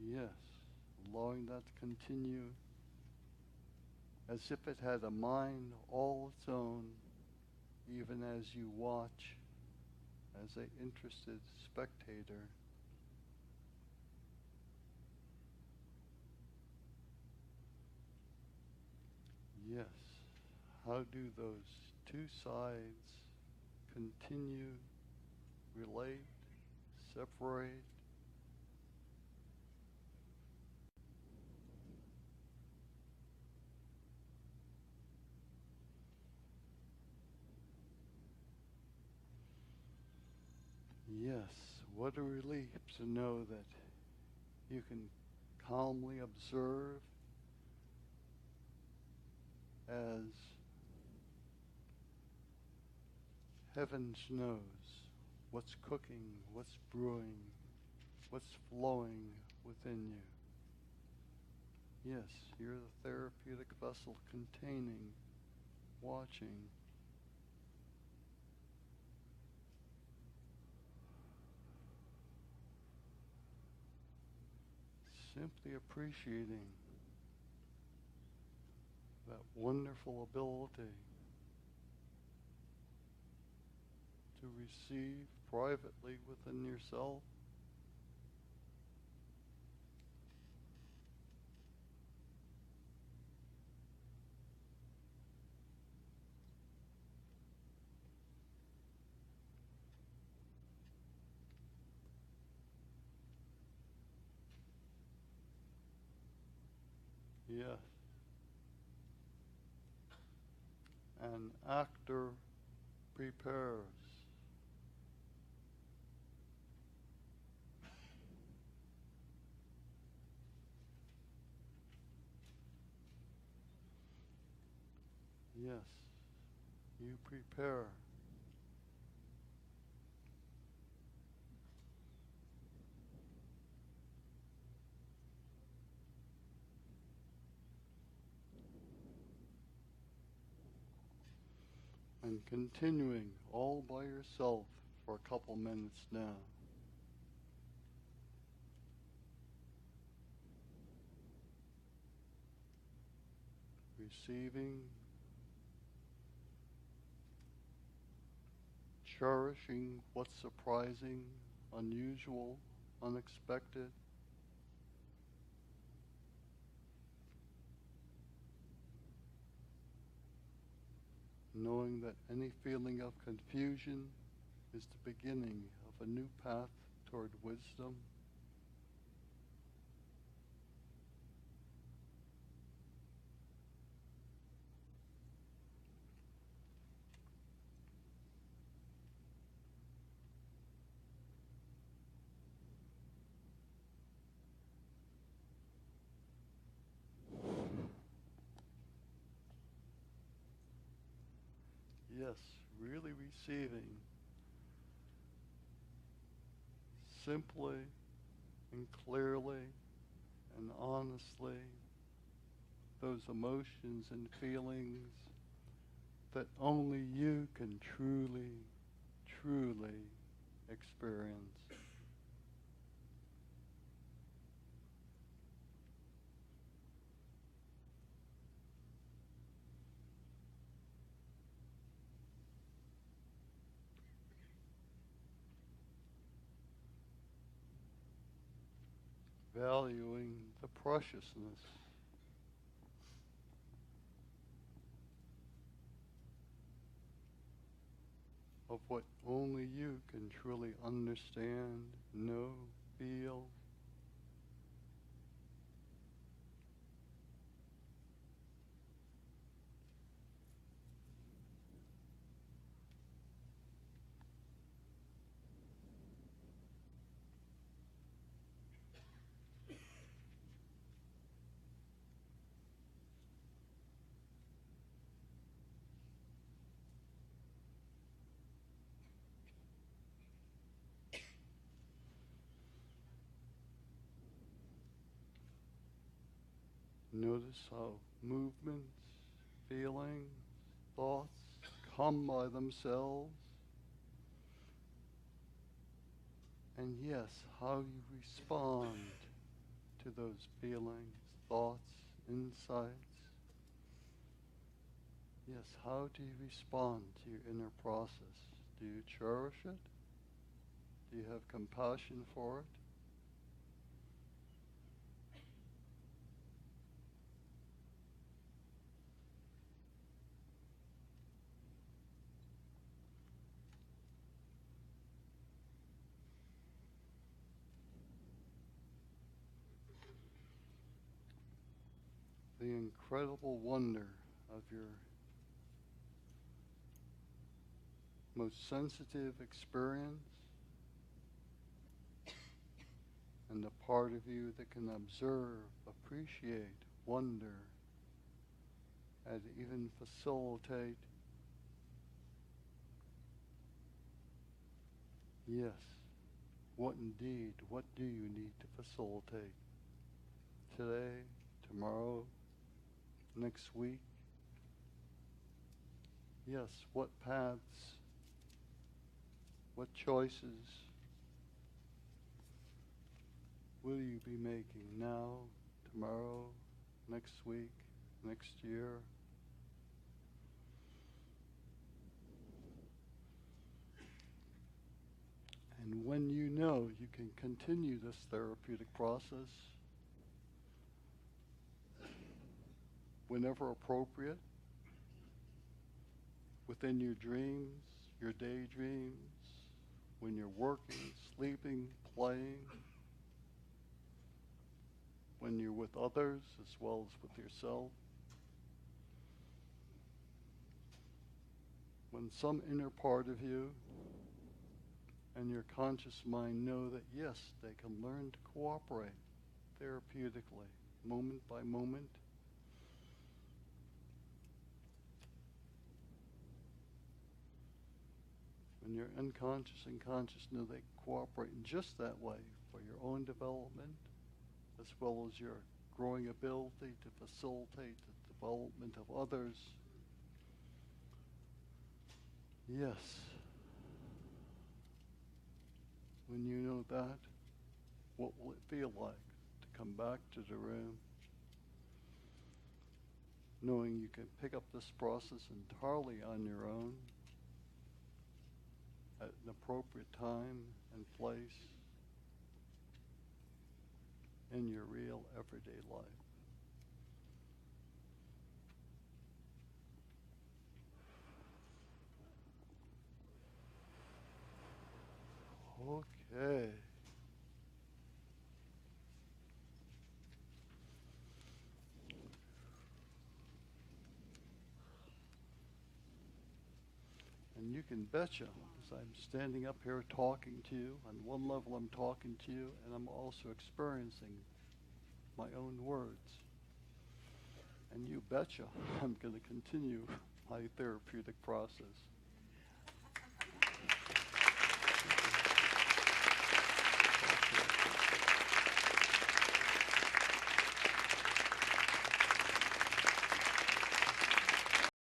Yes, allowing that to continue as if it had a mind all its own, even as you watch as an interested spectator. Yes, how do those two sides continue, relate, separate? Yes, what a relief to know that you can calmly observe as heaven knows what's cooking, what's brewing, what's flowing within you. Yes, you're the therapeutic vessel containing, watching. Simply appreciating that wonderful ability to receive privately within yourself. Yes. An actor prepares. Yes, you prepare. And continuing all by yourself for a couple minutes now. Receiving, cherishing what's surprising, unusual, unexpected. Knowing that any feeling of confusion is the beginning of a new path toward wisdom. Yes, really receiving simply and clearly and honestly those emotions and feelings that only you can truly, truly experience. Valuing the preciousness of what only you can truly understand, know, feel. Notice how movements, feelings, thoughts come by themselves. And yes, how you respond to those feelings, thoughts, insights. Yes, how do you respond to your inner process? Do you cherish it? Do you have compassion for it? The incredible wonder of your most sensitive experience and the part of you that can observe, appreciate, wonder, and even facilitate. Yes, what indeed, what do you need to facilitate? Today, tomorrow, next week? Yes, what paths, what choices will you be making now, tomorrow, next week, next year? And when you know you can continue this therapeutic process whenever appropriate, within your dreams, your daydreams, when you're working, sleeping, playing, when you're with others as well as with yourself, when some inner part of you and your conscious mind know that yes, they can learn to cooperate therapeutically, moment by moment. When your unconscious and conscious know they cooperate in just that way for your own development, as well as your growing ability to facilitate the development of others. Yes. When you know that, what will it feel like to come back to the room, knowing you can pick up this process entirely on your own, at an appropriate time and place in your real everyday life. Okay. And you can betcha, as I'm standing up here talking to you, on one level I'm talking to you, and I'm also experiencing my own words. And you betcha I'm going to continue my therapeutic process.